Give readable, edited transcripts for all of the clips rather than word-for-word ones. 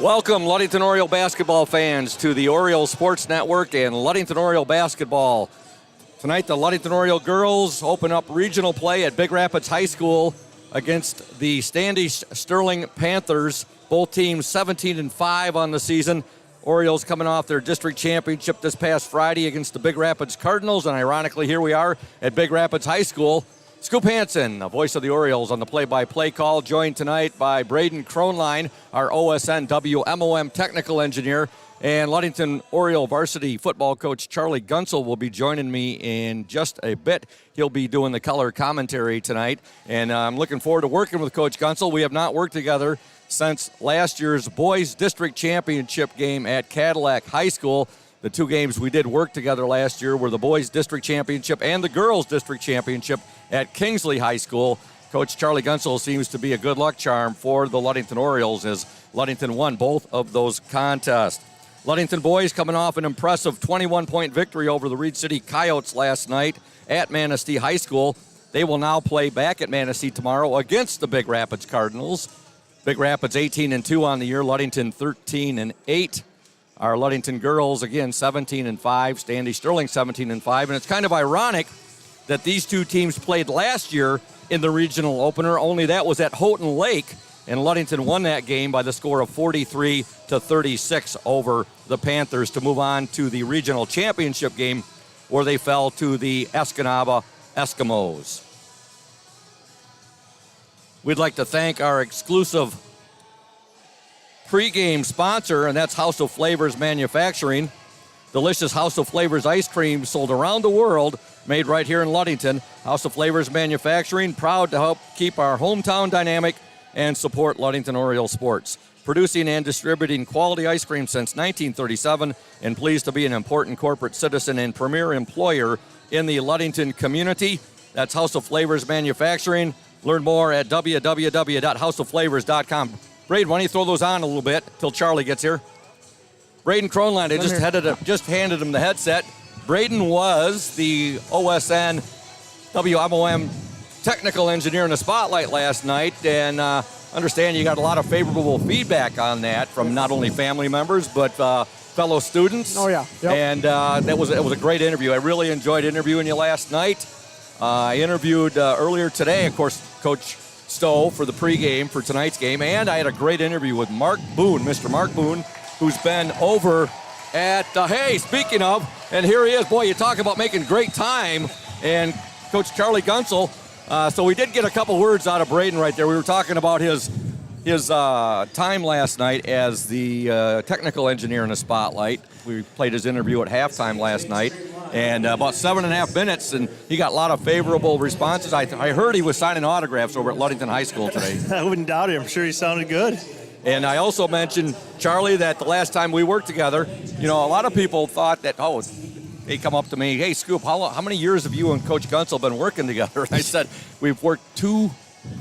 Welcome, Ludington Oriole basketball fans, to the Oriole Sports Network and Ludington Oriole basketball. Tonight, the Ludington Oriole girls open up regional play at Big Rapids High School against the Standish Sterling Panthers. Both teams 17-5 on the season. Orioles coming off their district championship this past Friday against the Big Rapids Cardinals, and ironically, here we are at Big Rapids High School. Scoop Hansen, the voice of the Orioles, on the play-by-play call, joined tonight by Braden Kronline, our OSN WMOM technical engineer, and Ludington Oriole varsity football coach Charlie Gunsel will be joining me in just a bit. He'll be doing the color commentary tonight, and I'm looking forward to working with Coach Gunsel. We have not worked together since last year's boys district championship game at Cadillac High School. The two games we did work together last year were the boys district championship and the girls district championship at Kingsley High School. Coach Charlie Gunsel seems to be a good luck charm for the Ludington Orioles as Ludington won both of those contests. Ludington boys coming off an impressive 21-point victory over the Reed City Coyotes last night at Manistee High School. They will now play back at Manistee tomorrow against the Big Rapids Cardinals. Big Rapids 18-2 on the year, Ludington 13-8. Our Ludington girls, again, 17-5. Standish Sterling, 17-5. And it's kind of ironic that these two teams played last year in the regional opener, only that was at Houghton Lake, and Ludington won that game by the score of 43-36 over the Panthers to move on to the regional championship game where they fell to the Escanaba Eskimos. We'd like to thank our exclusive pregame sponsor, and that's House of Flavors Manufacturing. Delicious House of Flavors ice cream sold around the world, made right here in Ludington. House of Flavors Manufacturing, proud to help keep our hometown dynamic and support Ludington Oriole sports. Producing and distributing quality ice cream since 1937, and pleased to be an important corporate citizen and premier employer in the Ludington community. That's House of Flavors Manufacturing. Learn more at www.houseofflavors.com. Braden, why don't you throw those on a little bit till Charlie gets here? Braden Kronline, they just handed him the headset. Braden was the OSN WMOM technical engineer in the spotlight last night, and understand you got a lot of favorable feedback on that from not only family members but fellow students. Oh yeah, yep. And it was a great interview. I really enjoyed interviewing you last night. I interviewed earlier today, of course, Coach Stowe for the pregame for tonight's game, and I had a great interview with Mark Boone, Mr. Mark Boone, who's been over at, speaking of, and here he is. Boy, you talk about making great time, and Coach Charlie Gunsel. So we did get a couple words out of Braden right there. We were talking about his time last night as the technical engineer in the spotlight. We played his interview at halftime last night, and about 7.5 minutes, and he got a lot of favorable responses. I heard he was signing autographs over at Ludington High School today. I wouldn't doubt it. I'm sure he sounded good. And I also mentioned, Charlie, that the last time we worked together, a lot of people thought that, they come up to me, hey, Scoop, how many years have you and Coach Gunsel been working together? And I said, we've worked 2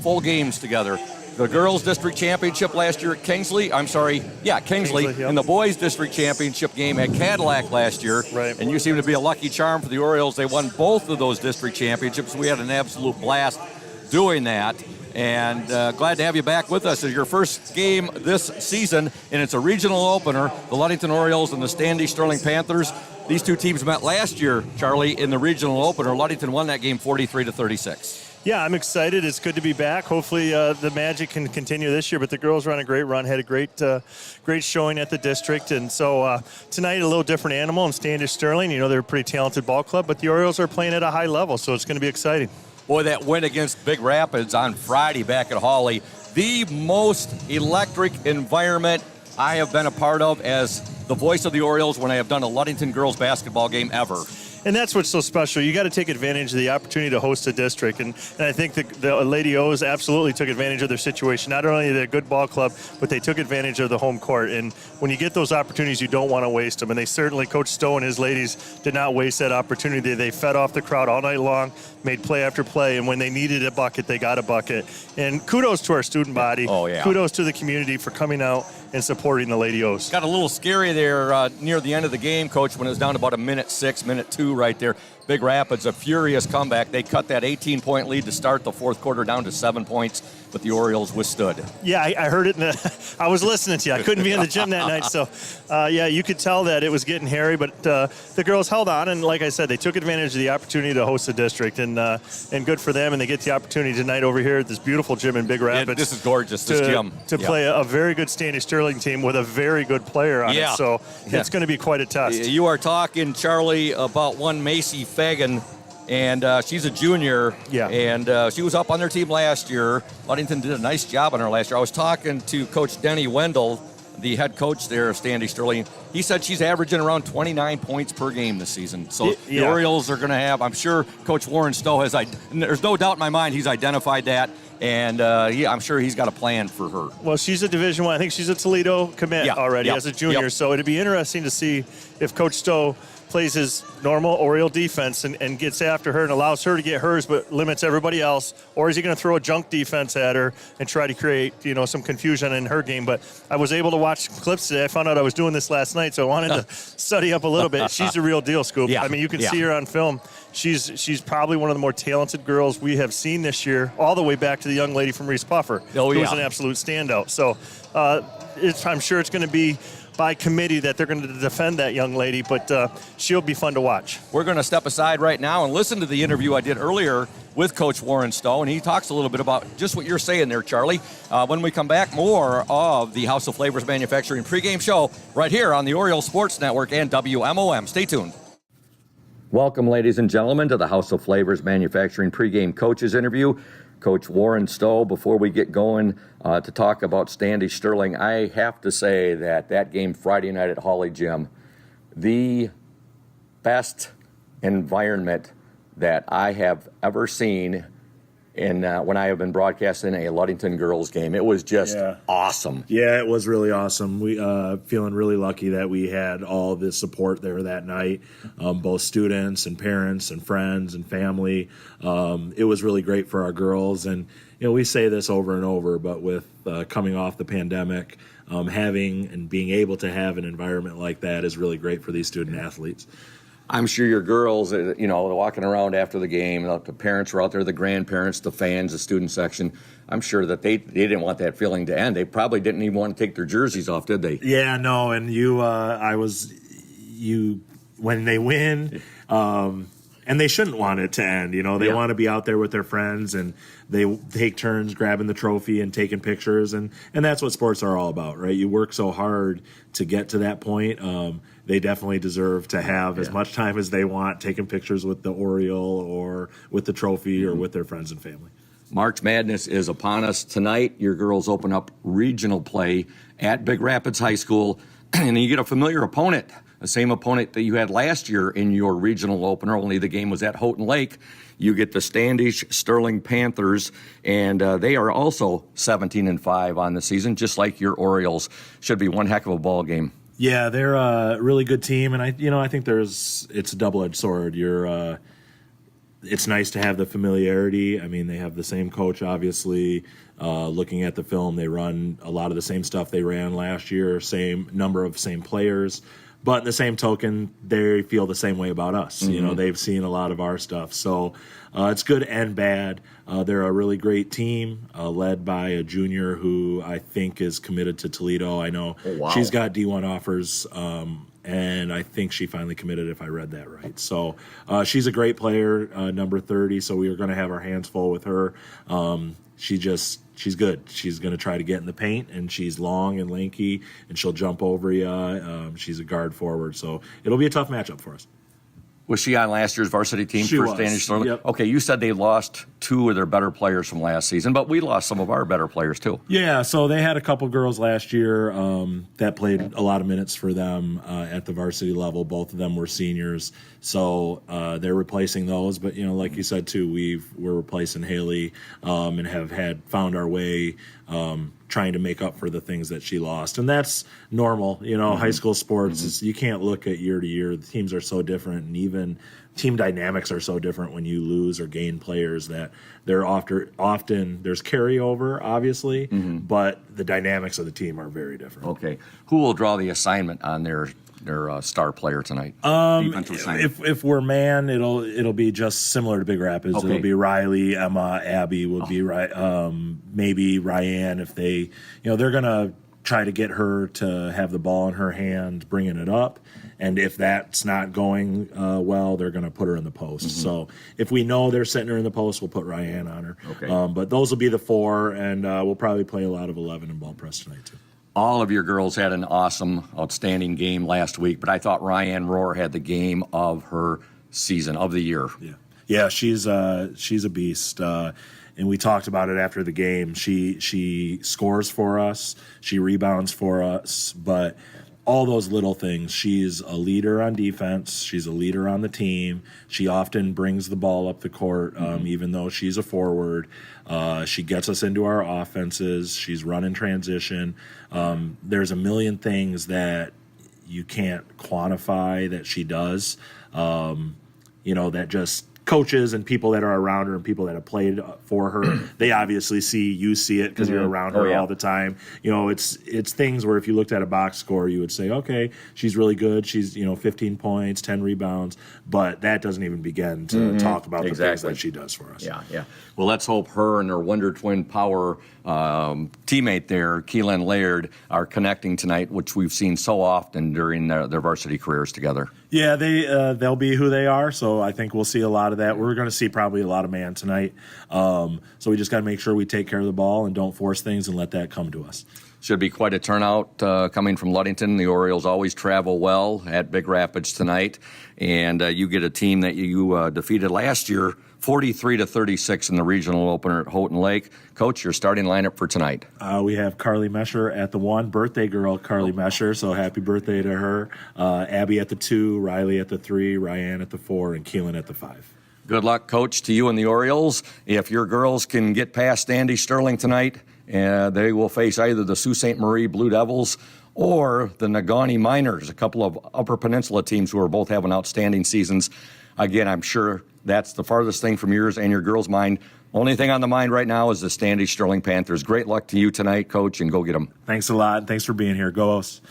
full games together. The girls' district championship last year at Kingsley, Kingsley, yep. And the boys' district championship game at Cadillac last year. Right. And you seem to be a lucky charm for the Orioles. They won both of those district championships. We had an absolute blast doing that. And glad to have you back with us. It's your first game this season, and it's a regional opener. The Ludington Orioles and the Standish Sterling Panthers. These two teams met last year, Charlie, in the regional opener. Ludington won that game 43-36. Yeah, I'm excited. It's good to be back. Hopefully the magic can continue this year, but the girls are on a great run, had a great showing at the district. And so tonight, a little different animal in Standish Sterling. They're a pretty talented ball club, but the Orioles are playing at a high level, so it's going to be exciting. Boy, that win against Big Rapids on Friday back at Hawley, the most electric environment I have been a part of as the voice of the Orioles when I have done a Ludington girls basketball game ever. And that's what's so special. You got to take advantage of the opportunity to host a district. And I think the Lady O's absolutely took advantage of their situation. Not only are they a good ball club, but they took advantage of the home court. And when you get those opportunities, you don't want to waste them. And they certainly, Coach Stowe and his ladies did not waste that opportunity. They fed off the crowd all night long, made play after play. And when they needed a bucket, they got a bucket. And kudos to our student body. Oh, yeah. Kudos to the community for coming out and supporting the Lady O's. Got a little scary there near the end of the game, Coach, when it was down to about a minute 6, minute 2 2 right there. Big Rapids, a furious comeback. They cut that 18-point lead to start the fourth quarter down to 7 points, but the Orioles withstood. Yeah, I heard it. I was listening to you. I couldn't be in the gym that night. So, yeah, you could tell that it was getting hairy, but the girls held on. And like I said, they took advantage of the opportunity to host the district, and good for them. And they get the opportunity tonight over here at this beautiful gym in Big Rapids. This is gorgeous, this gym. To play a very good Standish Sterling team with a very good player on it. So it's going to be quite a test. You are talking, Charlie, about one Macy Fagan, and she's a junior. Yeah. And she was up on their team last year. Ludington did a nice job on her last year. I was talking to Coach Denny Wendell, the head coach there of Standish Sterling. He said she's averaging around 29 points per game this season. So the Orioles are going to have, I'm sure Coach Warren Stowe has, there's no doubt in my mind he's identified that. And I'm sure he's got a plan for her. Well, she's a Division I. I think she's a Toledo commit already as a junior. So it'd be interesting to see if Coach Stowe plays his normal Oriole defense and gets after her and allows her to get hers but limits everybody else, or is he going to throw a junk defense at her and try to create some confusion in her game? But I was able to watch clips today. I found out I was doing this last night, so I wanted to study up a little bit. She's a real deal, Scoop. I mean, you can see her on film. She's probably one of the more talented girls we have seen this year, all the way back to the young lady from Reese Puffer, who was an absolute standout. So I'm sure it's going to be by committee that they're going to defend that young lady, but she'll be fun to watch. We're going to step aside right now and listen to the interview I did earlier with Coach Warren Stowe, and he talks a little bit about just what you're saying there, Charlie. When we come back, more of the House of Flavors Manufacturing pregame show right here on the Oriole Sports Network and WMOM. Stay tuned. Welcome, ladies and gentlemen, to the House of Flavors Manufacturing pregame coaches interview. Coach Warren Stowe, before we get going to talk about Standish Sterling, I have to say that game Friday night at Hawley Gym, the best environment that I have ever seen in when I have been broadcasting a Ludington girls game. It was just awesome. Yeah, it was really awesome. We feeling really lucky that we had all the support there that night, both students and parents and friends and family. It was really great for our girls. And, we say this over and over, but with coming off the pandemic, having and being able to have an environment like that is really great for these student athletes. I'm sure your girls, walking around after the game, the parents were out there, the grandparents, the fans, the student section. I'm sure that they didn't want that feeling to end. They probably didn't even want to take their jerseys off, did they? Yeah, no, and when they win, and they shouldn't want it to end. They want to be out there with their friends, and they take turns grabbing the trophy and taking pictures, and that's what sports are all about, right? You work so hard to get to that point. They definitely deserve to have as much time as they want taking pictures with the Oriole or with the trophy or with their friends and family. March Madness is upon us tonight. Your girls open up regional play at Big Rapids High School, and you get a familiar opponent, the same opponent that you had last year in your regional opener, only the game was at Houghton Lake. You get the Standish Sterling Panthers, and they are also 17-5 on the season, just like your Orioles. Should be one heck of a ball game. Yeah, they're a really good team, and I think it's a double-edged sword. It's nice to have the familiarity. I mean, they have the same coach, obviously. Looking at the film, they run a lot of the same stuff they ran last year, same number of same players. But in the same token, they feel the same way about us. Mm-hmm. They've seen a lot of our stuff. So it's good and bad. They're a really great team led by a junior who I think is committed to Toledo. I know she's got D1 offers, and I think she finally committed, if I read that right. So she's a great player, number 30, so we are going to have our hands full with her. She's good. She's going to try to get in the paint, and she's long and lanky, and she'll jump over you. She's a guard forward, so it'll be a tough matchup for us. Was she on last year's varsity team for Standish Sterling? Yep. Okay, you said they lost 2 of their better players from last season, but we lost some of our better players too. Yeah, so they had a couple girls last year that played a lot of minutes for them at the varsity level. Both of them were seniors, so they're replacing those. But like you said too, we're replacing Haley and have found our way trying to make up for the things that she lost, and that's normal. High school sports is, you can't look at year to year. The teams are so different, and even team dynamics are so different when you lose or gain players that they're often there's carryover, obviously, but the dynamics of the team are very different. Okay. Who will draw the assignment on their star player tonight? Defensive assignment. If we're man, it'll be just similar to Big Rapids. Okay. It'll be Riley, Emma, Abby will be maybe Ryan if they, they're gonna try to get her to have the ball in her hand, bringing it up. And if that's not going well, they're going to put her in the post. So if we know they're sitting her in the post, we'll put Ryan on her. Okay. But those will be the 4, and we'll probably play a lot of 11 and ball press tonight too. All of your girls had an awesome, outstanding game last week, but I thought Ryan Rohr had the game of her season, of the year. Yeah, she's a beast. And we talked about it after the game. She scores for us. She rebounds for us. But all those little things. She's a leader on defense. She's a leader on the team. She often brings the ball up the court, even though she's a forward. She gets us into our offenses. She's running transition. There's a million things that you can't quantify that she does, that just coaches and people that are around her and people that have played for her, they obviously see it because you're around her all the time. It's things where if you looked at a box score, you would say, okay, she's really good. She's, 15 points, 10 rebounds, but that doesn't even begin to talk about the things that she does for us. Yeah. Well, let's hope her and her Wonder Twin Power teammate there, Keelan Laird, are connecting tonight, which we've seen so often during their varsity careers together. Yeah, they'll be who they are, so I think we'll see a lot of that. We're going to see probably a lot of man tonight, so we just got to make sure we take care of the ball and don't force things and let that come to us. Should be quite a turnout coming from Ludington. The Orioles always travel well at Big Rapids tonight, and you get a team that you defeated last year 43-36 in the regional opener at Houghton Lake. Coach, your starting lineup for tonight. We have Carly Mesher at the 1, birthday girl Carly Mesher, so happy birthday to her. Abby at the 2, Riley at the 3, Ryan at the 4, and Keelan at the 5. Good luck, Coach, to you and the Orioles. If your girls can get past Standish Sterling tonight, they will face either the Sault Ste. Marie Blue Devils or the Negaunee Miners, a couple of Upper Peninsula teams who are both having outstanding seasons. Again, I'm sure that's the farthest thing from yours and your girls' mind. Only thing on the mind right now is the Standish Sterling Panthers. Great luck to you tonight, Coach, and go get them. Thanks a lot. Thanks for being here. Go Os.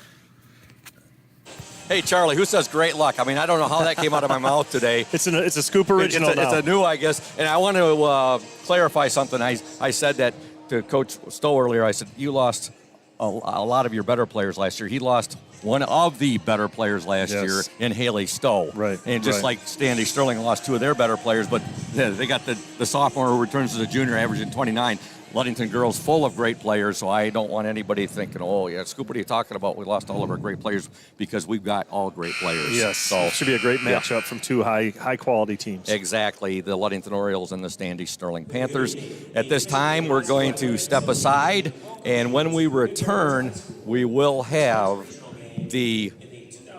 Hey, Charlie, who says great luck? I mean, I don't know how that came out of my mouth today. It's a scoop original now. It's a new, I guess. And I want to clarify something. I said that to Coach Stowe earlier. I said, you lost a lot of your better players last year. He lost one of the better players last year in Haley Stowe. Right. And just like Standish Sterling lost 2 of their better players, but they got the sophomore who returns as a junior averaging 29. Ludington girls full of great players, so I don't want anybody thinking, oh, yeah, Scoop, what are you talking about? We lost all of our great players, because we've got all great players. Yes, so it should be a great matchup from 2 high-quality teams. Exactly, the Ludington Orioles and the Standish Sterling Panthers. At this time, we're going to step aside, and when we return, we will have the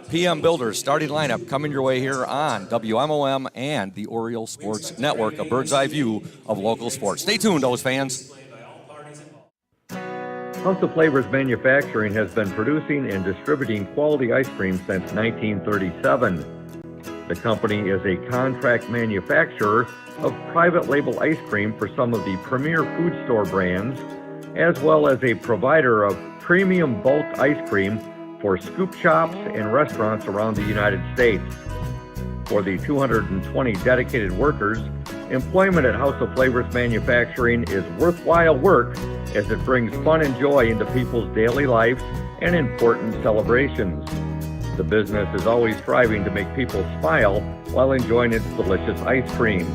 PM Builders starting lineup coming your way here on WMOM and the Oriole Sports Network, a bird's eye view of local sports. Stay tuned, those fans. House of Flavors Manufacturing has been producing and distributing quality ice cream since 1937. The company is a contract manufacturer of private label ice cream for some of the premier food store brands, as well as a provider of premium bulk ice cream for scoop shops and restaurants around the United States. For the 220 dedicated workers, employment at House of Flavors Manufacturing is worthwhile work, as it brings fun and joy into people's daily lives and important celebrations. The business is always striving to make people smile while enjoying its delicious ice cream.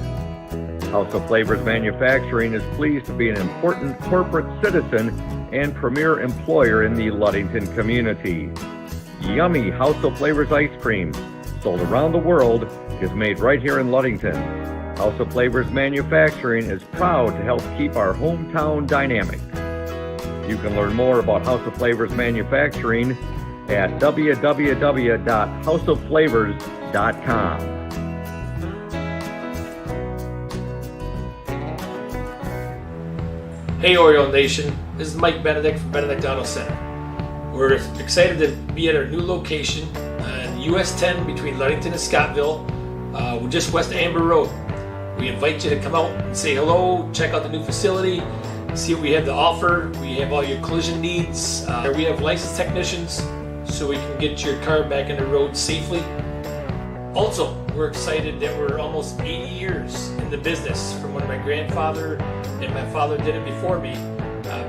House of Flavors Manufacturing is pleased to be an important corporate citizen and premier employer in the Ludington community. Yummy House of Flavors ice cream, sold around the world, is made right here in Ludington. House of Flavors Manufacturing is proud to help keep our hometown dynamic. You can learn more about House of Flavors Manufacturing at www.houseofflavors.com. Hey Oriole Nation, this is Mike Benedict from Benedict Auto Center. We're excited to be at our new location on US 10 between Ludington and Scottville. We're just west of Amber Road. We invite you to come out and say hello, check out the new facility, see what we have to offer. We have all your collision needs. We have licensed technicians so we can get your car back on the road safely. Also, we're excited that we're almost 80 years in the business from when my grandfather and my father did it before me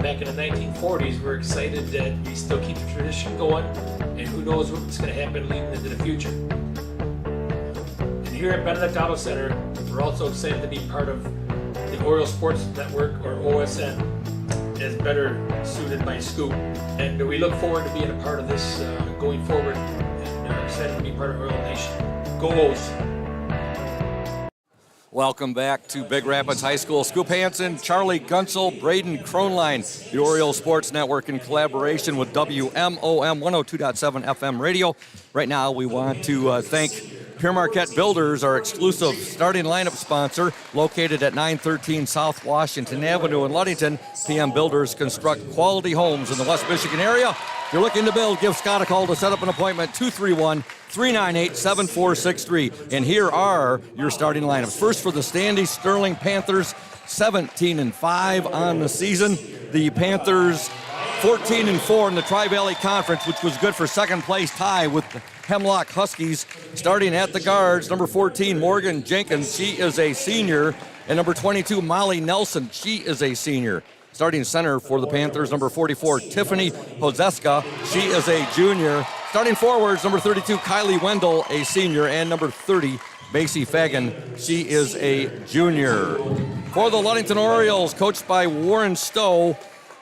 back in the 1940s. We're excited that we still keep the tradition going, and who knows what's going to happen leading into the future. And here at Benedict Auto Center, we're also excited to be part of the Oriole Sports Network, or OSN, as better suited by Scoop. And we look forward to being a part of this going forward, and are excited to be part of Oriole Nation. Go O's! Welcome back to Big Rapids High School. Scoop Hansen, Charlie Gunsel, Braden Kronline, the Oriole Sports Network in collaboration with WMOM 102.7 FM radio. Right now, we want to thank Pierre Marquette Builders, our exclusive starting lineup sponsor, located at 913 South Washington Avenue in Ludington. PM Builders construct quality homes in the West Michigan area. If you're looking to build, give Scott a call to set up an appointment, 231-398-7463. And here are your starting lineups. First for the Standish Sterling Panthers, 17-5 on the season. The Panthers 14-4 in the Tri-Valley Conference, which was good for second place tie with the Hemlock Huskies. Starting at the guards, number 14, Morgan Jenkins. She is a senior. And number 22, Molly Nelson. She is a senior. Starting center for the Panthers, number 44, Tiffany Hozeska. She is a junior. Starting forwards, number 32, Kylie Wendell, a senior. And number 30, Macy Fagan. She is a junior. For the Ludington Orioles, coached by Warren Stowe,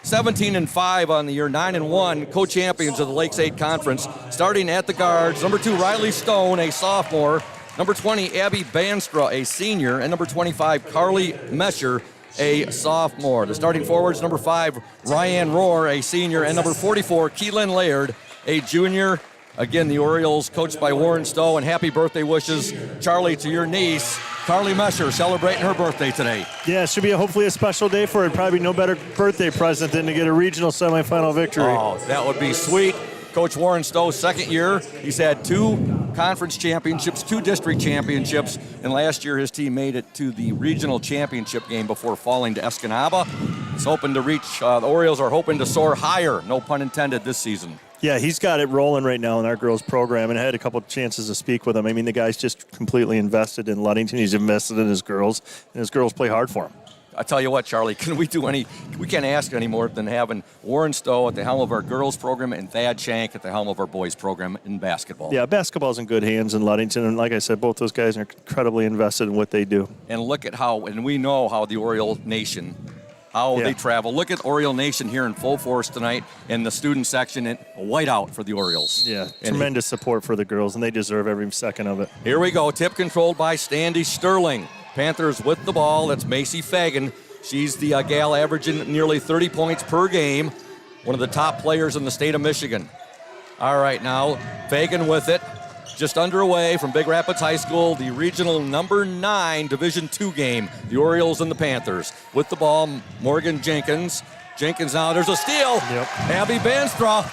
17-5 on the year, 9-1, co-champions of the Lakes 8 Conference. Starting at the guards, number 2, Riley Stone, a sophomore. Number 20, Abby Banstra, a senior. And number 25, Carly Mesher, a sophomore. The starting forwards, number 5, Ryan Rohr, a senior. And number 44, Keelan Laird, a junior. Again, the Orioles coached by Warren Stowe. And happy birthday wishes, Charlie, to your niece, Carly Mesher, celebrating her birthday today. Yeah, it should be hopefully a special day for her. Probably no better birthday present than to get a regional semifinal victory. Oh, that would be sweet. Coach Warren Stowe, second year. He's had 2 conference championships, 2 district championships, and last year his team made it to the regional championship game before falling to Escanaba. He's hoping to reach, the Orioles are hoping to soar higher, no pun intended, this season. Yeah, he's got it rolling right now in our girls program, and I had a couple of chances to speak with him. I mean, the guy's just completely invested in Ludington. He's invested in his girls, and his girls play hard for him. I tell you what, Charlie, we can't ask any more than having Warren Stowe at the helm of our girls program and Thad Shank at the helm of our boys program in basketball. Yeah, basketball's in good hands in Ludington, and like I said, both those guys are incredibly invested in what they do. And look at how, and we know how the Oriole Nation, how they travel. Look at Oriole Nation here in full force tonight in the student section, and white out for the Orioles. Yeah, tremendous support for the girls, and they deserve every second of it. Here we go, tip controlled by Standish Sterling. Panthers with the ball. That's Macy Fagan. She's the gal averaging nearly 30 points per game. One of the top players in the state of Michigan. All right, now Fagan with it. Just underway from Big Rapids High School, the regional number 9 Division II game. The Orioles and the Panthers. With the ball, Morgan Jenkins. Jenkins now, there's a steal. Yep. Abby Banstra.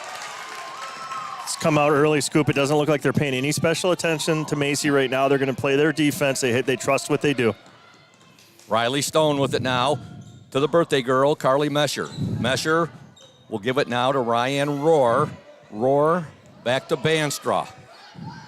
It's come out early, Scoop. It doesn't look like they're paying any special attention to Macy right now. They're going to play their defense. They trust what they do. Riley Stone with it now to the birthday girl, Carly Mesher. Mesher will give it now to Ryan Rohr. Rohr back to Banstra.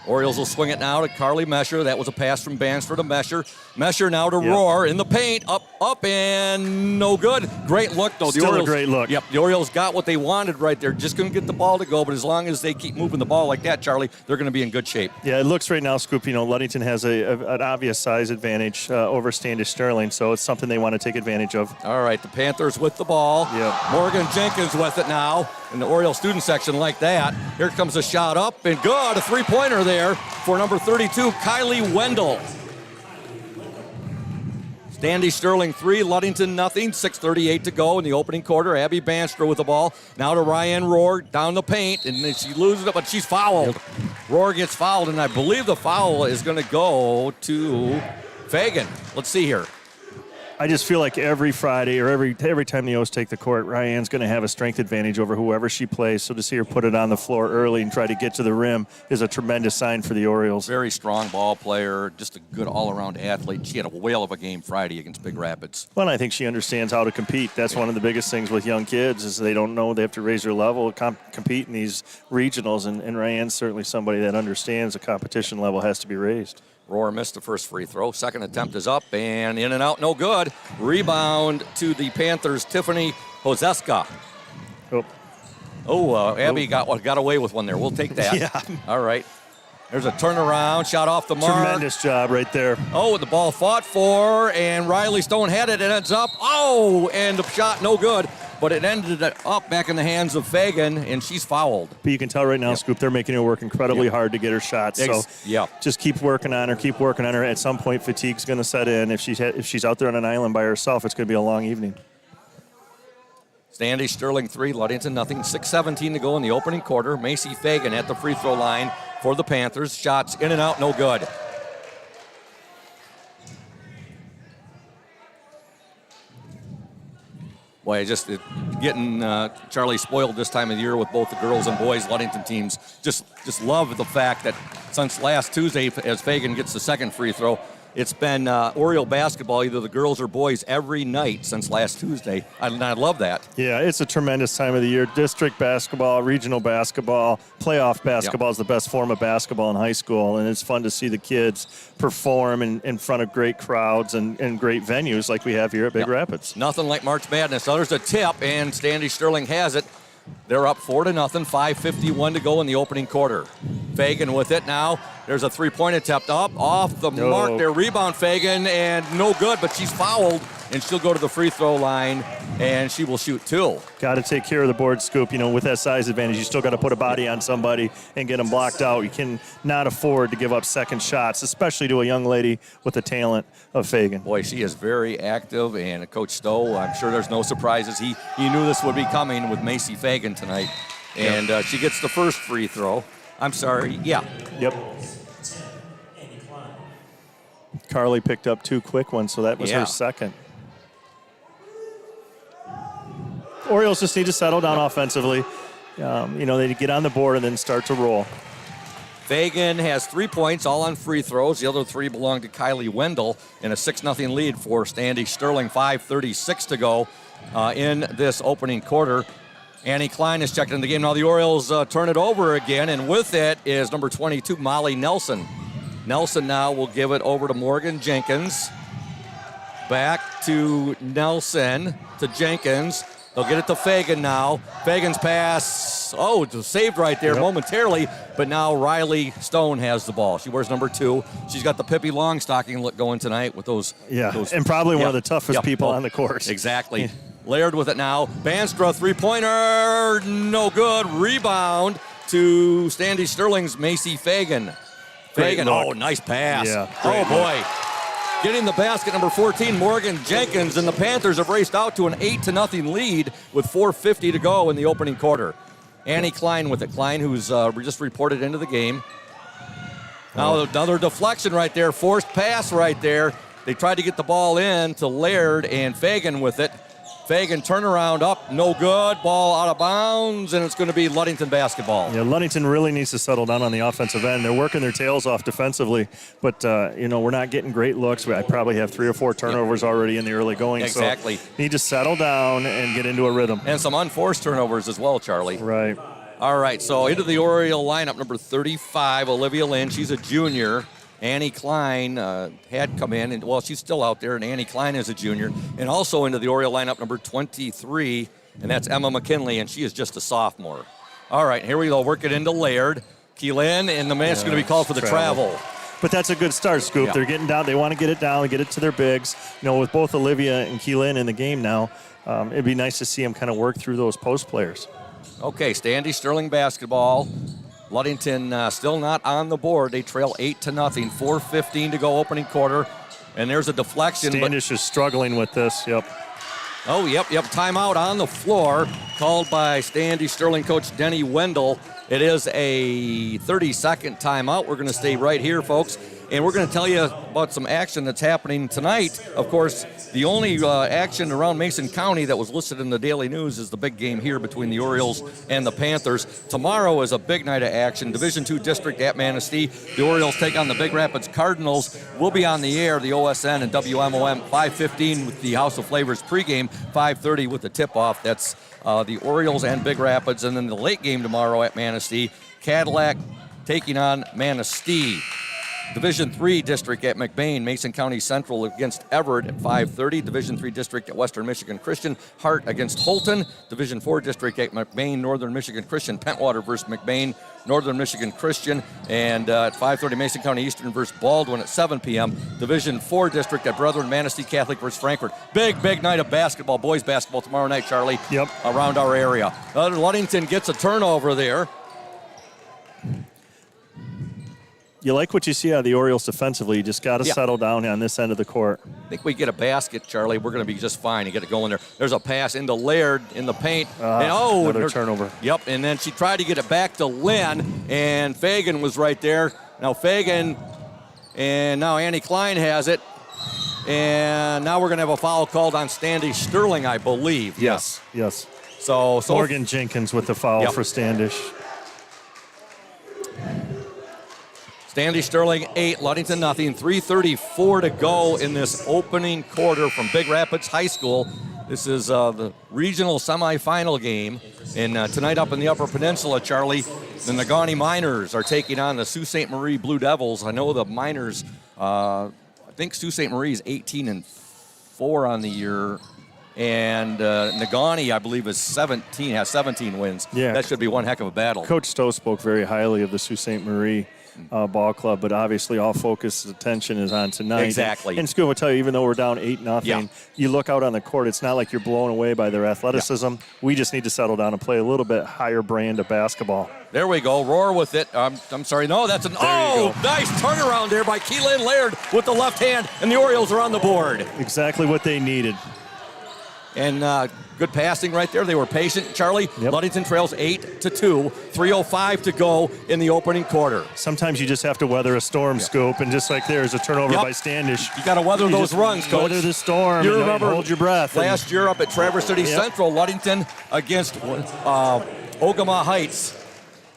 Orioles will swing it now to Carly Mesher. That was a pass from Banstra to Mesher. Mesher now to Rohr in the paint. Up, and no good. Great look, though. Still a great look. Yep, the Orioles got what they wanted right there. Just couldn't get the ball to go, but as long as they keep moving the ball like that, Charlie, they're going to be in good shape. Yeah, it looks right now, Scoop, Ludington has an obvious size advantage over Standish Sterling, so it's something they want to take advantage of. All right, the Panthers with the ball. Yep. Morgan Jenkins with it now in the Oriole student section like that. Here comes a shot up, and good, a three-pointer there for number 32, Kylie Wendell. Standish Sterling 3, Ludington nothing. 6:38 to go in the opening quarter. Abby Banstra with the ball. Now to Ryan Rohr down the paint, and then she loses it, but she's fouled. Rohr gets fouled, and I believe the foul is going to go to Fagan. Let's see here. I just feel like every Friday or every time the O's take the court, Ryan's going to have a strength advantage over whoever she plays. So to see her put it on the floor early and try to get to the rim is a tremendous sign for the Orioles. Very strong ball player, just a good all-around athlete. She had a whale of a game Friday against Big Rapids. Well, I think she understands how to compete. That's one of the biggest things with young kids is they don't know they have to raise their level, compete in these regionals, and Ryan's certainly somebody that understands the competition level has to be raised. Rohr missed the first free throw. Second attempt is up and in and out, no good. Rebound to the Panthers, Tiffany Hozeska. Abby got away with one there. We'll take that. Yeah. All right. There's a turnaround, shot off the mark. Tremendous job right there. The ball fought for, and Riley Stone had it. It ends up, and the shot no good. But it ended up back in the hands of Fagan, and she's fouled. But you can tell right now, Scoop, they're making her work incredibly hard to get her shots. So just keep working on her. At some point, fatigue's going to set in. If she's out there on an island by herself, it's going to be a long evening. Standish, Sterling 3, Ludington nothing. 6:17 to go in the opening quarter. Macy Fagan at the free throw line for the Panthers. Shots in and out, no good. Boy, just getting Charlie spoiled this time of the year with both the girls and boys Ludington teams. Just love the fact that since last Tuesday, as Fagan gets the second free throw, it's been Oriole basketball, either the girls or boys, every night since last Tuesday. I love that. Yeah, it's a tremendous time of the year. District basketball, regional basketball, playoff basketball is the best form of basketball in high school, and it's fun to see the kids perform in front of great crowds and great venues like we have here at Big Rapids. Nothing like March Madness. Now there's a tip, and Standish Sterling has it. They're up 4-0, 5:51 to go in the opening quarter. Fagan with it now. There's a three-point attempt up, off the mark there. Rebound Fagan, and no good, but she's fouled, and she'll go to the free throw line, and she will shoot two. Got to take care of the board, Scoop. With that size advantage, you still got to put a body on somebody and get them blocked out. You cannot afford to give up second shots, especially to a young lady with the talent of Fagan. Boy, she is very active, and Coach Stowe, I'm sure there's no surprises. He knew this would be coming with Macy Fagan tonight, and she gets the first free throw. I'm sorry, Yep. Carly picked up two quick ones, so that was her second. Orioles just need to settle down offensively. They get on the board and then start to roll. Fagan has 3 points, all on free throws. The other three belong to Kylie Wendell in a 6-0 lead for Standish Sterling. 5:36 to go in this opening quarter. Annie Klein is checked into the game. Now the Orioles turn it over again, and with it is number 22, Molly Nelson. Nelson now will give it over to Morgan Jenkins. Back to Nelson, to Jenkins. They'll get it to Fagan now. Fagan's pass, saved right there momentarily, but now Riley Stone has the ball. She wears number 2. She's got the Pippi Longstocking look going tonight with those. And probably one of the toughest people on the court. Exactly. Laird with it now. Banstra, three-pointer, no good. Rebound to Standish Sterling's Macy Fagan. Fagan, nice pass. Boy. Getting the basket, number 14, Morgan Jenkins, and the Panthers have raced out to an 8-0 lead with 4:50 to go in the opening quarter. Annie Klein with it. Klein, who's just reported into the game. Now another deflection right there, forced pass right there. They tried to get the ball in to Laird, and Fagan with it. Fagan turnaround up, no good. Ball out of bounds, and it's going to be Ludington basketball. Yeah, Ludington really needs to settle down on the offensive end. They're working their tails off defensively, but we're not getting great looks. I probably have 3 or 4 turnovers already in the early going. Exactly. So need to settle down and get into a rhythm. And some unforced turnovers as well, Charlie. Right. All right, so into the Oriole lineup, number 35, Olivia Lynn. She's a junior. Annie Klein had come in, and she's still out there, and Annie Klein is a junior. And also into the Oriole lineup, number 23, and that's Emma McKinley, and she is just a sophomore. All right, here we go. Work it into Laird. Keelan, and the man's going to be called for the travel. But that's a good start, Scoop. They're getting down. They want to get it down and get it to their bigs. With both Olivia and Keelan in the game now, it'd be nice to see them kind of work through those post players. Okay, Standish Sterling basketball. Ludington still not on the board. They trail 8-0. 4:15 to go opening quarter. And there's a deflection. Standish is struggling with this. Timeout on the floor called by Standish Sterling coach Denny Wendell. It is a 30-second timeout. We're going to stay right here, folks. And we're going to tell you about some action that's happening tonight. Of course, the only action around Mason County that was listed in the Daily News is the big game here between the Orioles and the Panthers. Tomorrow is a big night of action. Division II district at Manistee. The Orioles take on the Big Rapids Cardinals. We'll be on the air, the OSN and WMOM, 5:15 with the House of Flavors pregame, 5:30 with the tip-off. That's the Orioles and Big Rapids. And then the late game tomorrow at Manistee, Cadillac taking on Manistee. Division III district at McBain, Mason County Central against Everett at 5:30. Division III district at Western Michigan Christian, Hart against Holton. Division IV district at McBain, Northern Michigan Christian, Pentwater versus McBain, Northern Michigan Christian. And at 5:30, Mason County Eastern versus Baldwin at 7 p.m. Division IV district at Brethren Manistee Catholic versus Frankfort. Big night of basketball, boys basketball tomorrow night, Charlie. Yep. Around our area. Ludington gets a turnover there. You like what you see out of the Orioles defensively. You just got to settle down on this end of the court. I think we get a basket, Charlie. We're going to be just fine and get it going there. There's a pass into Laird in the paint. And, another turnover. Yep, and then she tried to get it back to Lynn, and Fagan was right there. Now Fagan, and now Annie Klein has it. And now we're going to have a foul called on Standish Sterling, I believe. Yes. So Morgan Jenkins with the foul for Standish. Standish Sterling 8, Ludington nothing. 3:34 to go in this opening quarter from Big Rapids High School. This is the regional semifinal game. And tonight up in the Upper Peninsula, Charlie, the Negaunee Miners are taking on the Sault Ste. Marie Blue Devils. I know the Miners, I think Sault Ste. Marie is 18-4 on the year. And Negaunee, I believe, has 17 wins. Yeah. That should be one heck of a battle. Coach Stowe spoke very highly of the Sault Ste. Marie ball club, but obviously all focus attention is on tonight. Exactly. And Scoop will tell you, even though we're down 8-0, you look out on the court, it's not like you're blown away by their athleticism. Yeah. We just need to settle down and play a little bit higher brand of basketball. There we go. Roar with it. I'm sorry. No, that's an nice turnaround there by Keelan Laird with the left hand, and the Orioles are on the board. Exactly what they needed. And good passing right there. They were patient, Charlie. Yep. Ludington trails 8-2. 3:05 to go in the opening quarter. Sometimes you just have to weather a storm, Scoop, and just like there's a turnover by Standish. You got to weather those runs, Coach. Weather the storm. You remember, hold your breath. Last year up at Traverse City Central, Ludington against Ogama Heights.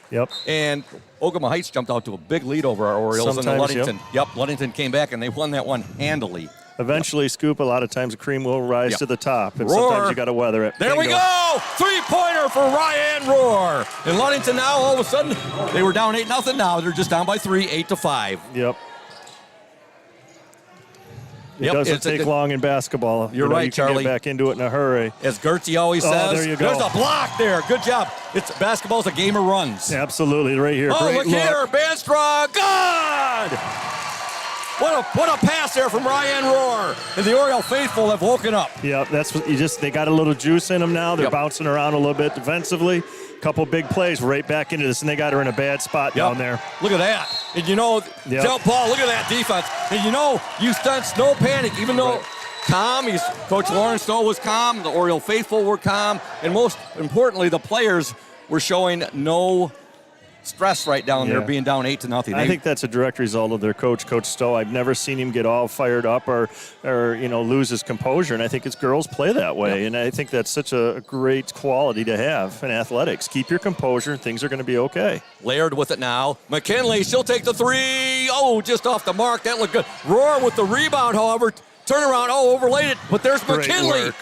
Yep. And Ogama Heights jumped out to a big lead over our Orioles. Sometimes, and Ludington, Ludington came back and they won that one handily. Eventually, Scoop, a lot of times the cream will rise to the top, and Roar. sometimes you got to weather it. There we go! Three-pointer for Ryan Roar. And Ludington now, all of a sudden, they were down 8-0 now. They're just down by 3, 8-5. Yep. It doesn't take long in basketball. You're right, you Charlie. can get back into it in a hurry. As Gertzie always says, there you go. There's a block there. Good job. Basketball's a game of runs. Absolutely, right here. Oh, Great look here. Banstra, good! What a pass there from Ryan Roar. And the Oriole faithful have woken up. Yeah, that's what they got a little juice in them now. They're bouncing around a little bit defensively. Couple big plays right back into this, and they got her in a bad spot down there. Look at that. And tell Paul, look at that defense. And you sensed no panic, even though calm. Coach Lawrence Stowe was calm. The Oriole faithful were calm. And most importantly, the players were showing no stress right down there, being down 8-0. I think that's a direct result of their coach, Coach Stowe. I've never seen him get all fired up or lose his composure, and I think his girls play that way. And I think that's such a great quality to have in athletics. Keep your composure, and things are going to be okay. Laird with it now. McKinley, she'll take the three. Oh, just off the mark. That looked good. Roar with the rebound, however. Turnaround. Oh, overlaid it. But there's McKinley.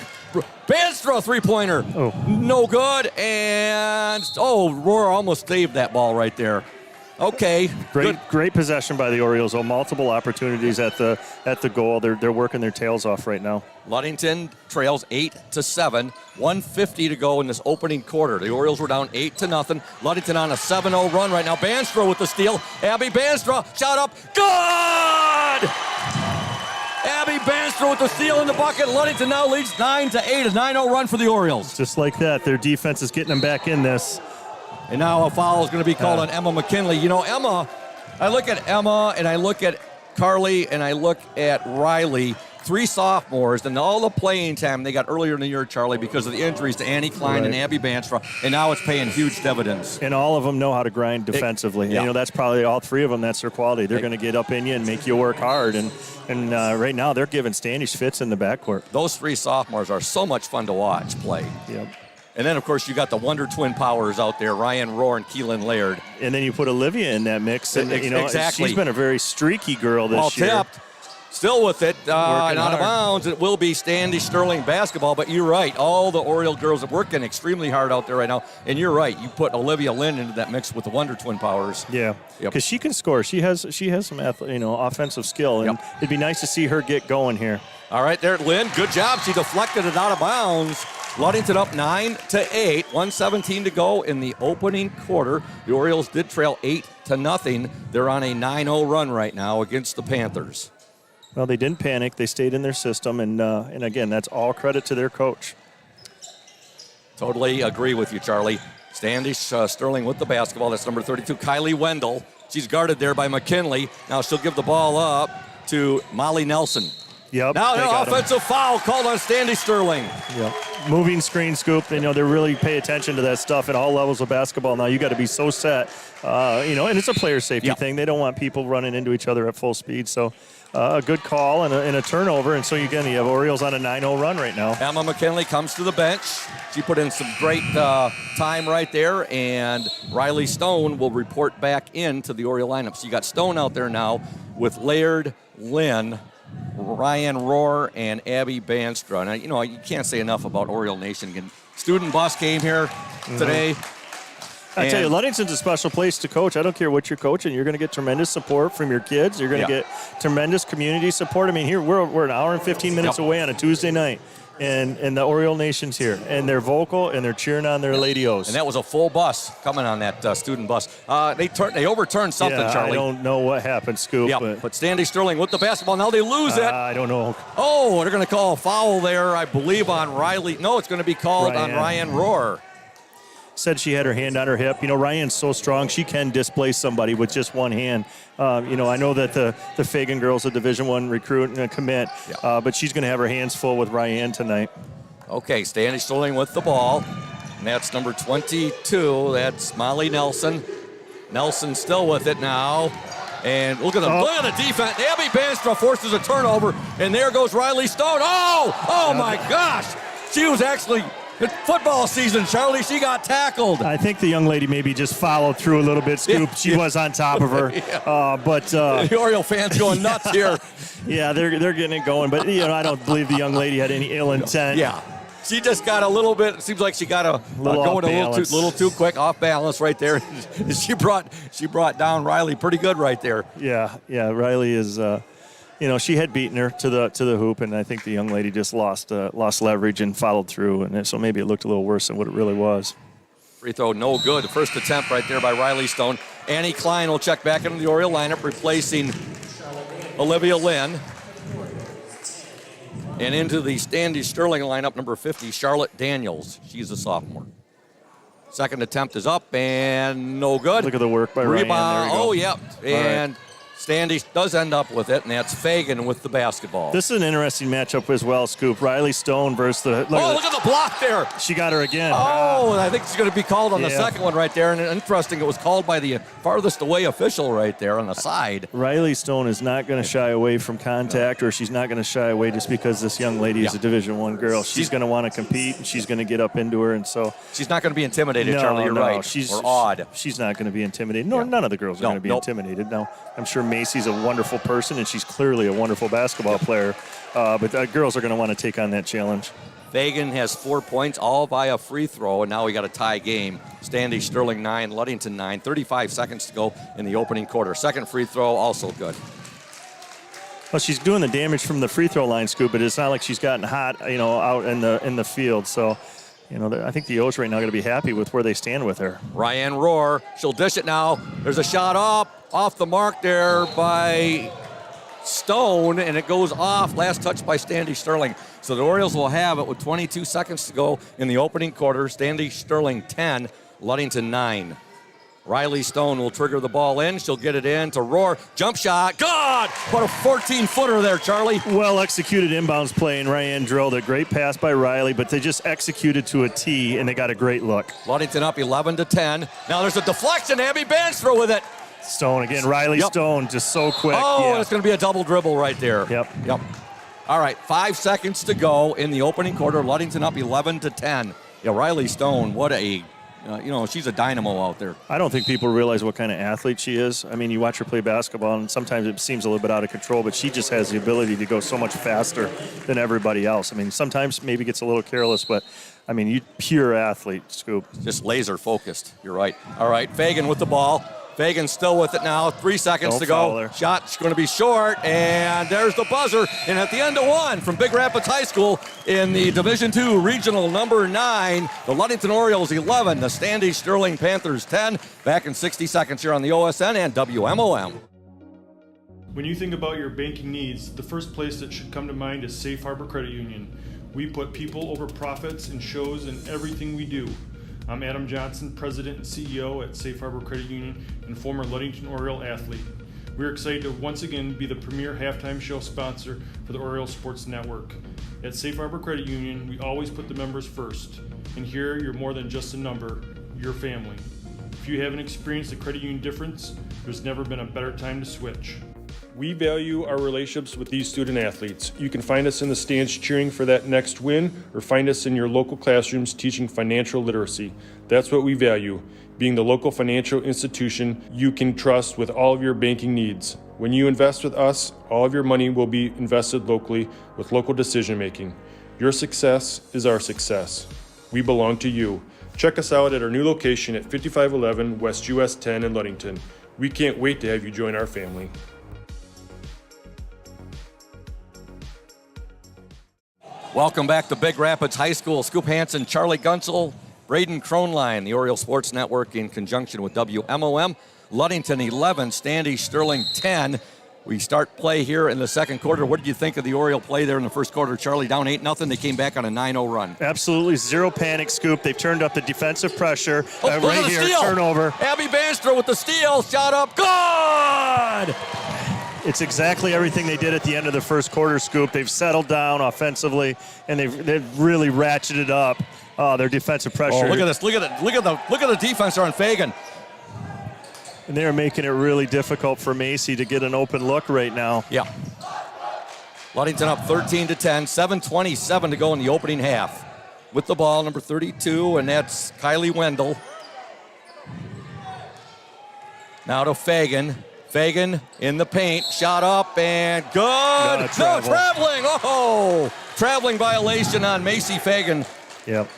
Banstra three-pointer. Oh. No good. And, Roar almost saved that ball right there. Okay. Great possession by the Orioles. Multiple opportunities at the goal. They're working their tails off right now. Ludington trails 8-7. 1:50 to go in this opening quarter. The Orioles were down 8-0. Ludington on a 7-0 run right now. Banstra with the steal. Abby Banstra, shot up. Good! Abby Banstra with the steal in the bucket. Ludington now leads 9-8. A 9-0 run for the Orioles. Just like that, their defense is getting them back in this. And now a foul is going to be called on Emma McKinley. Emma, I look at Emma and I look at Carly and I look at Riley, 3 sophomores, and all the playing time they got earlier in the year, Charlie, because of the injuries to Annie Klein and Abby Banstra, and now it's paying huge dividends. And all of them know how to grind defensively. Yeah. You know, that's probably all 3 of them. That's their quality. They're going to get up in you and make you work hard. And right now they're giving Standish fits in the backcourt. Those 3 sophomores are so much fun to watch play. Yep. And then, of course, you got the Wonder Twin Powers out there, Ryan Rohr and Keelan Laird. And then you put Olivia in that mix. And, you know, exactly. She's been a very streaky girl this year. Tipped. Still with it, and out of bounds. It will be Standish Sterling basketball, but you're right. All the Oriole girls are working extremely hard out there right now, and you're right. You put Olivia Lynn into that mix with the Wonder Twin Powers. Yeah, because she can score. She has some offensive skill, and it'd be nice to see her get going here. All right, there, Lynn. Good job. She deflected it out of bounds. Ludington up 9-8, 1:17 to go in the opening quarter. The Orioles did trail 8-0. They're on a 9-0 run right now against the Panthers. Well, they didn't panic. They stayed in their system, and again, that's all credit to their coach. Totally agree with you, Charlie. Standish Sterling with the basketball. That's number 32, Kylie Wendell. She's guarded there by McKinley. Now she'll give the ball up to Molly Nelson. Yep. Now an offensive foul called on Standish Sterling. Yep. Moving screen scoop. You know, they really pay attention to that stuff at all levels of basketball. Now you got to be so set. And it's a player safety thing. They don't want people running into each other at full speed. So a good call and a turnover. And so you have Orioles on a 9-0 run right now. Emma McKinley comes to the bench. She put in some great time right there. And Riley Stone will report back into the Oriole lineup. So you got Stone out there now with Laird, Lynn, Ryan Rohr, and Abby Banstra. Now, you can't say enough about Oriole Nation. Again, student bus came here today. I tell you, Ludington's a special place to coach. I don't care what you're coaching. You're going to get tremendous support from your kids. You're going to get tremendous community support. I mean, here we're an hour and 15 minutes away on a Tuesday night, and the Oriole Nation's here, and they're vocal, and they're cheering on their Lady O's. And that was a full bus coming on that student bus. They overturned something, Charlie. I don't know what happened, Scoop. But Standish Sterling with the basketball. Now they lose it. I don't know. Oh, they're going to call a foul there, I believe, on Riley. No, it's going to be called on Ryan Rohr. Said she had her hand on her hip. Ryan's so strong, she can displace somebody with just one hand. I know that the Fagan girl's a Division I recruit and a commit, but she's going to have her hands full with Ryan tonight. Okay, Standish Sterling with the ball. And that's number 22. That's Molly Nelson. Nelson still with it now. And look at the defense. Abby Banstra forces a turnover, and there goes Riley Stone. Oh my gosh. She was actually... It's football season, Charlie. She got tackled. I think the young lady maybe just followed through a little bit, Scoop. She was on top of her. The Oriole fans going nuts here. Yeah, they're getting it going. But, I don't believe the young lady had any ill intent. Yeah. She just got a little bit, it seems like she got going a little too quick, off balance right there. She brought down Riley pretty good right there. Yeah, Riley is... she had beaten her to the hoop, and I think the young lady just lost leverage and followed through, and so maybe it looked a little worse than what it really was. Free throw, no good. The first attempt right there by Riley Stone. Annie Klein will check back into the Oriole lineup, replacing Olivia Lynn. And into the Standish Sterling lineup, number 50, Charlotte Daniels. She's a sophomore. Second attempt is up and no good. Look at the work by Ryan. Rebound. And Standish does end up with it, and that's Fagan with the basketball. This is an interesting matchup as well, Scoop. Riley Stone versus the... Look at the block there. She got her again. I think it's going to be called on the second one right there. And interesting, it was called by the farthest away official right there on the side. Riley Stone is not going to shy away from contact, or she's not going to shy away just because this young lady is a Division I girl. She's going to want to compete, and she's going to get up into her, and so... She's not going to be intimidated, Charlie. You're right. Or awed. She's not going to be intimidated. No, none of the girls are going to be intimidated. Now, I'm sure Macy's a wonderful person, and she's clearly a wonderful basketball player. But girls are going to want to take on that challenge. Fagan has 4 points, all by a free throw, and now we got a tie game. Standish Sterling 9, Ludington 9. 35 seconds to go in the opening quarter. Second free throw, also good. Well, she's doing the damage from the free throw line, Scoop, but it's not like she's gotten hot, out in the field. So, I think the O's right now are going to be happy with where they stand with her. Ryan Rohr, she'll dish it now. There's a shot off the mark there by Stone, and it goes off. Last touch by Standish Sterling. So the Orioles will have it with 22 seconds to go in the opening quarter. Standish Sterling 10, Ludington 9. Riley Stone will trigger the ball in. She'll get it in to Roar. Jump shot. God! What a 14-footer there, Charlie. Well executed inbounds play, and Ryan drilled a great pass by Riley, but they just executed to a T, and they got a great look. Ludington up 11-10. Now there's a deflection. Abby Banstra with it. Stone again. Riley Stone just so quick. Oh, it's going to be a double dribble right there. Yep. All right, 5 seconds to go in the opening quarter. Ludington up 11-10. Yeah, Riley Stone, what a, she's a dynamo out there. I don't think people realize what kind of athlete she is. I mean, you watch her play basketball, and sometimes it seems a little bit out of control, but she just has the ability to go so much faster than everybody else. I mean, sometimes maybe gets a little careless, but, I mean, you pure athlete, Scoop. Just laser focused. You're right. All right, Fagan with the ball. Fagan's still with it now. 3 seconds to go. Shot's going to be short, and there's the buzzer. And at the end of one from Big Rapids High School in the Division II Regional number 9, the Ludington Orioles 11, the Standish Sterling Panthers 10. Back in 60 seconds here on the OSN and WMOM. When you think about your banking needs, the first place that should come to mind is Safe Harbor Credit Union. We put people over profits and shows in everything we do. I'm Adam Johnson, President and CEO at Safe Harbor Credit Union and former Ludington Oriole athlete. We're excited to once again be the premier halftime show sponsor for the Oriole Sports Network. At Safe Harbor Credit Union, we always put the members first. And here, you're more than just a number, you're family. If you haven't experienced the credit union difference, there's never been a better time to switch. We value our relationships with these student athletes. You can find us in the stands cheering for that next win, or find us in your local classrooms teaching financial literacy. That's what we value, being the local financial institution you can trust with all of your banking needs. When you invest with us, all of your money will be invested locally with local decision making. Your success is our success. We belong to you. Check us out at our new location at 5511 West US 10 in Ludington. We can't wait to have you join our family. Welcome back to Big Rapids High School. Scoop Hansen, Charlie Gunsel, Braden Kronline, the Oriole Sports Network in conjunction with WMOM. Ludington 11, Standish Sterling 10. We start play here in the second quarter. What did you think of the Oriole play there in the first quarter? Charlie, down 8-0. They came back on a 9-0 run. Absolutely zero panic, Scoop. They've turned up the defensive pressure. Right here, steal. Turnover. Abby Banstra with the steal. Shot up. Good! It's exactly everything they did at the end of the first quarter, Scoop. They've settled down offensively, and they've really ratcheted up their defensive pressure. Oh, look at this! Look at the defense on Fagan. And they're making it really difficult for Macy to get an open look right now. Yeah. Ludington up 13-10, 7:27 to go in the opening half. With the ball, number 32, and that's Kylie Wendell. Now to Fagan. Fagan in the paint, shot up and good. No, traveling. Oh, traveling violation on Macy Fagan. Yep.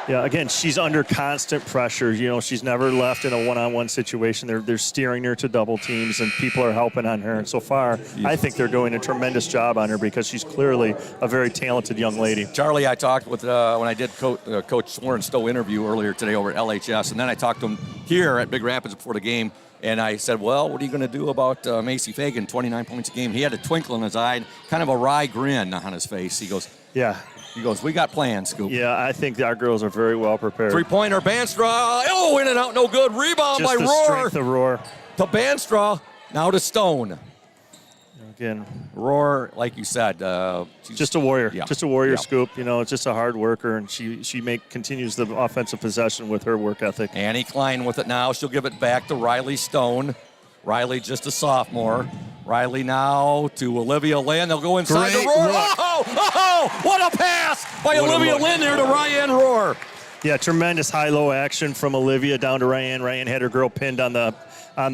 Yeah, again, she's under constant pressure. You know, she's never left in a one-on-one situation. They're steering her to double teams, and people are helping on her. And so far, I think they're doing a tremendous job on her because she's clearly a very talented young lady. Charlie, I talked with, when I did Coach Warren Stowe interview earlier today over at LHS, and then I talked to him here at Big Rapids before the game. And I said, well, what are you going to do about Macy Fagan, 29 points a game? He had a twinkle in his eye, kind of a wry grin on his face. He goes, yeah. He goes, we got plans, Scoop. Yeah, I think our girls are very well prepared. Three-pointer, Banstra. Oh, in and out, no good. Rebound just by the Roar. Strength of Roar. To Banstra, now to Stone. Again, Roar, like you said, she's just a warrior. Yeah. Just a warrior, Yeah. Scoop. You know, it's just a hard worker, and she continues the offensive possession with her work ethic. Annie Klein with it now. She'll give it back to Riley Stone. Riley just a sophomore. Riley now to Olivia Lynn. They'll go inside Great the Roar. look. Oh, what a pass by Olivia Lynn there to Ryan Roar. Yeah, tremendous high-low action from Olivia down to Ryan. Ryan had her girl pinned on the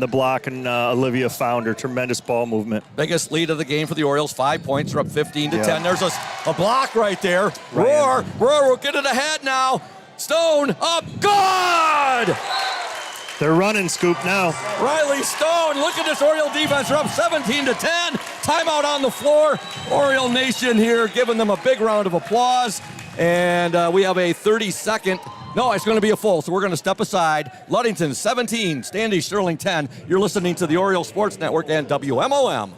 block, and Olivia found her. Tremendous ball movement. Biggest lead of the game for the Orioles. 5 points. They're up 15-10. There's a block right there. Ryan. Roar will get it ahead now. Stone up. Good! They're running, Scoop, now. Riley Stone, look at this Oriole defense. They're up 17-10. Timeout on the floor. Oriole Nation here giving them a big round of applause. And we have a 30-second. No, it's going to be a full, so we're going to step aside. Ludington 17, Standish Sterling 10. You're listening to the Oriole Sports Network and WMOM.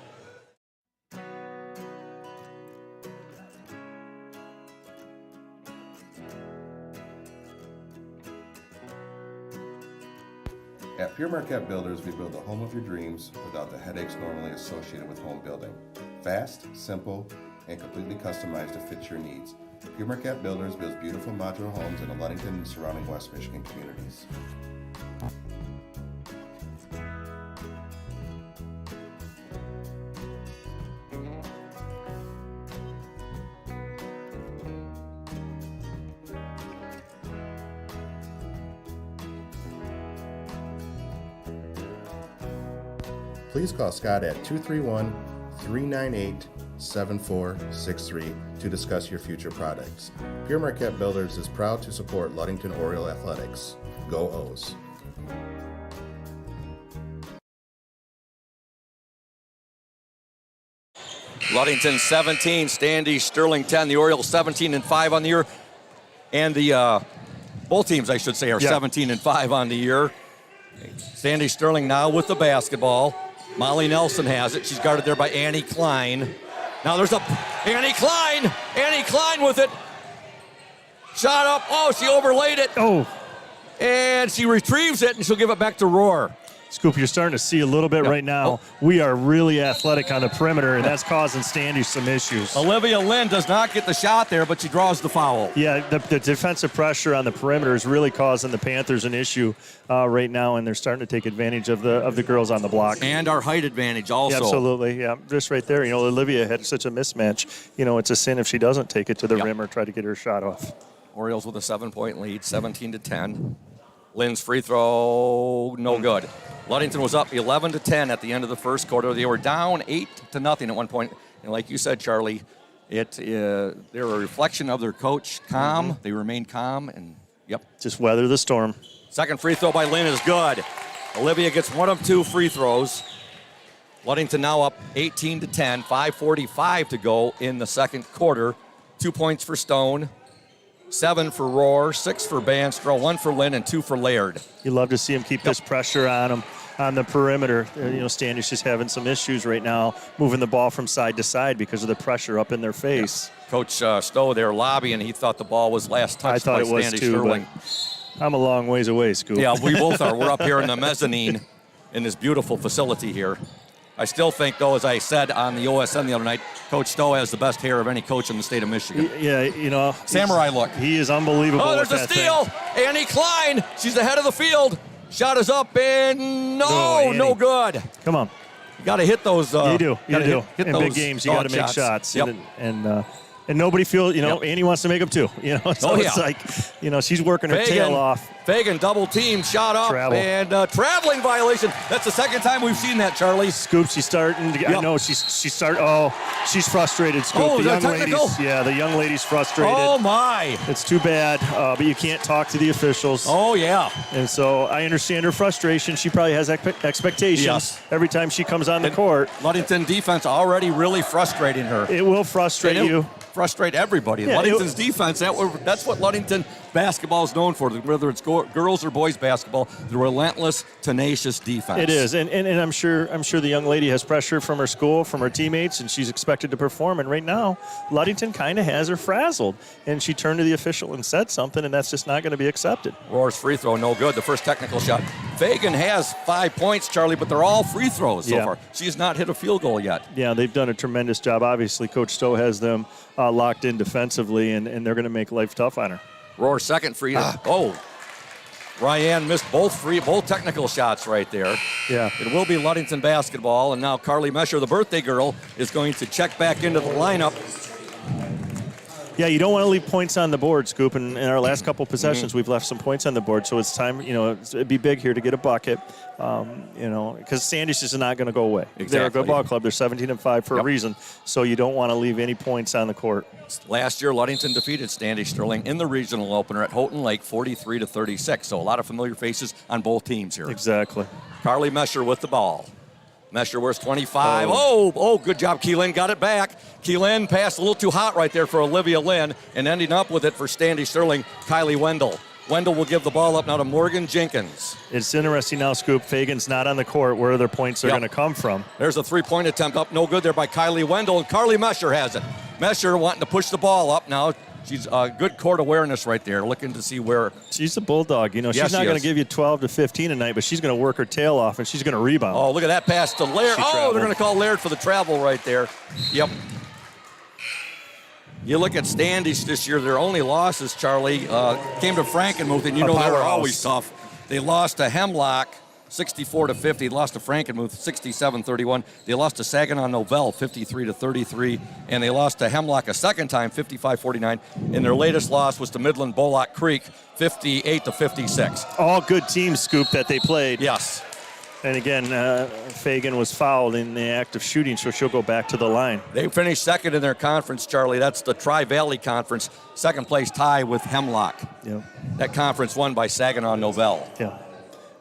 At Pure Marquette Builders, we build the home of your dreams without the headaches normally associated with home building. Fast, simple, and completely customized to fit your needs. Pure Marquette Builders builds beautiful modular homes in the Ludington and surrounding West Michigan communities. Please call Scott at 231-398-7463 to discuss your future products. Pure Marquette Builders is proud to support Ludington Oriole Athletics. Go O's! Ludington 17, Standish Sterling 10. The Orioles 17-5 on the year. And the both teams, I should say, are 17-5 on the year. Standish Sterling now with the basketball. Molly Nelson has it. She's guarded there by Annie Klein. Now there's Annie Klein with it. Shot up. Oh, she overlaid it. Oh. And she retrieves it, and she'll give it back to Rohr. Scoop, you're starting to see a little bit right now. We are really athletic on the perimeter, and that's causing Standish some issues. Olivia Lynn does not get the shot there, but she draws the foul. Yeah, the defensive pressure on the perimeter is really causing the Panthers an issue right now, and they're starting to take advantage of the girls on the block. And our height advantage also. Yeah, absolutely, yeah. Just right there. Olivia had such a mismatch. It's a sin if she doesn't take it to the rim or try to get her shot off. Orioles with a 7-point lead, 17-10. Lynn's free throw, no good. Ludington was up 11-10 at the end of the first quarter. They were down 8-0 at one point. And like you said, Charlie, they're a reflection of their coach, calm. Mm-hmm. They remain calm, and just weather the storm. Second free throw by Lynn is good. Olivia gets one of two free throws. Ludington now up 18-10, 5:45 to go in the second quarter. 2 points for Stone. 7 for Rohr, 6 for Banstro, 1 for Lynn, and 2 for Laird. You love to see him keep this pressure on him on the perimeter. Standish is having some issues right now, moving the ball from side to side because of the pressure up in their face. Yeah. Coach Stowe there lobbying. He thought the ball was last touched I thought by it was Standish too, Sterling. But I'm a long ways away, Scoop. Yeah, we both are. We're up here in the mezzanine in this beautiful facility here. I still think, though, as I said on the OSN the other night, Coach Stowe has the best hair of any coach in the state of Michigan. Yeah, samurai look. He is unbelievable. Oh, there's a steal. Annie Klein. She's the head of the field. Shot is up and no good. Come on. You got to hit those. You do. Hit in those big games, you got to make shots. Yep. And nobody feels, Annie wants to make them too. It's like, she's working her tail off. Fagan double team, shot up, and traveling violation. That's the second time we've seen that, Charlie. Scoop, she's starting. I know she's she's frustrated. Scoop, the young ladies. Yeah, the young lady's frustrated. Oh my! It's too bad, but you can't talk to the officials. Oh yeah. And so I understand her frustration. She probably has expectations every time she comes on the court. Ludington defense already really frustrating her. It will frustrate you. Frustrate everybody. Yeah, Ludington's defense, that's what Ludington basketball is known for, whether it's girls or boys basketball, the relentless, tenacious defense. It is, and I'm sure the young lady has pressure from her school, from her teammates, and she's expected to perform. And right now, Ludington kind of has her frazzled, and she turned to the official and said something, and that's just not going to be accepted. Rohr's free throw, no good. The first technical shot. Fagan has 5 points, Charlie, but they're all free throws so far. She has not hit a field goal yet. Yeah, they've done a tremendous job. Obviously, Coach Stowe has them locked in defensively, and they're going to make life tough on her. Rohr's second free. Ryan missed both technical shots right there. Yeah. It will be Ludington basketball, and now Carly Mesher, the birthday girl, is going to check back into the lineup. Yeah, you don't want to leave points on the board, Scoop. And in our last couple possessions, we've left some points on the board. So it's time, it'd be big here to get a bucket, because Standish is not going to go away. Exactly. They're a good ball club. They're 17-5 for a reason. So you don't want to leave any points on the court. Last year, Ludington defeated Standish Sterling in the regional opener at Houghton Lake 43-36. So a lot of familiar faces on both teams here. Exactly. Carly Mesher with the ball. Mesher wears 25. Oh, good job. Keelan got it back. Keelan passed a little too hot right there for Olivia Lynn, and ending up with it for Standish Sterling, Kylie Wendell. Wendell will give the ball up now to Morgan Jenkins. It's interesting now, Scoop. Fagan's not on the court. Where their points are going to come from. There's a three-point attempt up. No good there by Kylie Wendell, and Carly Mesher has it. Mesher wanting to push the ball up now. She's good court awareness right there, looking to see where. She's a bulldog. You know, she's not going to give you 12 to 15 a night, but she's going to work her tail off, and she's going to rebound. Oh, look at that pass to Laird. They're going to call Laird for the travel right there. Yep. You look at Standish this year, their only losses, Charlie, came to Frankenmuth, and you know they were always tough. They lost to Hemlock 64-50. They lost to Frankenmuth 67-31. They lost to Saginaw Novell 53-33, and they lost to Hemlock a second time 55-49. And their latest loss was to Midland Bullock Creek 58-56. All good teams, Scoop, that they played. Yes. And again, Fagan was fouled in the act of shooting, so she'll go back to the line. They finished second in their conference, Charlie. That's the Tri-Valley Conference. Second place tie with Hemlock. Yep. That conference won by Saginaw Novell. Yeah.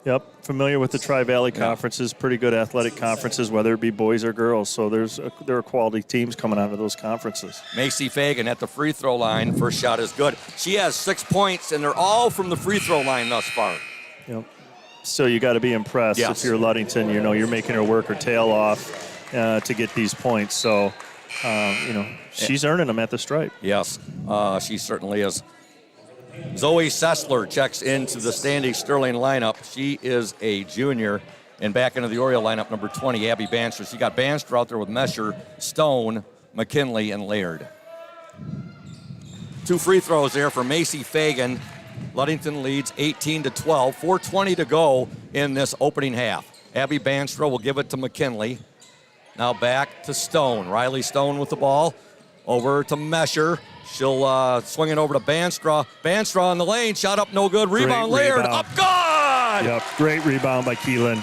Yep. Familiar with the Tri-Valley conferences, pretty good athletic conferences, whether it be boys or girls. So there are quality teams coming out of those conferences. Macy Fagan at the free throw line. First shot is good. She has 6 points, and they're all from the free throw line thus far. Yep. So you got to be impressed if you're Ludington. You know, you're making her work her tail off to get these points. So, she's earning them at the stripe. Yes, she certainly is. Zoe Sessler checks into the Standish Sterling lineup. She is a junior. And back into the Oriole lineup, number 20, Abby Banster. She got Banster out there with Mesher, Stone, McKinley, and Laird. 2 free throws there for Macy Fagan. Ludington leads 18-12, 4:20 to go in this opening half. Abby Banstra will give it to McKinley. Now back to Stone. Riley Stone with the ball. Over to Mesher. She'll swing it over to Banstra. Banstra on the lane. Shot up, no good. Rebound, Laird. Up, good! Yep, great rebound by Keelan.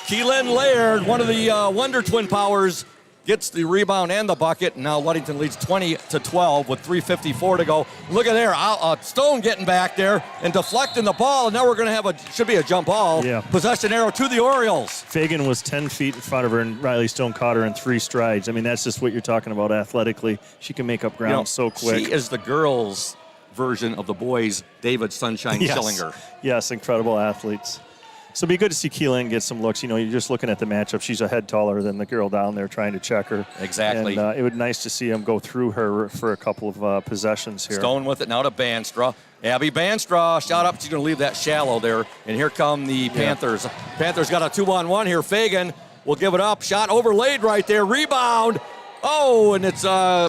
Keelan Laird, one of the Wonder Twin Powers, gets the rebound and the bucket. Now Ludington leads 20-12 with 3:54 to go. Look at there, Stone getting back there and deflecting the ball. And now we're going to have should be a jump ball. Yeah. Possession arrow to the Orioles. Fagan was 10 feet in front of her, and Riley Stone caught her in 3 strides. I mean, that's just what you're talking about athletically. She can make up ground so quick. She is the girls' version of the boys' David Sunshine Schillinger. Yes, incredible athletes. So it'd be good to see Keelan get some looks. You know, you're just looking at the matchup. She's a head taller than the girl down there trying to check her. Exactly. And it would be nice to see him go through her for a couple of possessions here. Stone with it now to Banstra. Abby Banstra, shot up. She's going to leave that shallow there. And here come the Panthers. Panthers got a 2-on-1 here. Fagan will give it up. Shot overlaid right there. Rebound. Oh, and it's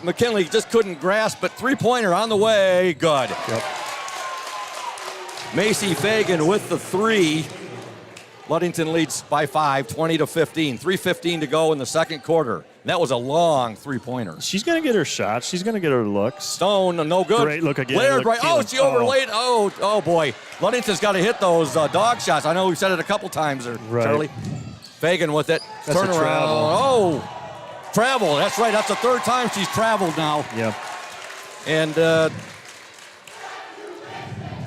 McKinley just couldn't grasp it. 3-pointer on the way. Good. Yep. Macy Fagan with the 3. Ludington leads by 5, 20-15. 3:15 to go in the second quarter. That was a long 3-pointer. She's going to get her shots. She's going to get her looks. Stone, no good. Great look again. Laird, right. Keelan. Oh, she overlaid. Oh, boy. Ludington's got to hit those dog shots. I know we've said it a couple times there, Charlie. Fagan with it. That's Turn a around. travel. Oh, travel. That's right. That's the 3rd time she's traveled now. Yeah. And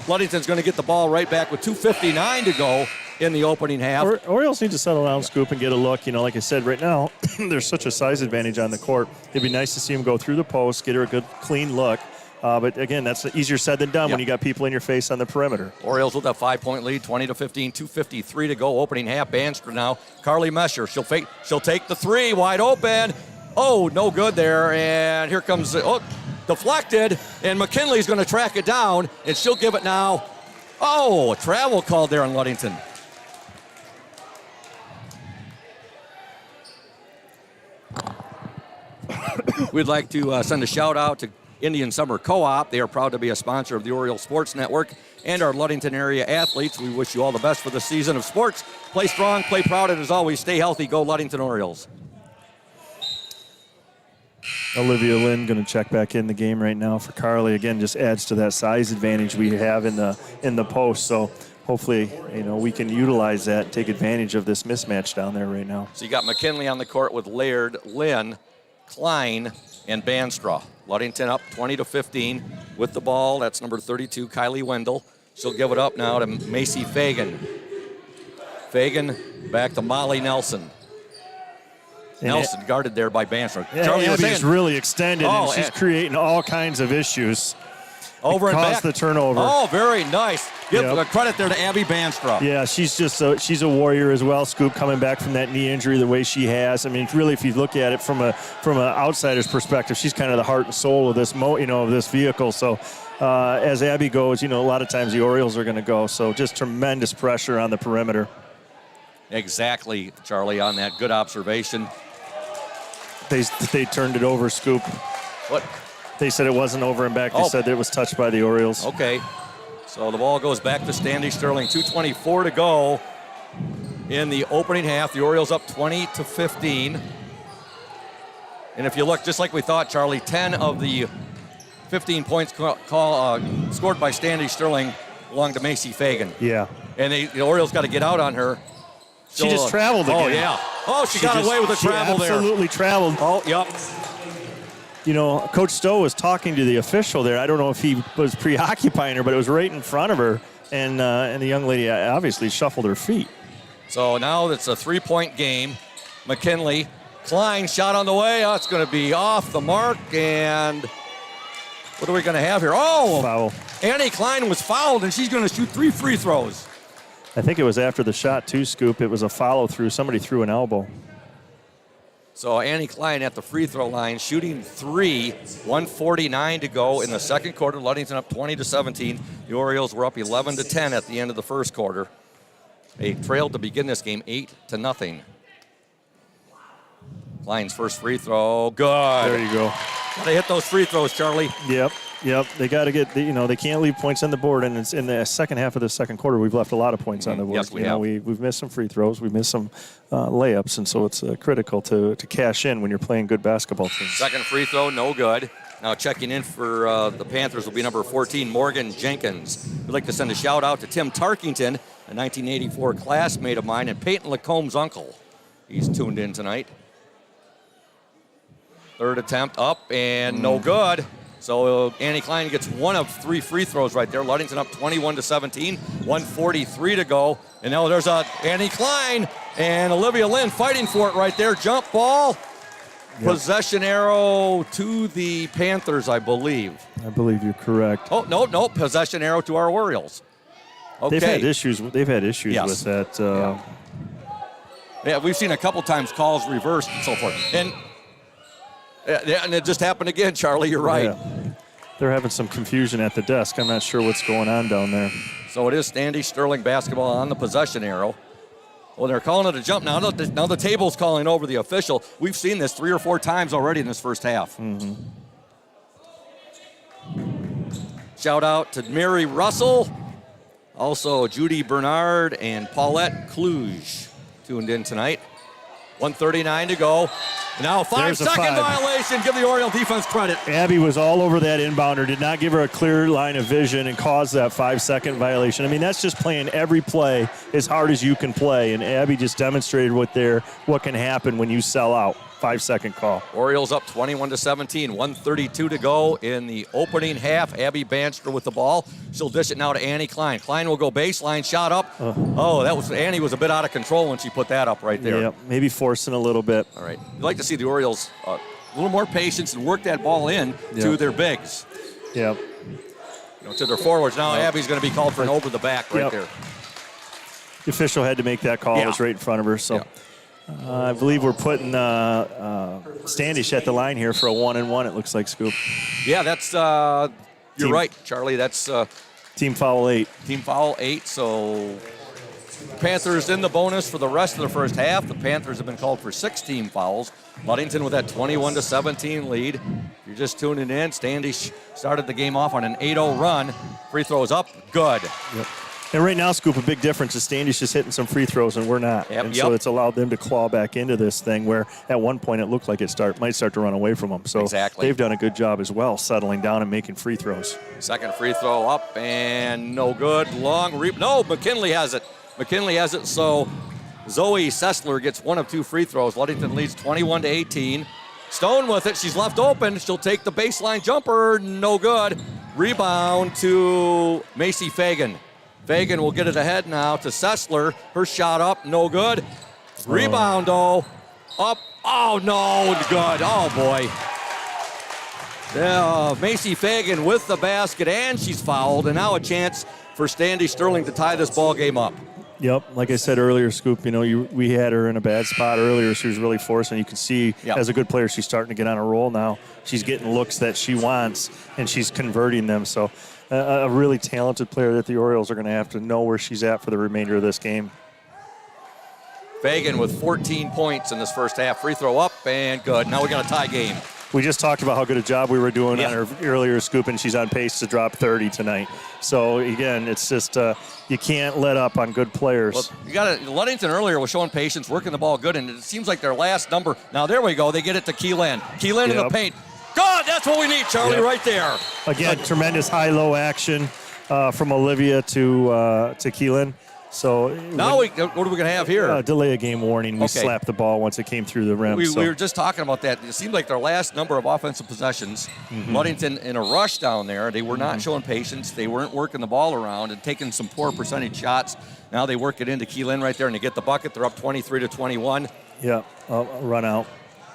Ludington's going to get the ball right back with 2:59 to go in the opening half. Orioles need to settle down, Scoop, and get a look. You know, like I said, right now, there's such a size advantage on the court. It'd be nice to see him go through the post, get her a good, clean look. But, again, that's easier said than done when you got people in your face on the perimeter. Orioles with a 5-point lead, 20-15, 2:53 to go. Opening half, Banstra now. Carly Mesher, she'll take the 3, wide open. Oh, no good there. And here comes, deflected. And McKinley's going to track it down, and she'll give it now. Oh, a travel called there on Ludington. We'd like to send a shout out to Indian Summer Co-op. They are proud to be a sponsor of the Oriole Sports Network and our Ludington area athletes. We wish you all the best for the season of sports. Play strong, play proud, and as always, stay healthy. Go Ludington Orioles. Olivia Lynn going to check back in the game right now for Carly. Again, just adds to that size advantage we have in the post. So hopefully, we can utilize that and take advantage of this mismatch down there right now. So you got McKinley on the court with Laird, Lynn, Klein, and Banstra. Ludington up 20-15 with the ball. That's number 32, Kylie Wendell. She'll give it up now to Macy Fagan. Fagan back to Molly Nelson. Nelson guarded there by Banstra. Charlie Abby's really extended, and she's creating all kinds of issues. Over and back. Caused the turnover. Oh, very nice. Give credit there to Abby Banstra. Yeah, she's a warrior as well, Scoop, coming back from that knee injury the way she has. I mean, really, if you look at it from an outsider's perspective, she's kind of the heart and soul of this of this vehicle. So as Abby goes, a lot of times the Orioles are going to go. So just tremendous pressure on the perimeter. Exactly, Charlie, on that. Good observation. They turned it over, Scoop. What? They said it wasn't over and back. They said it was touched by the Orioles. Okay. So the ball goes back to Standish Sterling. 2:24 to go in the opening half. The Orioles up 20-15. And if you look, just like we thought, Charlie, 10 of the 15 points scored by Standish Sterling belong to Macy Fagan. Yeah. And the Orioles got to get out on her. She just traveled again. Oh, yeah. Oh, she got away with the travel there. She absolutely traveled. Oh, yep. Coach Stowe was talking to the official there. I don't know if he was preoccupying her, but it was right in front of her, and the young lady obviously shuffled her feet. So now it's a 3-point game. McKinley, Klein shot on the way. Oh, it's going to be off the mark, and what are we going to have here? Oh, foul. Annie Klein was fouled, and she's going to shoot 3 free throws. I think it was after the shot, too, Scoop. It was a follow-through. Somebody threw an elbow. So Annie Klein at the free throw line, shooting 3, 1:49 to go in the second quarter. Ludington up 20-17. The Orioles were up 11-10 at the end of the first quarter. They trailed to begin this game 8-0. Klein's first free throw, good. There you go. Gotta hit those free throws, Charlie. Yep. They got to get, they can't leave points on the board. And it's in the second half of the second quarter, we've left a lot of points on the board. Yes, we have. We've missed some free throws. We've missed some layups. And so it's critical to cash in when you're playing good basketball teams. Second free throw, no good. Now checking in for the Panthers will be number 14, Morgan Jenkins. We'd like to send a shout out to Tim Tarkington, a 1984 classmate of mine, and Peyton Lacombe's uncle. He's tuned in tonight. Third attempt up and no good. So Annie Klein gets 1 of 3 free throws right there. Ludington up 21-17, 1:43 to go. And now there's Annie Klein and Olivia Lynn fighting for it right there. Jump ball. Yep. Possession arrow to the Panthers, I believe. I believe you're correct. Oh, no. Possession arrow to our Orioles. Okay. They've had issues with that. Yeah, we've seen a couple times calls reversed and so forth. And it just happened again, Charlie. You're right. Yeah. They're having some confusion at the desk. I'm not sure what's going on down there. So it is Standish Sterling basketball on the possession arrow. Well, they're calling it a jump now. Now the table's calling over the official. We've seen this 3 or 4 times already in this first half. Mm-hmm. Shout out to Mary Russell. Also Judy Bernard and Paulette Kluge tuned in tonight. 1:39 to go. Now 5-second violation. Give the Oriole defense credit. Abby was all over that inbounder, did not give her a clear line of vision and caused that 5-second violation. I mean, that's just playing every play as hard as you can play, and Abby just demonstrated what can happen when you sell out. 5-second call. Orioles up 21-17, 1:32 to go in the opening half. Abby Banstra with the ball. She'll dish it now to Annie Klein. Klein will go baseline, shot up. Annie was a bit out of control when she put that up right there. Yeah, maybe forcing a little bit. All right. You'd like to see the Orioles a little more patience and work that ball in to their bigs. Yeah. To their forwards. Now Abby's going to be called for an over the back right there. The official had to make that call. It was right in front of her. So. I believe we're putting Standish at the line here for a 1-and-1, it looks like, Scoop. Yeah, that's you're right, Charlie. That's team foul 8. Team foul 8, so Panthers in the bonus for the rest of the first half. The Panthers have been called for 6 team fouls. Ludington with that 21-17 lead. If you're just tuning in, Standish started the game off on an 8-0 run. Free throws up, good. Yep. And right now, Scoop, a big difference is Standish is hitting some free throws and we're not. So it's allowed them to claw back into this thing where at one point it looked like it might start to run away from them. So they've done a good job as well, settling down and making free throws. Second free throw up and no good. No, McKinley has it. So Zoe Sessler gets 1 of 2 free throws. Ludington leads 21-18. Stone with it. She's left open. She'll take the baseline jumper. No good. Rebound to Macy Fagan. Fagan will get it ahead now to Sessler. Her shot up, no good. Rebound, up. Oh, no, good. Oh, boy. Macy Fagan with the basket, and she's fouled, and now a chance for Standish Sterling to tie this ball game up. Yep, like I said earlier, Scoop, we had her in a bad spot earlier. She was really forcing. You can see as a good player, she's starting to get on a roll now. She's getting looks that she wants, and she's converting them. So a really talented player that the Orioles are going to have to know where she's at for the remainder of this game. Fagan with 14 points in this first half. Free throw up and good. Now we got a tie game. We just talked about how good a job we were doing on her earlier, Scoop, and she's on pace to drop 30 tonight. So, again, it's just you can't let up on good players. Well, you got to. Ludington earlier was showing patience, working the ball good, and it seems like their last number. Now, there we go. They get it to Keelan. Keelan in the paint. God, that's what we need, Charlie, right there. Again, tremendous high-low action from Olivia to Keelan. So now what are we going to have here? Delay a game warning. We slapped the ball once it came through the rim. We were just talking about that. It seemed like their last number of offensive possessions, Ludington in a rush down there, they were not showing patience. They weren't working the ball around and taking some poor percentage shots. Now they work it into Keelan right there, and they get the bucket. They're up 23-21. Yeah, run out.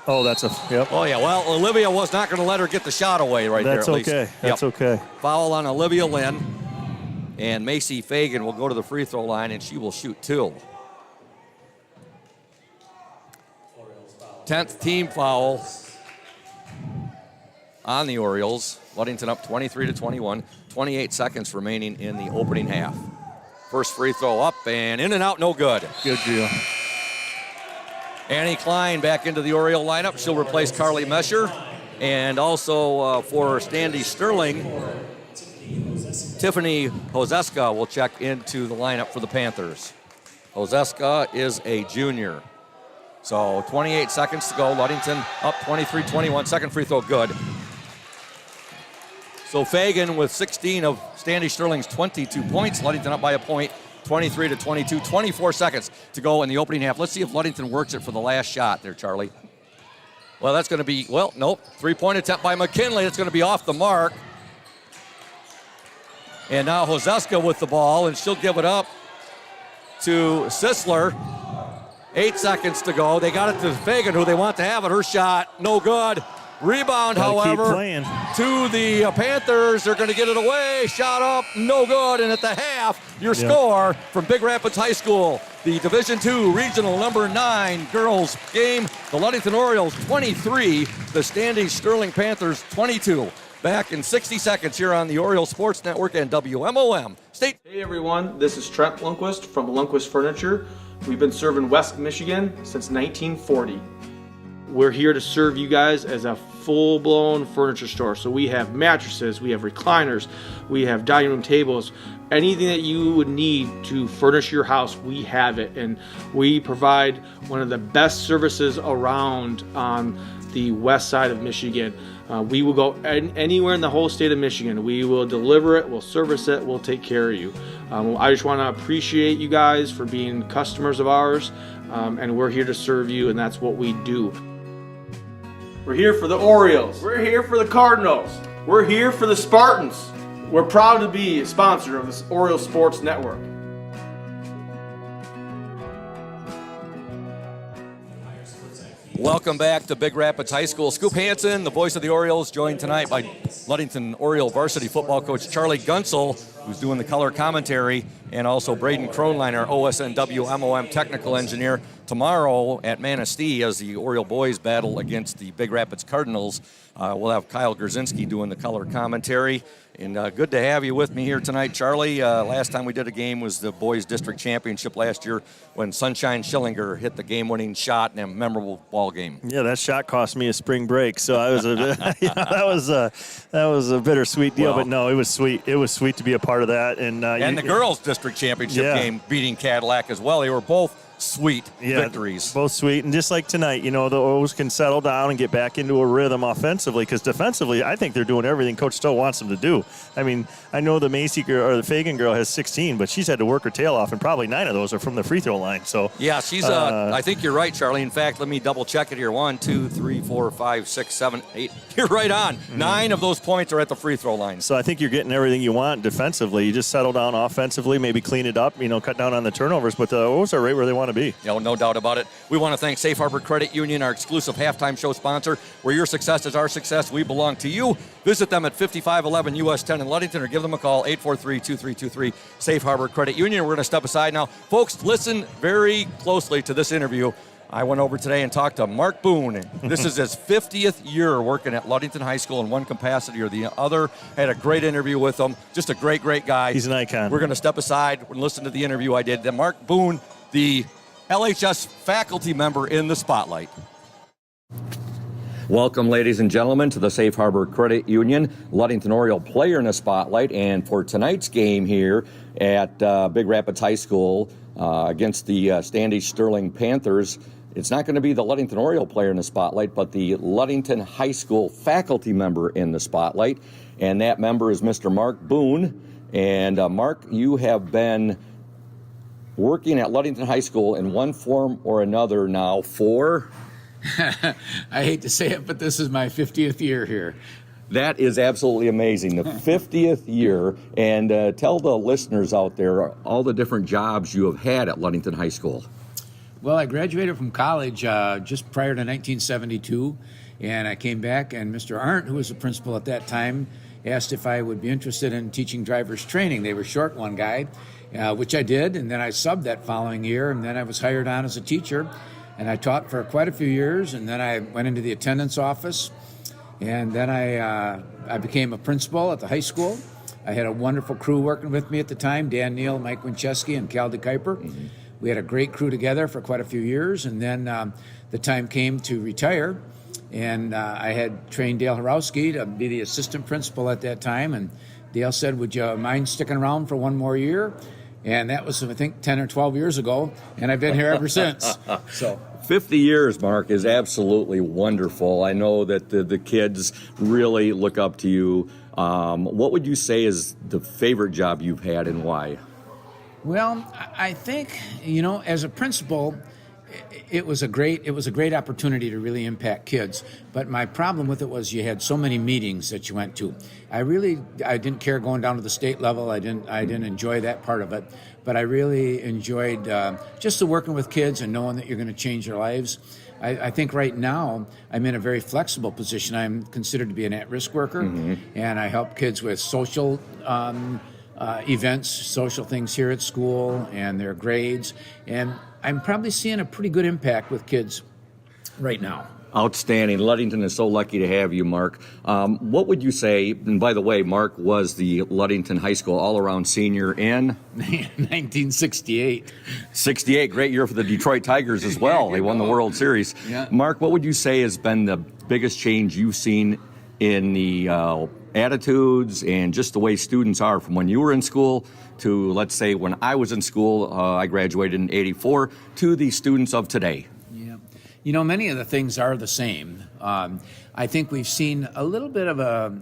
Oh, that's a yep. Oh, yeah. Well, Olivia was not going to let her get the shot away right there. That's okay. That's okay. Foul on Olivia Lynn. And Macy Fagan will go to the free throw line, and she will shoot 2. 10th team foul on the Orioles. Ludington up 23-21. 28 seconds remaining in the opening half. First free throw up and in and out, no good. Good deal. Annie Klein back into the Oriole lineup. She'll replace Carly Mesher. And also for Standish Sterling, Tiffany Hozeska will check into the lineup for the Panthers. Hozeska is a junior. So 28 seconds to go. Ludington up 23-21. Second free throw good. So Fagan with 16 of Standish Sterling's 22 points. Ludington up by a point, 23-22. 24 seconds to go in the opening half. Let's see if Ludington works it for the last shot there, Charlie. Well, that's going to be, nope. Three-point attempt by McKinley. That's going to be off the mark. And now Hozeska with the ball, and she'll give it up to Sisler. 8 seconds to go. They got it to Fagan, who they want to have it. Her shot, no good. Rebound, however, to the Panthers. They're going to get it away. Shot up, no good. And at the half, your score from Big Rapids High School, the Division II Regional number 9 girls game. The Ludington Orioles 23, the Standish Sterling Panthers 22. Back in 60 seconds here on the Oriole Sports Network and WMOM. Hey everyone, this is Trent Lundquist from Lundquist Furniture. We've been serving West Michigan since 1940. We're here to serve you guys as a full-blown furniture store. So we have mattresses, we have recliners, we have dining room tables, anything that you would need to furnish your house, we have it. And we provide one of the best services around on the west side of Michigan. We will go anywhere in the whole state of Michigan. We will deliver it, we'll service it, we'll take care of you. I just want to appreciate you guys for being customers of ours, and we're here to serve you, and that's what we do. We're here for the Orioles. We're here for the Cardinals. We're here for the Spartans. We're proud to be a sponsor of this Oriole Sports Network. Welcome back to Big Rapids High School. Scoop Hansen, the voice of the Orioles, joined tonight by Ludington Oriole varsity football coach Charlie Gunsel, who's doing the color commentary, and also Braden Kronlein, our OSN WMOM technical engineer. Tomorrow at Manistee, as the Oriole boys battle against the Big Rapids Cardinals, we'll have Kyle Grzinski doing the color commentary. And good to have you with me here tonight, Charlie. Last time we did a game was the boys district championship last year when Sunshine Schillinger hit the game-winning shot in a memorable ball game. Yeah, that shot cost me a spring break, so I was that was a bittersweet deal. But no, it was sweet. It was sweet to be a part of that. And the girls district championship game beating Cadillac as well. They were both sweet victories. Both sweet. And just like tonight, the O's can settle down and get back into a rhythm offensively, because defensively, I think they're doing everything Coach Stowe wants them to do. I mean, I know the Macy girl, or the Fagan girl, has 16, but she's had to work her tail off, and probably 9 of those are from the free throw line. So yeah, she's I think you're right, Charlie. In fact, let me double check it here. 1, 2, 3, 4, 5, 6, 7, 8. You're right on. 9 of those points are at the free throw line. So I think you're getting everything you want defensively. You just settle down offensively, maybe clean it up, cut down on the turnovers, but the O's are right where they want want to be. No doubt about it. We want to thank Safe Harbor Credit Union, our exclusive halftime show sponsor. Where your success is our success, we belong to you. Visit them at 5511 US 10 in Ludington or give them a call, 843-2323, Safe Harbor Credit Union. We're going to step aside now. Folks, listen very closely to this interview. I went over today and talked to Mark Boone. This is his 50th year working at Ludington High School in one capacity or the other. Had a great interview with him. Just a great, great guy. He's an icon. We're going to step aside and listen to the interview I did. Mark Boone, the LHS faculty member in the spotlight. Welcome, ladies and gentlemen, to the Safe Harbor Credit Union Ludington Oriole player in the spotlight. And for tonight's game here at Big Rapids High School against the Standish Sterling Panthers, it's not going to be the Ludington Oriole player in the spotlight, but the Ludington High School faculty member in the spotlight. And that member is Mr. Mark Boone. And Mark, you have been working at Ludington High School in one form or another now for... I hate to say it, but this is my 50th year here. That is absolutely amazing. The 50th year. And tell the listeners out there all the different jobs you have had at Ludington High School. Well, I graduated from college just prior to 1972, and I came back, and Mr. Arndt, who was the principal at that time, asked if I would be interested in teaching driver's training. They were short one guy, which I did, and then I subbed that following year, and then I was hired on as a teacher, and I taught for quite a few years, and then I went into the attendance office, and then I became a principal at the high school. I had a wonderful crew working with me at the time, Dan Neal, Mike Winchesky, and Cal DeKuyper. Mm-hmm. We had a great crew together for quite a few years, and then the time came to retire, and I had trained Dale Horowski to be the assistant principal at that time, and Dale said, would you mind sticking around for one more year? And that was, I think, 10 or 12 years ago, and I've been here ever since. So 50 years, Mark, is absolutely wonderful. I know that the kids really look up to you. What would you say is the favorite job you've had and why? Well, I think, as a principal, it was a great opportunity to really impact kids. But my problem with it was you had so many meetings that you went to. I didn't care going down to the state level. I didn't enjoy that part of it. But I really enjoyed just the working with kids and knowing that you're going to change their lives. I think right now I'm in a very flexible position. I'm considered to be an at-risk worker, and I help kids with social events, social things here at school, and their grades. And I'm probably seeing a pretty good impact with kids right now. Outstanding. Ludington is so lucky to have you, Mark. What would you say, and by the way, Mark was the Ludington High School all-around senior in? 1968. 68, great year for the Detroit Tigers as well. They won the World Series. Yeah. Mark, what would you say has been the biggest change you've seen in the attitudes and just the way students are from when you were in school to, let's say, when I was in school, I graduated in 84, to the students of today? Yeah. Many of the things are the same. I think we've seen a little bit of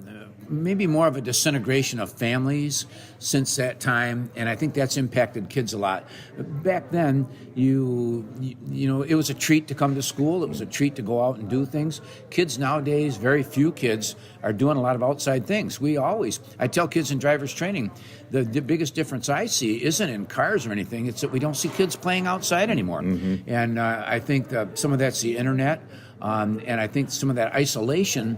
maybe more of a disintegration of families since that time, and I think that's impacted kids a lot. Back then, it was a treat to come to school. It was a treat to go out and do things. Kids nowadays, very few kids are doing a lot of outside things. I tell kids in driver's training, the biggest difference I see isn't in cars or anything. It's that we don't see kids playing outside anymore. Mm-hmm. And I think some of that's the internet, and I think some of that isolation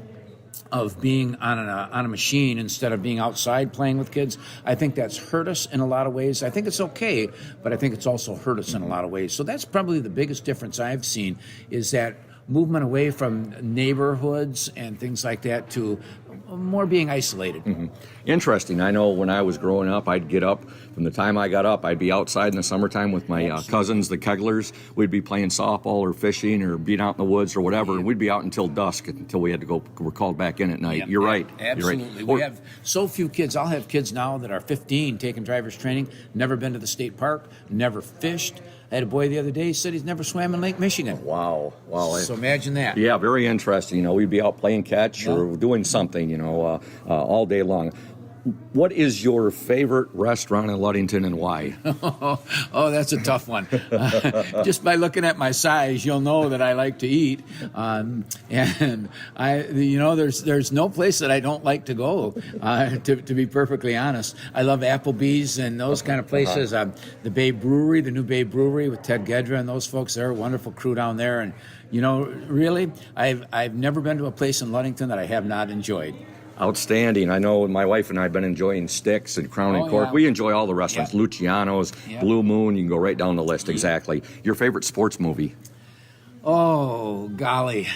of being on a machine instead of being outside playing with kids, I think that's hurt us in a lot of ways. I think it's okay, but I think it's also hurt us in a lot of ways. So that's probably the biggest difference I've seen, is that movement away from neighborhoods and things like that to more being isolated. Mm-hmm. Interesting. I know when I was growing up, I'd get up. From the time I got up, I'd be outside in the summertime with my cousins, the Keglers. We'd be playing softball or fishing or being out in the woods or whatever, and we'd be out until dusk, until we had to we're called back in at night. Yep. You're right. Absolutely. You're right. We have so few kids. I'll have kids now that are 15 taking driver's training, never been to the state park, never fished. I had a boy the other day, said he's never swam in Lake Michigan. Wow. So imagine that. Yeah, very interesting. We'd be out playing catch or doing something, all day long. What is your favorite restaurant in Ludington and why? Oh, that's a tough one. Just by looking at my size, you'll know that I like to eat. And there's no place that I don't like to go. To be perfectly honest, I love Applebee's and those kind of places. The Bay Brewery, the new Bay Brewery with Ted Gedra and those folks. They're a wonderful crew down there. And really, I've never been to a place in Ludington that I have not enjoyed. Outstanding. I know my wife and I have been enjoying Sticks and Crown and Cork. Yeah. We enjoy all the restaurants. Yeah. Luciano's, Yeah. Blue Moon. You can go right down the list. Exactly. Your favorite sports movie? Oh, golly.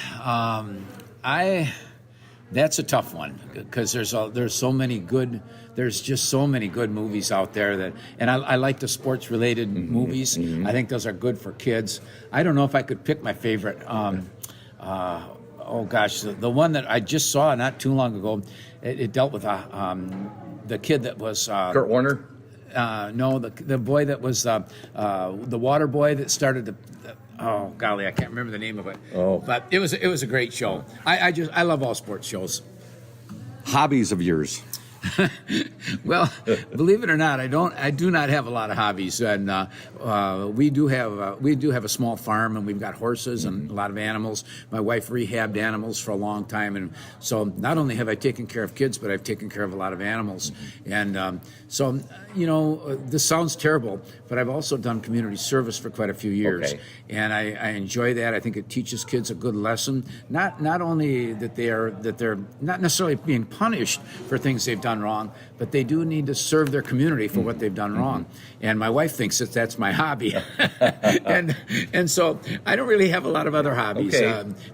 That's a tough one because there's so many good. There's just so many good movies out there and I like the sports related movies. I think those are good for kids. I don't know if I could pick my favorite. Oh gosh, the one that I just saw not too long ago, it dealt with the kid that was Kurt Warner? No, the boy that was the water boy that started oh golly, I can't remember the name of it. Oh, but it was a great show. I love all sports shows. Hobbies of yours? Well, believe it or not, I do not have a lot of hobbies, and we do have a small farm, and we've got horses and a lot of animals. My wife rehabbed animals for a long time, and so not only have I taken care of kids, but I've taken care of a lot of animals. And so this sounds terrible, but I've also done community service for quite a few years, and I enjoy that. I think it teaches kids a good lesson. Not only that they're not necessarily being punished for things they've done wrong, but they do need to serve their community for what they've done wrong. And my wife thinks that's my hobby, and so I don't really have a lot of other hobbies.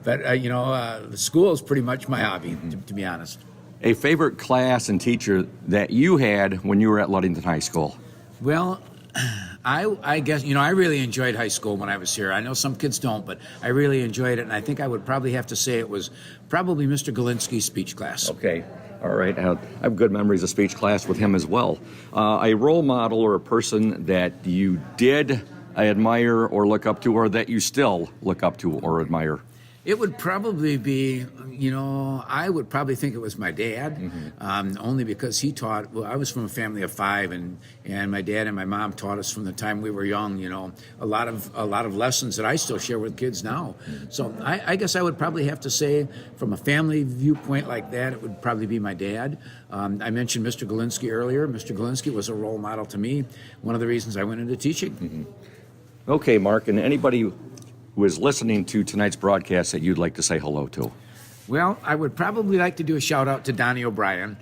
But school is pretty much my hobby, to be honest. A favorite class and teacher that you had when you were at Ludington High School? Well, I guess, I really enjoyed high school when I was here. I know some kids don't, but I really enjoyed it, and I think I would probably have to say it was probably Mr. Galinsky's speech class. Okay. All right. I have good memories of speech class with him as well. A role model or a person that you did admire or look up to, or that you still look up to or admire? It would probably be, I would probably think it was my dad, only because he taught. Well, I was from a family of 5, and my dad and my mom taught us from the time we were young. A lot of lessons that I still share with kids now. So I guess I would probably have to say, from a family viewpoint like that, it would probably be my dad. I mentioned Mr. Galinsky earlier. Mr. Galinsky was a role model to me. One of the reasons I went into teaching. Okay, Mark, and anybody who is listening to tonight's broadcast that you'd like to say hello to? Well, I would probably like to do a shout out to Donnie O'Brien.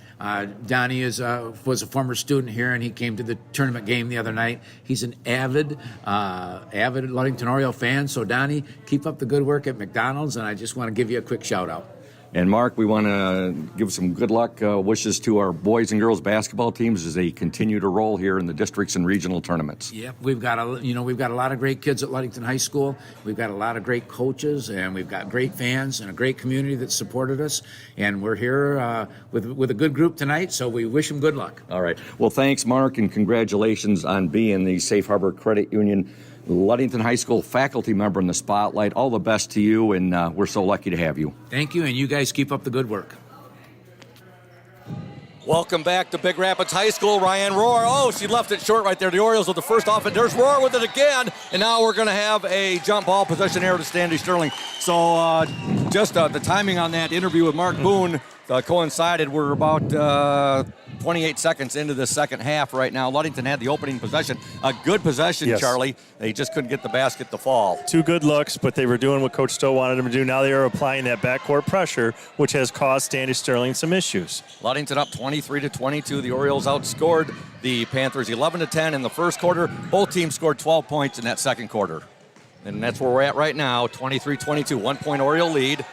Donnie was a former student here, and he came to the tournament game the other night. He's an avid Ludington Oriole fan. So Donnie, keep up the good work at McDonald's, and I just want to give you a quick shout out. And Mark, we want to give some good luck wishes to our boys and girls basketball teams as they continue to roll here in the districts and regional tournaments. Yep, we've got a lot of great kids at Ludington High School. We've got a lot of great coaches, and we've got great fans and a great community that supported us. And we're here with a good group tonight, so we wish them good luck. All right. Well, thanks, Mark, and congratulations on being the Safe Harbor Credit Union Ludington High School faculty member in the spotlight. All the best to you, and we're so lucky to have you. Thank you, and you guys keep up the good work. Welcome back to Big Rapids High School. Ryan Rohr. Oh, she left it short right there. The Orioles with the first offense. There's Rohr with it again, and now we're going to have a jump ball possession error to Standish Sterling. So just the timing on that interview with Mark Boone coincided. We're about 28 seconds into the second half right now. Ludington had the opening possession. A good possession, yes. Charlie. They just couldn't get the basket to fall. 2 good looks, but they were doing what Coach Stowe wanted them to do. Now they are applying that backcourt pressure, which has caused Standish Sterling some issues. Ludington up 23-22. The Orioles outscored the Panthers 11-10 in the first quarter. Both teams scored 12 points in that second quarter. And that's where we're at right now, 23-22. 1-point Oriole lead.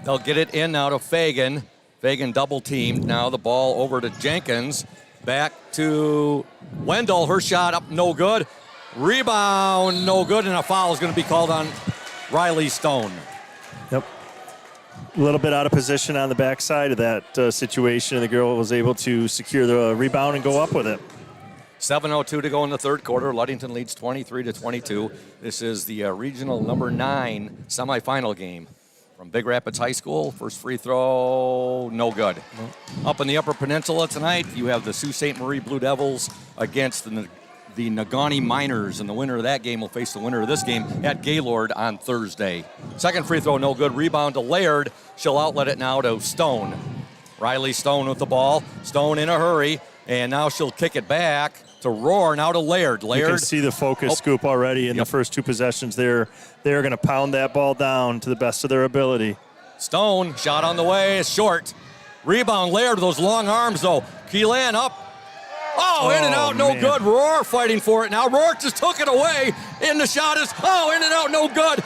They'll get it in now to Fagan. Fagan double teamed. Now the ball over to Jenkins. Back to Wendell. Her shot up, no good. Rebound, no good, and a foul is going to be called on Riley Stone. Yep. A little bit out of position on the backside of that situation, and the girl was able to secure the rebound and go up with it. 7:02 to go in the third quarter. Ludington leads 23-22. This is the regional number 9 semifinal game. from Big Rapids High School. First free throw, no good. Up in the Upper Peninsula tonight, you have the Sault Ste. Marie Blue Devils against the Negaunee Miners, and the winner of that game will face the winner of this game at Gaylord on Thursday. Second free throw, no good. Rebound to Laird. She'll outlet it now to Stone. Riley Stone with the ball. Stone in a hurry, and now she'll kick it back to Roar, now to Laird. You can see the focus scoop already in the first two possessions there. They're going to pound that ball down to the best of their ability. Stone, shot on the way, is short. Rebound, Laird with those long arms, though. Keelan up. Oh, in and out, no good. Roar fighting for it now. Roar just took it away, and the shot is, in and out, no good.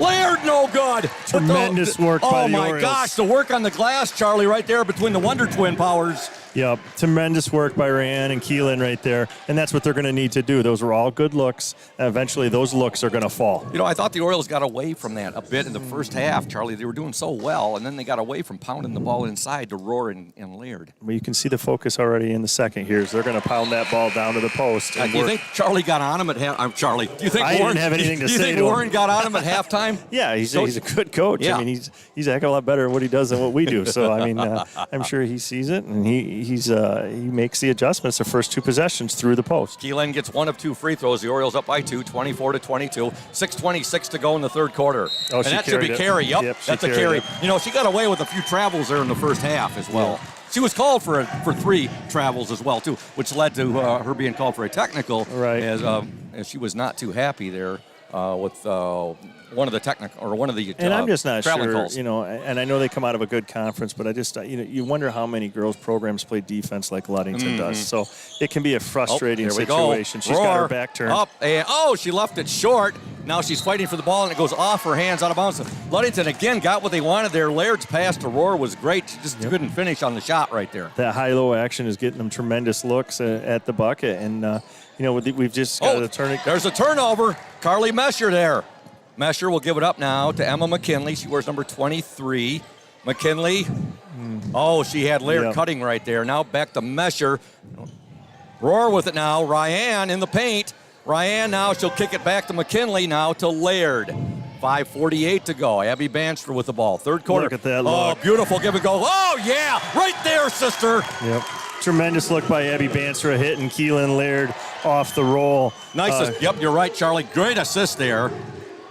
Laird, no good. Tremendous work by the Orioles. Oh, my gosh, the work on the glass, Charlie, right there between the Wonder Twin powers. Yep, tremendous work by Ryan and Keelan right there, and that's what they're going to need to do. Those were all good looks, and eventually those looks are going to fall. You know, I thought the Orioles got away from that a bit in the first half, Charlie. They were doing so well, and then they got away from pounding the ball inside to Roar and Laird. Well, you can see the focus already in the second here. So they're going to pound that ball down to the post. Do you think Charlie got on him at half? I'm Charlie. Do you think I Warren didn't have anything to say to him. Do you think Warren got on him at halftime? Yeah, he's a good coach. Yeah. I mean, he's a heck of a lot better at what he does than what we do. So I mean, I'm sure he sees it, and he makes the adjustments the first two possessions through the post. Keelan gets one of two free throws. The Orioles up by 2, 24-22. 6:26 to go in the third quarter. Oh, and that should be carry. Yep, that's a carry. You know, she got away with a few travels there in the first half as well. Yeah. She was called for 3 travels as well, too, which led to her being called for a technical. Right. As she was not too happy there with one of the technical or one of the and I'm just not sure, calls. You know, and I know they come out of a good conference, but I just, you wonder how many girls programs play defense like Ludington does. So it can be a frustrating situation. She's got her back turned. Up and she left it short. Now she's fighting for the ball, and it goes off her hands, out of bounds. Ludington again got what they wanted there. Laird's pass to Roar was great. She just couldn't finish on the shot right there. That high-low action is getting them tremendous looks at the bucket, and we've just got to turn it. There's a turnover. Carly Mesher there. Mesher will give it up now to Emma McKinley. She wears number 23. McKinley. She had Laird cutting right there. Now back to Mesher. Roar with it now. Ryan in the paint. Ryan now, she'll kick it back to McKinley now to Laird. 5:48 to go. Abby Banstra with the ball. Third quarter. Look at that look. Oh, beautiful give and go. Oh, yeah, right there, sister. Yep. Tremendous look by Abby Banstra hitting Keelan Laird off the roll. Nice. Yep, you're right, Charlie. Great assist there.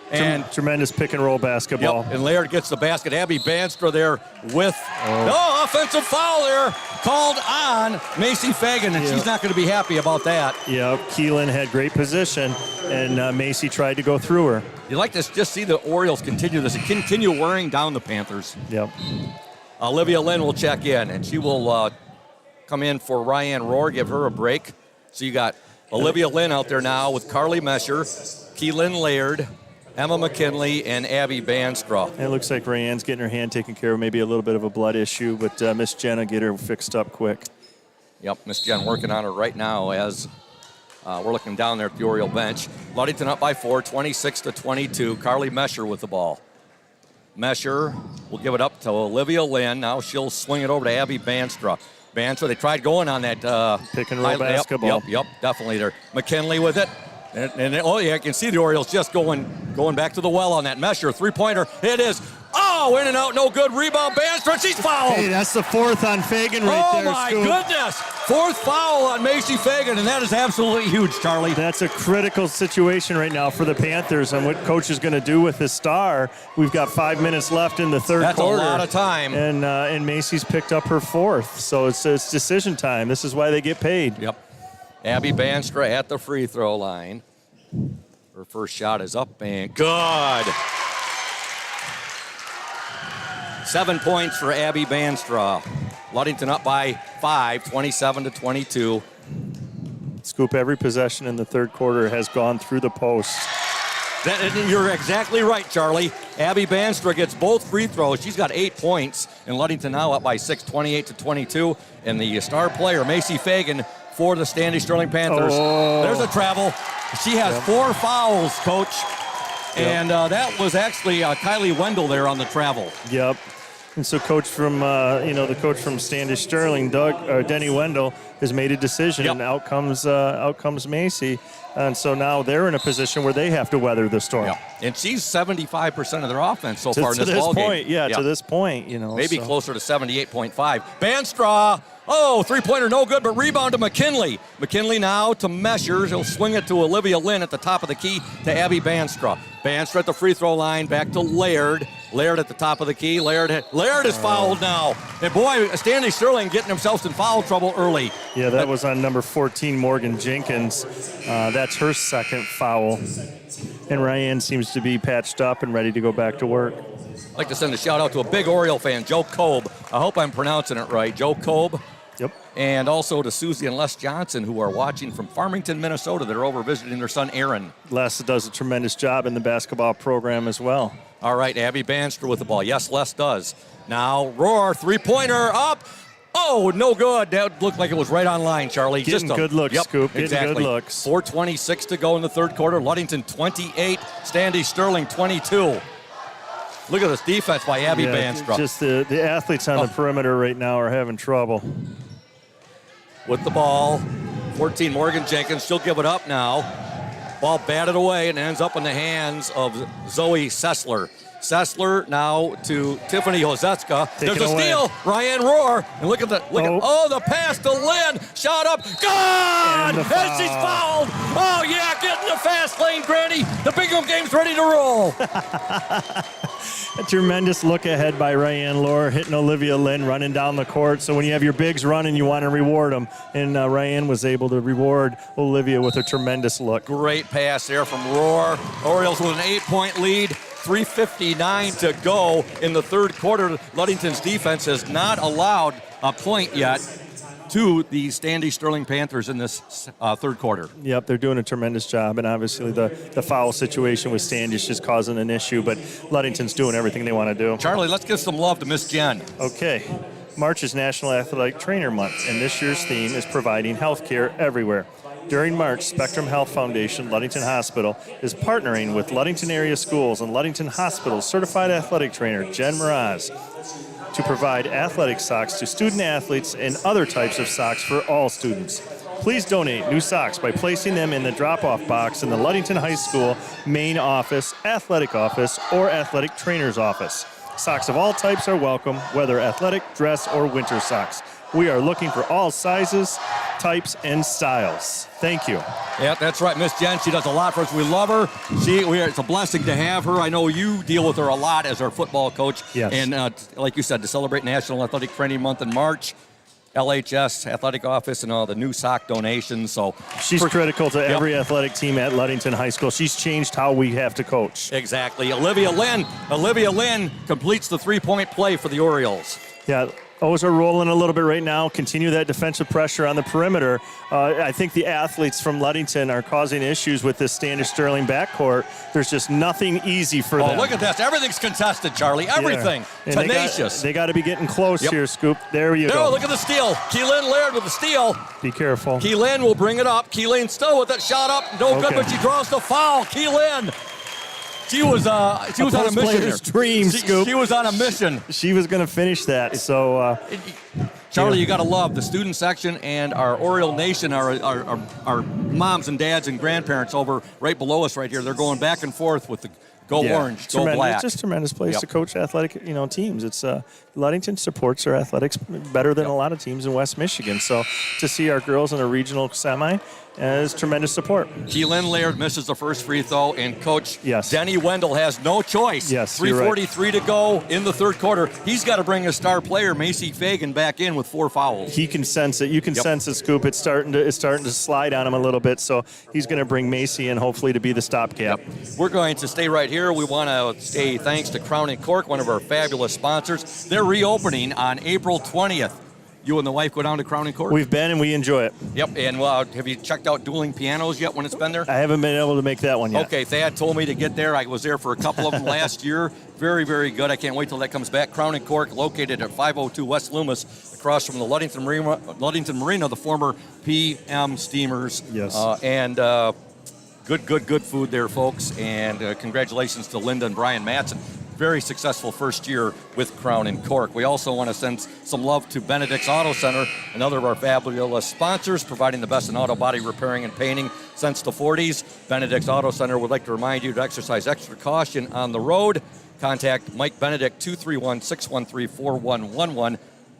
And tremendous pick and roll basketball. Yep, and Laird gets the basket. Abby Banstra there with offensive foul there called on Macy Fagan, and she's not going to be happy about that. Yep, Keelan had great position, and Macy tried to go through her. You like to just see the Orioles continue this and continue wearing down the Panthers. Yep. Olivia Lynn will check in, and she will come in for Ryan Roar, give her a break. So you got Olivia Lynn out there now with Carly Mesher, Keelan Laird, Emma McKinley, and Abby Banstra. It looks like Rayanne's getting her hand taken care of, maybe a little bit of a blood issue, but Miss Jenna get her fixed up quick. Yep, Miss Jen working on her right now as we're looking down there at the Oriole bench. Ludington up by 4, 26-22. Carly Mesher with the ball. Mesher will give it up to Olivia Lynn. Now she'll swing it over to Abby Banstra. Banstra, they tried going on that pick and roll basketball. Yep, definitely there. McKinley with it. And I can see the Orioles just going back to the well on that Mesher. Three-pointer. It is. Oh, in and out, no good. Rebound, Banstra. She's fouled. Hey, that's the fourth on Fagan right there. Oh, my goodness. Fourth foul on Macy Fagan, and that is absolutely huge, Charlie. That's a critical situation right now for the Panthers and what coach is going to do with his star. We've got 5 minutes left in the third quarter. That's a lot of time. And Macy's picked up her fourth, so it's decision time. This is why they get paid. Yep. Abby Banstra at the free throw line. Her first shot is up and good. 7 points for Abby Banstra. Ludington up by 5, 27-22. Scoop, every possession in the third quarter has gone through the post. You're exactly right, Charlie. Abby Banstra gets both free throws. She's got 8 points, and Ludington now up by 6, 28-22. And the star player, Macy Fagan, for the Standish Sterling Panthers. There's a travel. She has 4 fouls, Coach. And that was actually Kylie Wendell there on the travel. Yep. And so coach from, the coach from Standish Sterling, Denny Wendell, has made a decision, and out comes Macy. And so now they're in a position where they have to weather the storm. Yeah. And she's 75% of their offense so far in this ball point, game. to this point, Maybe closer to 78.5. Banstraw, three-pointer no good, but rebound to McKinley. McKinley now to Measures. He'll swing it to Olivia Lynn at the top of the key to Abby Banstraw. Banstraw at the free throw line, back to Laird. Laird at the top of the key. Laird is fouled now. And boy, Standish Sterling getting himself in foul trouble early. Yeah, that was on number 14, Morgan Jenkins. That's her second foul. And Ryan seems to be patched up and ready to go back to work. I'd like to send a shout out to a big Oriole fan, Joe Kobe. I hope I'm pronouncing it right. Joe Kobe. Yep. And also to Susie and Les Johnson, who are watching from Farmington, Minnesota. They're over visiting their son, Aaron. Les does a tremendous job in the basketball program as well. All right, Abby Banster with the ball. Yes, Les does. Now, Roar, three-pointer up. Oh, no good. That looked like it was right on line, Charlie. Getting good looks, Scoop. Exactly. Getting good looks. 4:26 to go in the third quarter. Ludington 28, Standish Sterling 22. Look at this defense by Abby Banster. Just the athletes on the perimeter right now are having trouble. With the ball, 14, Morgan Jenkins. She'll give it up now. Ball batted away and ends up in the hands of Zoe Sessler. Sessler now to Tiffany Hozetska. There's a steal. Ryan Roar. And look at the the pass to Lynn. Shot up. Gone! And she's fouled. Oh, yeah, get in the fast lane, Granny. The Bingham game's ready to roll. A tremendous look ahead by Ryan Lohr, hitting Olivia Lynn, running down the court. So when you have your bigs running, you want to reward them. And Ryan was able to reward Olivia with a tremendous look. Great pass there from Roar. Orioles with an 8-point lead. 3:59 to go in the third quarter. Ludington's defense has not allowed a point yet to the Standish Sterling Panthers in this third quarter. Yep, they're doing a tremendous job, and obviously the foul situation with Standish is causing an issue, but Ludington's doing everything they want to do. Charlie, let's give some love to Miss Jen. Okay. March is National Athletic Trainer Month, and this year's theme is providing health care everywhere. During March, Spectrum Health Foundation Ludington Hospital is partnering with Ludington area schools and Ludington Hospital's certified athletic trainer, Jen Mraz, to provide athletic socks to student athletes and other types of socks for all students. Please donate new socks by placing them in the drop-off box in the Ludington High School main office, athletic office, or athletic trainer's office. Socks of all types are welcome, whether athletic, dress, or winter socks. We are looking for all sizes, types, and styles. Thank you. Yeah, that's right, Miss Jen. She does a lot for us. We love her. It's a blessing to have her. I know you deal with her a lot as our football coach. Yes. And like you said, to celebrate National Athletic Training Month in March, LHS Athletic Office and all the new sock donations. So she's critical to every athletic team at Ludington High School. She's changed how we have to coach. Exactly. Olivia Lynn completes the three-point play for the Orioles. Yeah. O's are rolling a little bit right now. Continue that defensive pressure on the perimeter. I think the athletes from Ludington are causing issues with this Standish Sterling backcourt. There's just nothing easy for them. Oh, look at this. Everything's contested, Charlie. Everything. Yeah. Tenacious. They got to be getting close here, Scoop. There you go. Oh, look at the steal. Keelan Laird with the steal. Be careful. Keelan will bring it up. Keelan still with that shot up. No good, but she draws the foul. Keelan. She was on a mission. She was on a mission. She was going to finish that. So, Charlie, you got to love the student section and our Oriole Nation, our moms and dads and grandparents over right below us right here. They're going back and forth with the Go Orange, Go Black. It's just a tremendous place to coach athletic, teams. It's Ludington supports our athletics better than a lot of teams in West Michigan. So to see our girls in a regional semi is tremendous support. Keelan Laird misses the first free throw, and Coach Denny Wendell has no choice. Yes, 3:43 to go in the third quarter. He's got to bring his star player, Macy Fagan, back in with 4 fouls. He can sense it. You can sense it, Scoop. It's starting to slide on him a little bit. So he's going to bring Macy in, hopefully, to be the stopgap. We're going to stay right here. We want to say thanks to Crown and Cork, one of our fabulous sponsors. They're reopening on April 20th. You and the wife go down to Crown and Cork? We've been, and we enjoy it. Yep, and have you checked out Dueling Pianos yet when it's been there? I haven't been able to make that one yet. Okay, Thad told me to get there. I was there for a couple of them last year. Very, very good. I can't wait till that comes back. Crown and Cork, located at 502 West Loomis, across from the Ludington Marina, the former PM Steamers. Yes. Good food there, folks. And congratulations to Linda and Brian Matson. very successful first year with Crown and Cork. We also want to send some love to Benedict's Auto Center, another of our fabulous sponsors, providing the best in auto body repairing and painting since the 40s. Benedict's Auto Center would like to remind you to exercise extra caution on the road. Contact Mike Benedict, 231-613-4111.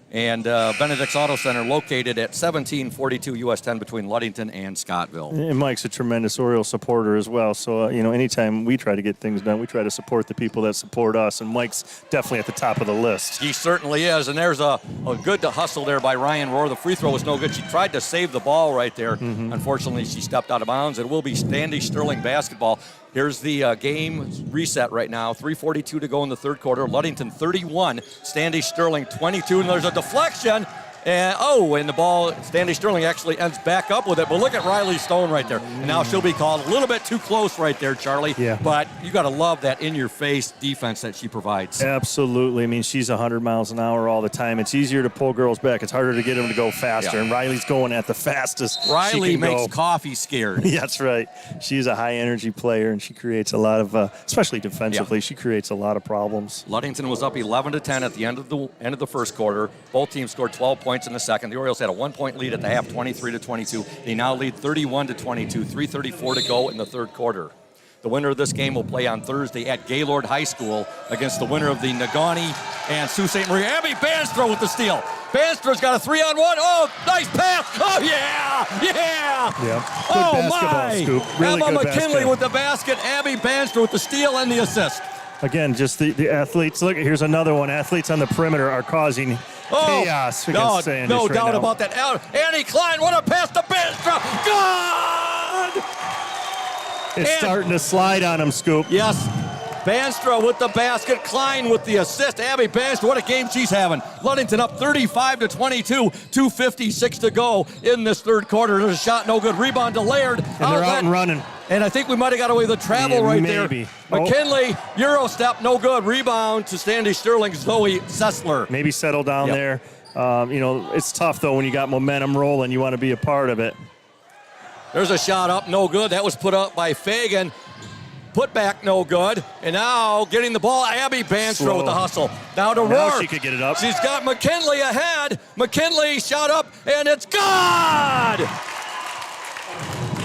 And Benedict's Auto Center located at 1742 US 10 between Ludington and Scottville. And Mike's a tremendous Orioles supporter as well. So, anytime we try to get things done, we try to support the people that support us. And Mike's definitely at the top of the list. He certainly is. And there's a good hustle there by Ryan Rohr. The free throw was no good. She tried to save the ball right there. Unfortunately, she stepped out of bounds. It will be Standish Sterling basketball. Here's the game reset right now. 3:42 to go in the third quarter. Ludington 31, Standish Sterling 22. And there's a deflection. And the ball, Standish Sterling actually ends back up with it. But look at Riley Stone right there. And now she'll be called a little bit too close right there, Charlie. Yeah. But you got to love that in-your-face defense that she provides. Absolutely. I mean, she's 100 miles an hour all the time. It's easier to pull girls back. It's harder to get them to go faster. Yeah. And Riley's going at the fastest Riley she can makes go. coffee scared. Yeah, that's right. She's a high-energy player, and she creates a lot of, especially defensively, she creates a lot of problems. Ludington was up 11-10 at the end of the first quarter. Both teams scored 12 points in the second. The Orioles had a 1-point lead at the half, 23-22. They now lead 31-22. 3:34 to go in the third quarter. The winner of this game will play on Thursday at Gaylord High School against the winner of the Nagani and Sault Ste. Marie. Abby Banstra with the steal. Banstra's got a 3-on-1. Oh, nice pass. Oh, yeah. Yeah. Good Oh, basketball, my. Scoop. Really Emma good McKinley basket. with the basket. Abby Banstra with the steal and the assist. Again, just the athletes. Look, here's another one. Athletes on the perimeter are causing chaos against Standish no right doubt now. about that. Annie Klein, what a pass to Banstra. Good! It's starting to slide on him, Scoop. Yes. Banstra with the basket. Klein with the assist. Abby Banstra, what a game she's having. Ludington up 35-22. 2:56 to go in this third quarter. There's a shot, no good. Rebound to Laird. And they're out and running. And I think we might have got away with the travel right maybe. there. McKinley, Euro step, no good. Rebound to Standish Sterling, Zoe Sessler. Maybe settle down there. It's tough, though, when you got momentum rolling. You want to be a part of it. There's a shot up, no good. That was put up by Fagan. Put back, no good. And now getting the ball, Abby Banstra with the hustle. Now to Now Rourke. she could get it up. She's got McKinley ahead. McKinley shot up, and it's good!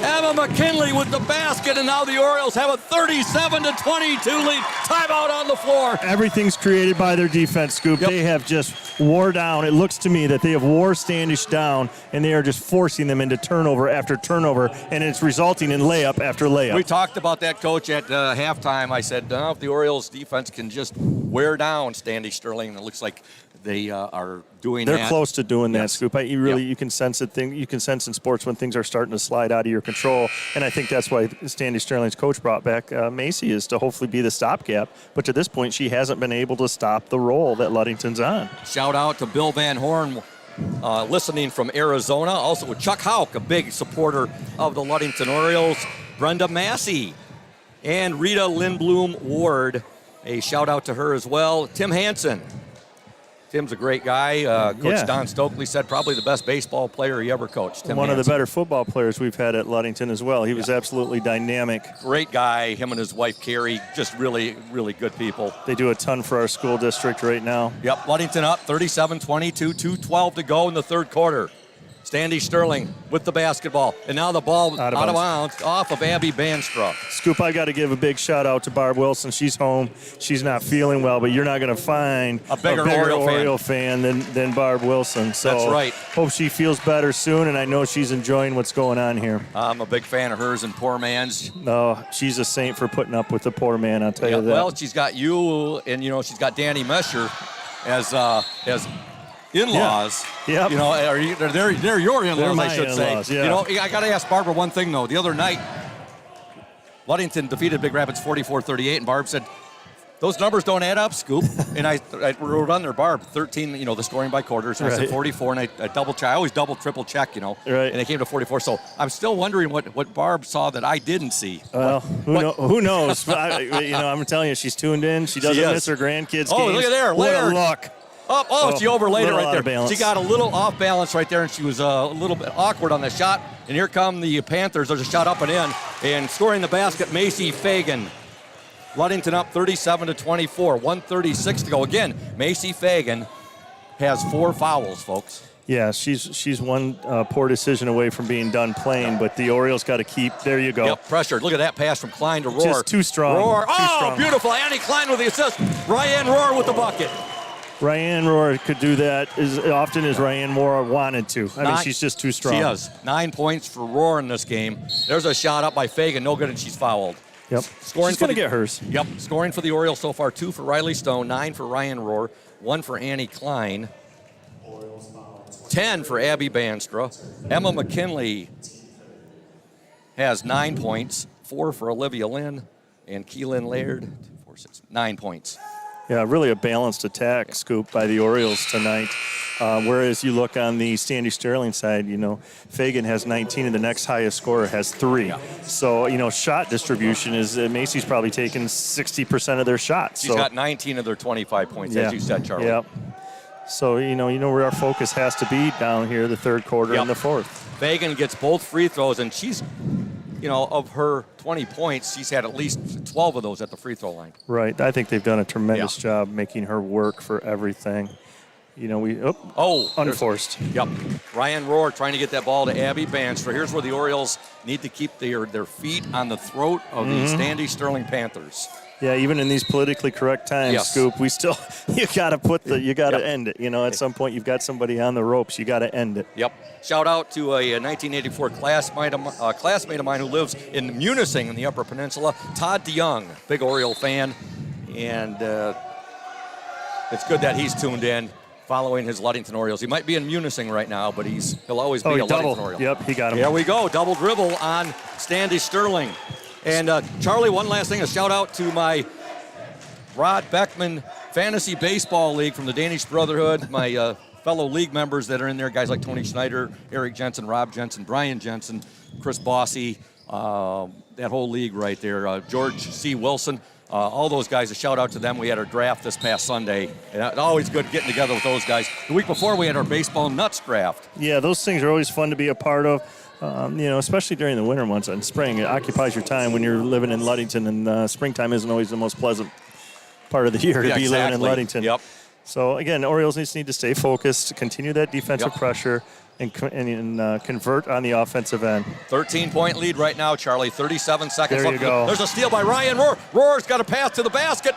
Emma McKinley with the basket, and now the Orioles have a 37-22 lead. Timeout on the floor. Everything's created by their defense, Scoop. Yep. They have just wore down. It looks to me that they have wore Standish down, and they are just forcing them into turnover after turnover, and it's resulting in layup after layup. We talked about that, Coach, at halftime. I said, if the Orioles defense can just wear down Standish Sterling, it looks like they are doing that. They're close to doing that, Yes. Scoop. You can sense it. You can sense in sports when things are starting to slide out of your control, and I think that's why Standish Sterling's coach brought back Macy, is to hopefully be the stopgap. But to this point, she hasn't been able to stop the roll that Ludington's on. Shout out to Bill Van Horn, listening from Arizona. Also with Chuck Houck, a big supporter of the Ludington Orioles. Brenda Massey and Rita Lindblom Ward. A shout out to her as well. Tim Hansen. Tim's a great guy. Coach Don Stokely said probably the best baseball player he ever coached. Tim One Hansen. of the better football players we've had at Ludington as well. He was absolutely dynamic. Great guy. Him and his wife, Carrie, just really, really good people. They do a ton for our school district right now. Yep, Ludington up 37-22, 2:12 to go in the third quarter. Standish Sterling with the basketball. And now the ball out of bounds off of Abby Banstra. Scoop, I got to give a big shout out to Barb Wilson. She's home. She's not feeling well, but you're not going to find a bigger Oriole fan than Barb Wilson. So that's right. Hope she feels better soon, and I know she's enjoying what's going on here. I'm a big fan of hers and poor man's. No, she's a saint for putting up with the poor man, I'll tell you that. Well, she's got you, and she's got Danny Mesher as in-laws. Yep. They're your in-laws, They're my I should in-laws, say. yeah. I got to ask Barbara one thing, though. The other night, Ludington defeated Big Rapids 44-38, and Barb said, those numbers don't add up, Scoop. And I wrote on there, Barb, 13, the scoring by quarters. And I said 44, and I double check. I always double, triple check, Right. And they came to 44. So I'm still wondering what Barb saw that I didn't see. Well, who knows? I'm telling you, she's tuned in. She doesn't miss her grandkids' games. Oh, look at there. What a Laird. look. She overlaid it little right out there. of balance. She got a little off balance right there, and she was a little bit awkward on the shot. And here come the Panthers. There's a shot up and in. And scoring the basket, Macy Fagan. Ludington up 37-24, 1:36 to go. Again, Macy Fagan has 4 fouls, folks. Yeah, she's one poor decision away from being done playing, but the Orioles got to keep. There you go. Yep, pressured. Look at that pass from Klein to Rohr. Just too strong. Rohr. Too strong. Beautiful. Annie Klein with the assist. Ryan Rohr with the bucket. Ryan Rohr could do that as often as Ryan Rohr wanted to. I mean, she's just too strong. She does. 9 points for Rohr in this game. There's a shot up by Fagan. No good, and she's fouled. Yep. She's going to get hers. Yep. Scoring for the Orioles so far, 2 for Riley Stone, 9 for Ryan Rohr, 1 for Annie Klein, 10 for Abby Banstra. Emma McKinley has 9 points, 4 for Olivia Lynn, and Keelan Laird, 2, 4, 6, 9 points. Yeah, really a balanced attack, Scoop, by the Orioles tonight. Whereas you look on the Standish Sterling side, Fagan has 19 and the next highest scorer has 3. Yeah. So, shot distribution is Macy's probably taking 60% of their shots. She's got 19 of their 25 points, as you said, Charlie. Yep. So, you know where our focus has to be down here, the third quarter and the fourth. Fagan gets both free throws, and she's, of her 20 points, she's had at least 12 of those at the free throw line. Right. I think they've done a tremendous job making her work for everything. Unforced. Yep. Ryan Rohr trying to get that ball to Abby Banstra. Here's where the Orioles need to keep their feet on the throat of the Standish Sterling Panthers. Yeah, even in these politically correct times, Scoop, you got to end it. At some point you've got somebody on the ropes. You got to end it. Yep. Shout out to a 1984 classmate of mine who lives in Munising in the Upper Peninsula, Todd DeYoung, big Oriole fan, and it's good that he's tuned in, following his Ludington Orioles. He might be in Munising right now, but he'll always be a Ludington Oriole. Yep, he got him. Here we go, double dribble on Standish Sterling. And Charlie, one last thing, a shout out to my Rod Beckman Fantasy Baseball League from the Danish Brotherhood, my fellow league members that are in there, guys like Tony Schneider, Eric Jensen, Rob Jensen, Brian Jensen, Chris Bossy, that whole league right there, George C. Wilson. All those guys, a shout out to them. We had our draft this past Sunday, and it's always good getting together with those guys. The week before, we had our baseball nuts draft. Yeah, those things are always fun to be a part of, especially during the winter months and spring. It occupies your time when you're living in Ludington, and springtime isn't always the most pleasant part of the year to be living in Ludington. Yep. So, again, Orioles just need to stay focused, continue that defensive pressure, and convert on the offensive end. 13-point lead right now, Charlie. 37 seconds there left. You go. There's a steal by Ryan Rohr. Rohr's got a pass to the basket.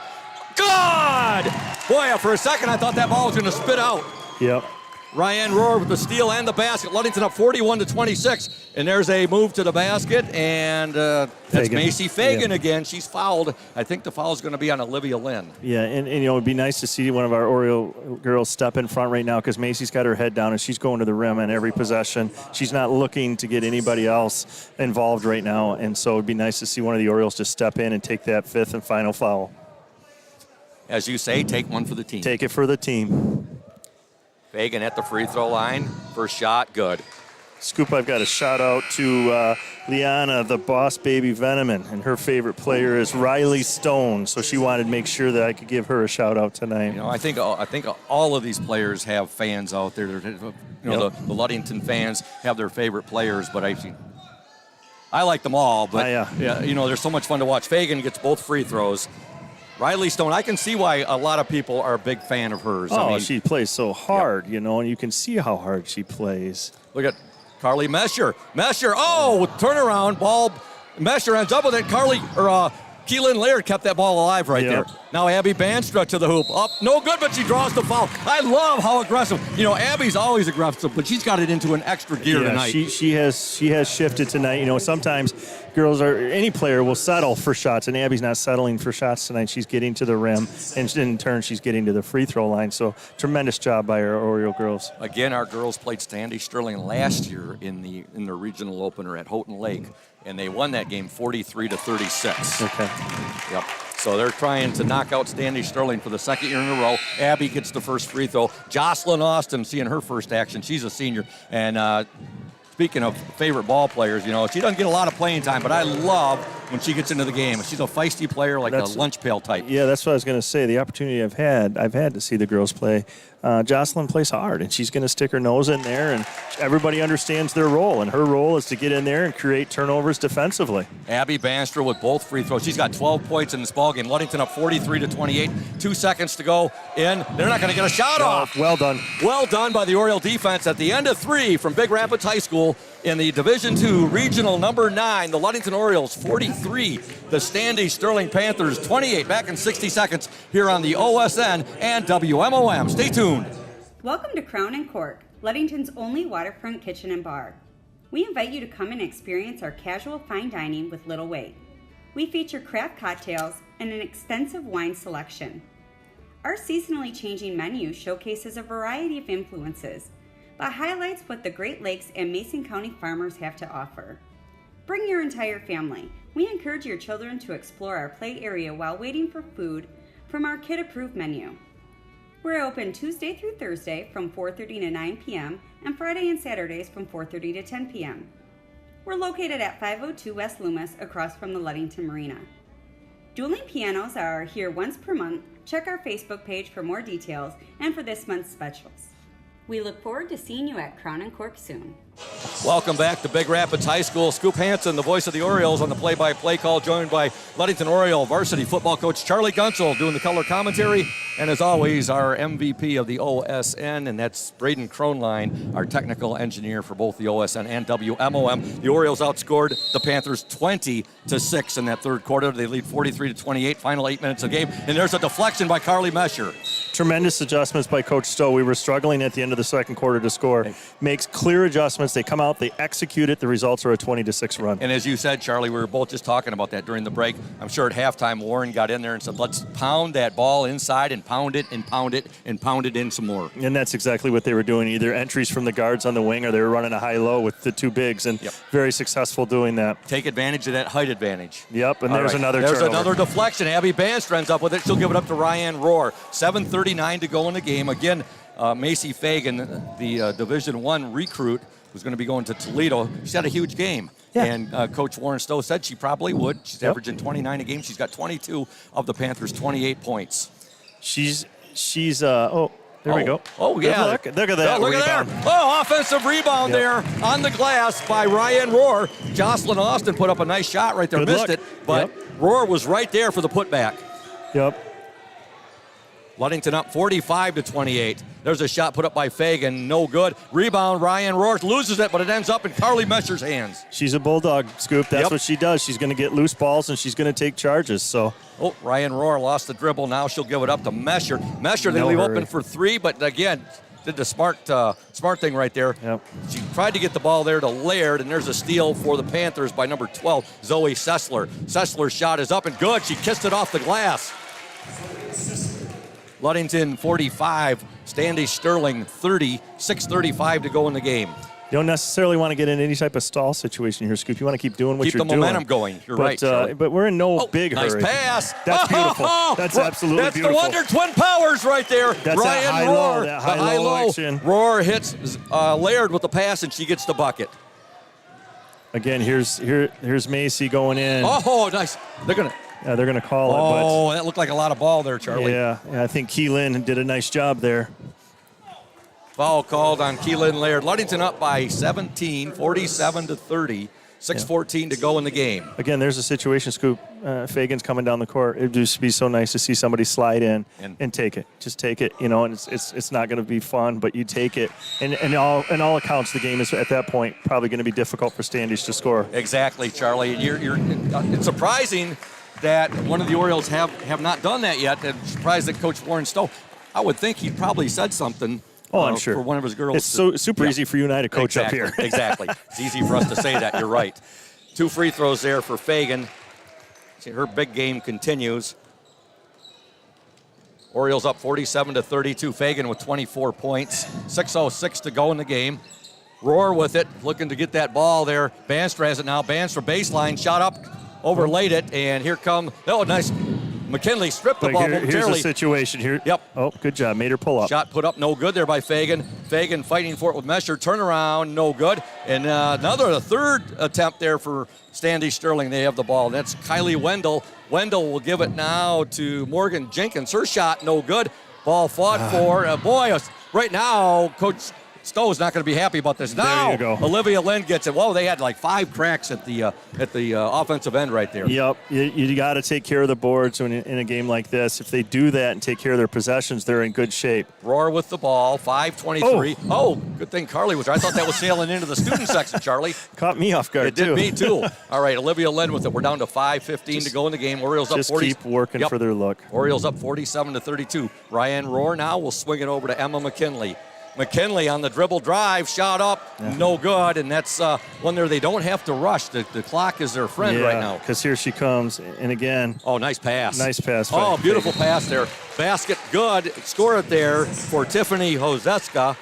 Good! Boy, for a second, I thought that ball was going to spit out. Yep. Ryan Rohr with the steal and the basket. Ludington up 41-26. And there's a move to the basket, and that's Macy Fagan again. She's fouled. I think the foul is going to be on Olivia Lynn. Yeah, and it would be nice to see one of our Oriole girls step in front right now, because Macy's got her head down and she's going to the rim on every possession. She's not looking to get anybody else involved right now, and so it would be nice to see one of the Orioles just step in and take that fifth and final foul. As you say, take one for the team. Take it for the team. Fagan at the free throw line. First shot, good. Scoop, I've got a shout out to Liana, the boss baby Veneman, and her favorite player is Riley Stone. So she wanted to make sure that I could give her a shout out tonight. I think all of these players have fans out there. The Ludington fans have their favorite players, but I like them all. But they're so much fun to watch. Fagan gets both free throws. Riley Stone, I can see why a lot of people are a big fan of hers. She plays so hard, and you can see how hard she plays. Look at Carly Mesher. Turnaround ball. Mesher ends up with it. Keelan Laird kept that ball alive there. Now Abby Banstra to the hoop. Up, no good, but she draws the foul. I love how aggressive. Abby's always aggressive, but she's got it into an extra gear tonight. She has shifted tonight. Sometimes girls any player will settle for shots, and Abby's not settling for shots tonight. She's getting to the rim, and in turn, she's getting to the free throw line. So tremendous job by our Oriole girls. Again, our girls played Standish Sterling last year in the regional opener at Houghton Lake, and they won that game 43-36. Okay. Yep. So they're trying to knock out Standish Sterling for the second year in a row. Abby gets the first free throw. Jocelyn Austin seeing her first action. She's a senior. And speaking of favorite ball players, she doesn't get a lot of playing time, but I love when she gets into the game. She's a feisty player, like a lunch pail type. Yeah, that's what I was going to say. The opportunity I've had to see the girls play. Jocelyn plays hard, and she's going to stick her nose in there, and everybody understands their role, and her role is to get in there and create turnovers defensively. Abby Banstra with both free throws. She's got 12 points in this ballgame. Ludington up 43-28. 2 seconds to go in. They're not going to get a shot off. Well done. Well done by the Oriole defense at the end of 3 from Big Rapids High School in the Division II Regional number 9. The Ludington Orioles 43. The Standish Sterling Panthers 28. Back in 60 seconds here on the OSN and WMOM. Stay tuned. Welcome to Crown and Cork, Ludington's only waterfront kitchen and bar. We invite you to come and experience our casual fine dining with little wait. We feature craft cocktails and an extensive wine selection. Our seasonally changing menu showcases a variety of influences, but highlights what the Great Lakes and Mason County farmers have to offer. Bring your entire family. We encourage your children to explore our play area while waiting for food from our kid-approved menu. We're open Tuesday through Thursday from 4:30 to 9 p.m. and Friday and Saturdays from 4:30 to 10 p.m. We're located at 502 West Loomis across from the Ludington Marina. Dueling pianos are here once per month. Check our Facebook page for more details and for this month's specials. We look forward to seeing you at Crown and Cork soon. Welcome back to Big Rapids High School. Scoop Hansen, the voice of the Orioles, on the play-by-play call, joined by Ludington Oriole varsity football coach Charlie Gunsel doing the color commentary. And as always, our MVP of the OSN, and that's Braden Kronline, our technical engineer for both the OSN and WMOM. The Orioles outscored the Panthers 20-6 in that third quarter. They lead 43-28, final 8 minutes of the game. And there's a deflection by Carly Mesher. Tremendous adjustments by Coach Stowe. We were struggling at the end of the second quarter to score. Makes clear adjustments. They come out, they execute it. The results are a 20-6 run. And as you said, Charlie, we were both just talking about that during the break. I'm sure at halftime, Warren got in there and said, let's pound that ball inside and pound it and pound it and pound it in some more. And that's exactly what they were doing, either entries from the guards on the wing or they were running a high-low with the two bigs, and very successful doing that. Take advantage of that height advantage. Yep, and there's another There's turnover. another deflection. Abby Banstra ends up with it. She'll give it up to Ryan Rohr. 7:39 to go in the game. Again, Macy Fagan, the Division I recruit, who's going to be going to Toledo. She's had a huge game. Yeah. And Coach Warren Stowe said she probably would. She's averaging 29 a game. She's got 22 of the Panthers' 28 points. She's there we go. Oh, yeah. Look at that Look rebound. at there. Oh, offensive rebound there on the glass by Ryan Rohr. Jocelyn Austin put up a nice shot right there. Good Missed look. it, but Rohr was right there for the putback. Yep. Ludington up 45-28. There's a shot put up by Fagan, no good. Rebound, Ryan Rohr loses it, but it ends up in Carly Mesher's hands. She's a bulldog, Scoop. That's what she does. She's going to get loose balls and she's going to take charges. So. Oh, Ryan Rohr lost the dribble. Now she'll give it up to Mesher. Mesher, they leave open for three, but again, did the smart thing right there. Yep. She tried to get the ball there to Laird, and there's a steal for the Panthers by number 12, Zoe Sessler. Sessler's shot is up and good. She kissed it off the glass. Ludington 45, Standish Sterling 30, 6:35 to go in the game. You don't necessarily want to get in any type of stall situation here, Scoop. You want to keep doing what you're doing. Keep the momentum going. You're right, Charlie. But we're in no big hurry. Nice pass. That's beautiful. That's absolutely beautiful. That's the Wonder Twin Powers right there. That's Ryan that high Rohr, low, that high low action. Rohr hits Laird with the pass, and she gets the bucket. Again, here's Macy going in. Oh, nice. They're going to call it. Oh, that looked like a lot of ball there, Charlie. Yeah, I think Keelan did a nice job there. Foul called on Keelan Laird. Ludington up by 17, 47-30. 6:14 to go in the game. Again, there's a situation, Scoop. Fagan's coming down the court. It'd just be so nice to see somebody slide in and take it. Just take it, and it's not going to be fun, but you take it. And all accounts, the game is at that point probably going to be difficult for Standish to score. Exactly, Charlie. It's surprising that one of the Orioles have not done that yet. I'm surprised that Coach Warren Stowe, I would think he'd probably said something. Oh, I'm sure. For one of his girls. It's super easy for you and I to coach up here. Exactly. It's easy for us to say that. You're right. 2 free throws there for Fagan. Her big game continues. Orioles up 47-32. Fagan with 24 points. 6:06 to go in the game. Rohr with it, looking to get that ball there. Banstra has it now. Banstra baseline, shot up, overlaid it, and here come, nice McKinley stripped the But ball here's momentarily. the situation here. Yep. Oh, good job. Made her pull up. Shot put up, no good there by Fagan. Fagan fighting for it with Mesher. Turnaround, no good. And a third attempt there for Standish Sterling. They have the ball. That's Kylie Wendell. Wendell will give it now to Morgan Jenkins. Her shot, no good. Ball fought for. Right now, Coach Stowe's not going to be happy about this. Now, you go. Olivia Lynn gets it. Whoa, they had like 5 cracks at the offensive end right there. Yep, you got to take care of the boards in a game like this. If they do that and take care of their possessions, they're in good shape. Roar with the ball, 5:23. Oh, good thing Carly was there. I thought that was sailing into the student section, Charlie. Caught me off guard, It did me, too. All right, Olivia Lynn with it. We're down to 5:15 to go in the game. Orioles up 40. Just keep working for their look. Orioles up 47-32. Ryan Roar now will swing it over to Emma McKinley. McKinley on the dribble drive, shot up, no good, and that's one there they don't have to rush. The clock is their friend right now. Because here she comes, and again. Oh, nice pass. Nice pass. Oh, beautiful pass there. Basket good. Score it there for Tiffany Hozeska.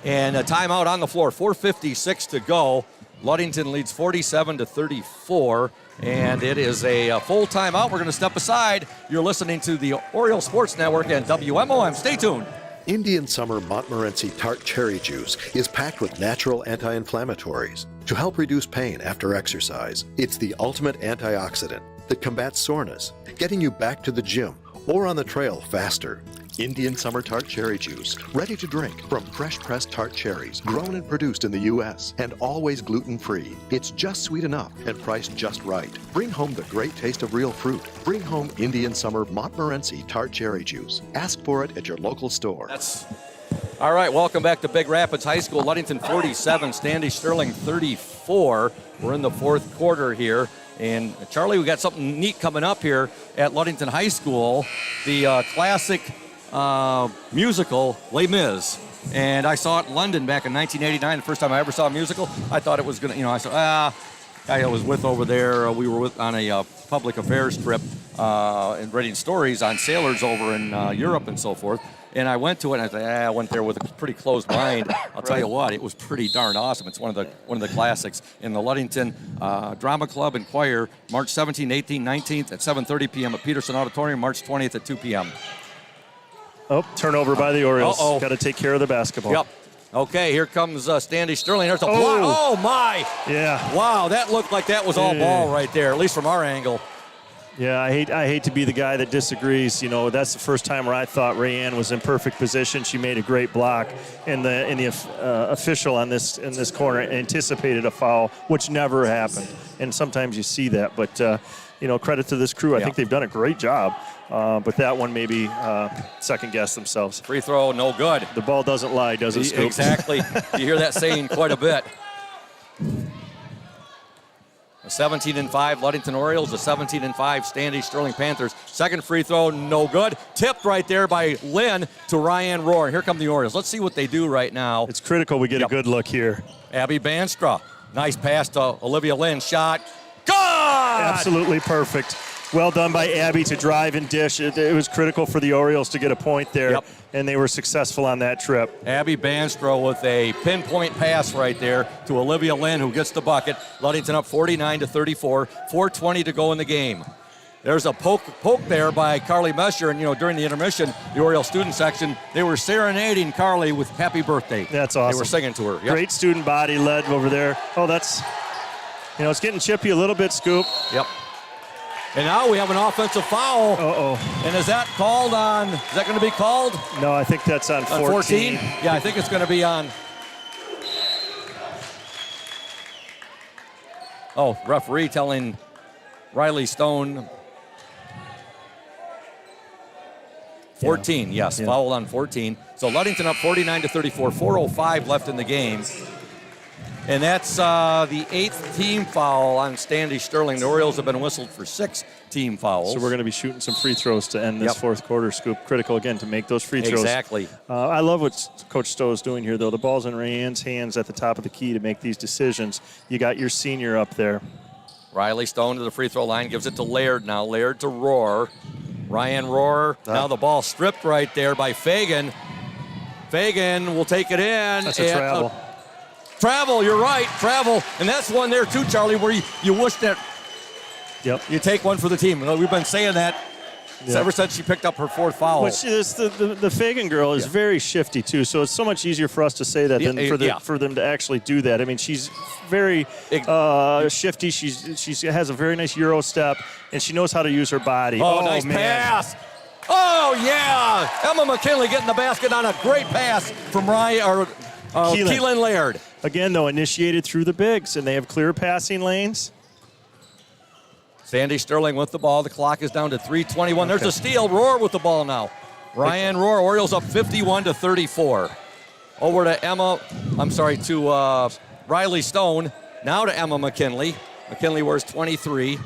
And a timeout on the floor. 4:56 to go. Ludington leads 47-34. And it is a full timeout. We're going to step aside. You're listening to the Oriole Sports Network and WMOM. Stay tuned. Indian Summer Montmorency Tart Cherry Juice is packed with natural anti-inflammatories to help reduce pain after exercise. It's the ultimate antioxidant that combats soreness, getting you back to the gym or on the trail faster. Indian Summer Tart Cherry Juice, ready to drink from fresh pressed tart cherries, grown and produced in the U.S. and always gluten-free. It's just sweet enough and priced just right. Bring home the great taste of real fruit. Bring home Indian Summer Montmorency Tart Cherry Juice. Ask for it at your local store. All right, welcome back to Big Rapids High School. Ludington 47, Standish Sterling 34. We're in the fourth quarter here. And Charlie, we got something neat coming up here at Ludington High School. The classic musical, Les Mis. And I saw it in London back in 1989, the first time I ever saw a musical. I thought it was going to, I said, guy I was with over there, we were with on a public affairs trip and reading stories on sailors over in Europe and so forth. And I went to it, and I said, I went there with a pretty closed mind. I'll tell you what, it was pretty darn awesome. It's one of the classics. In the Ludington Drama Club and Choir, March 17th, 18th, 19th at 7:30 p.m. at Peterson Auditorium, March 20th at 2 p.m. Oh, turnover by the Orioles. Uh-oh. Got to take care of the basketball. Yep. Okay, here comes Standish Sterling. There's a block. Oh, my. Yeah. Wow, that looked like that was all ball right there, at least from our angle. Yeah, I hate to be the guy that disagrees. That's the first time where I thought Rayanne was in perfect position. She made a great block, and the official in this corner anticipated a foul, which never happened. And sometimes you see that, but credit to this crew. I think they've done a great job. But that one maybe second guess themselves. Free throw, no good. The ball doesn't lie, does it, Scoop? Exactly. You hear that saying quite a bit. A 17-5 Ludington Orioles, a 17-5 Standish Sterling Panthers. Second free throw, no good. Tipped right there by Lynn to Ryan Roar. Here come the Orioles. Let's see what they do right now. It's critical we get a good look here. Abby Banstra. Nice pass to Olivia Lynn. Shot. Good! Absolutely perfect. Well done by Abby to drive and dish. It was critical for the Orioles to get a point there, and they were successful on that trip. Abby Banstra with a pinpoint pass right there to Olivia Lynn, who gets the bucket. Ludington up 49-34, 4:20 to go in the game. There's a poke there by Carly Mesher, and during the intermission, the Orioles student section, they were serenading Carly with happy birthday. That's awesome. They were singing to her. Yep. Great student body led over there. Oh, that's, it's getting chippy a little bit, Scoop. Yep. And now we have an offensive foul. Uh-oh. And is that going to be called? No, I think that's on 14. Yeah, I think it's going to be on. Oh, referee telling Riley Stone. 14, yes, foul on 14. So Ludington up 49-34, 4:05 left in the game. And that's the 8th team foul on Standish Sterling. The Orioles have been whistled for 6 team fouls. So we're going to be shooting some free throws to end this fourth quarter, Scoop. Critical, again, to make those free throws. Exactly. I love what Coach Stowe is doing here, though. The ball's in Rayanne's hands at the top of the key to make these decisions. You got your senior up there. Riley Stone to the free throw line, gives it to Laird now. Laird to Roar. Ryan Roar. Now the ball stripped right there by Fagan. Fagan will take it in. That's a travel. Travel, you're right, travel. And that's one there too, Charlie, where you wish that you take one for the team. We've been saying that ever since she picked up her 4th foul. Which is the Fagan girl is very shifty too, so it's so much easier for us to say that than for them to actually do that. I mean, she's very shifty. She has a very nice Euro step, and she knows how to use her body. Oh, nice pass. Oh, yeah. Emma McKinley getting the basket on a great pass from Keelan Laird. Again, though, initiated through the bigs, and they have clear passing lanes. Sandy Sterling with the ball. The clock is down to 3:21. There's a steal. Roar with the ball now. Ryan Roar. Orioles up 51-34. Over to Riley Stone. Now to Emma McKinley. McKinley wears 23.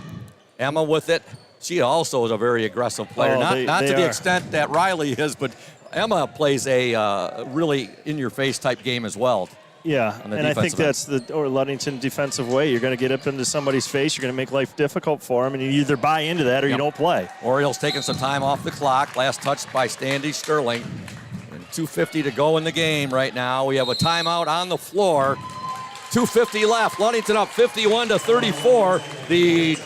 Emma with it. She also is a very aggressive player. Not to the extent that Riley is, but Emma plays a really in-your-face type game as well. Yeah, and I think that's the Ludington defensive way. You're going to get up into somebody's face. You're going to make life difficult for them, and you either buy into that or you don't play. Orioles taking some time off the clock. Last touched by Standish Sterling. And 2:50 to go in the game right now. We have a timeout on the floor. 2:50 left. Ludington up 51-34. The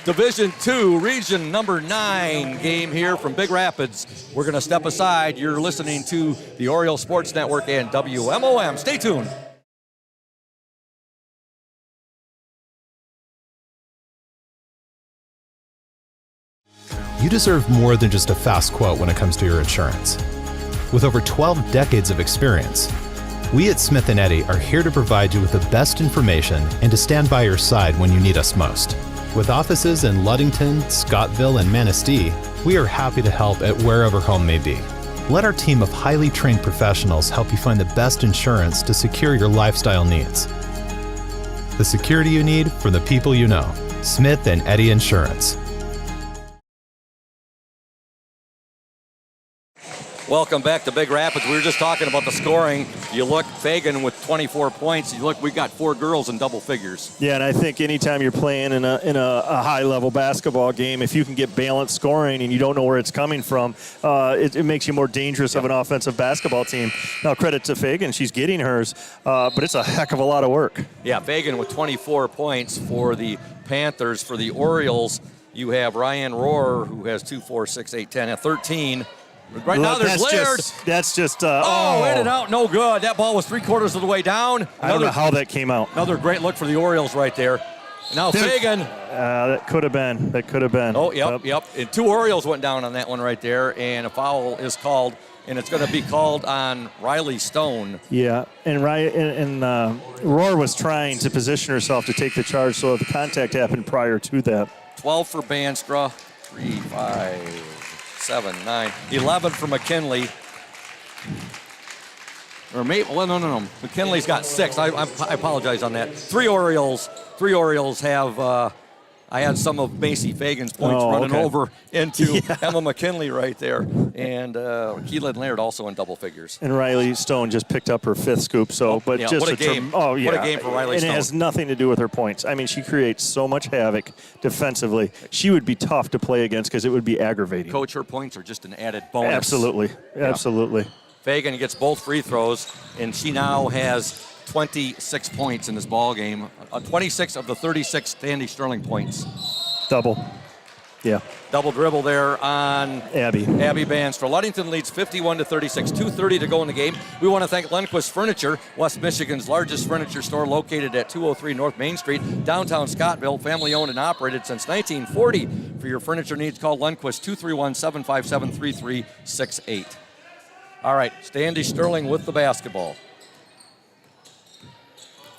Division II, Region number 9 game here from Big Rapids. We're going to step aside. You're listening to the Orioles Sports Network and WMOM. Stay tuned. You deserve more than just a fast quote when it comes to your insurance. With over 12 decades of experience, we at Smith & Eddy are here to provide you with the best information and to stand by your side when you need us most. With offices in Ludington, Scottville, and Manistee, we are happy to help at wherever home may be. Let our team of highly trained professionals help you find the best insurance to secure your lifestyle needs. The security you need from the people you know. Smith & Eddy Insurance. Welcome back to Big Rapids. We were just talking about the scoring. You look, Fagan with 24 points. You look, we got 4 girls in double figures. Yeah, and I think anytime you're playing in a high-level basketball game, if you can get balanced scoring and you don't know where it's coming from, it makes you more dangerous of an offensive basketball team. Now, credit to Fagan. She's getting hers, but it's a heck of a lot of work. Yeah, Fagan with 24 points for the Panthers. For the Orioles, you have Ryan Rohr, who has 2, 4, 6, 8, 10, at 13. Right now, there's Laird. That's just. In and out, no good. That ball was 3/4 of the way down. I don't know how that came out. Another great look for the Orioles right there. Now Fagan. That could have been. That could have been. Oh, yep. And 2 Orioles went down on that one right there, and a foul is called, and it's going to be called on Riley Stone. Yeah, and Rohr was trying to position herself to take the charge, so the contact happened prior to that. 12 for Banstra, 3, 5. 7, 9, 11 for McKinley. Or maybe, no. McKinley's got 6. I apologize on that. 3 Orioles have. I had some of Macy Fagan's points running over into Emma McKinley right there. And Keelan Laird also in double figures. And Riley Stone just picked up her 5th scoop. What a game. What a game for Riley Stone. And it has nothing to do with her points. I mean, she creates so much havoc defensively. She would be tough to play against because it would be aggravating. Coach, her points are just an added bonus. Absolutely. Fagan gets both free throws, and she now has 26 points in this ball game. 26 of the 36 Standish Sterling points. Double. Yeah. Double dribble there on Abby Banstra. Ludington leads 51-36. 2:30 to go in the game. We want to thank Lundquist Furniture, West Michigan's largest furniture store located at 203 North Main Street, downtown Scottville, family owned and operated since 1940. For your furniture needs, call Lundquist 231-757-3368. All right, Standish Sterling with the basketball.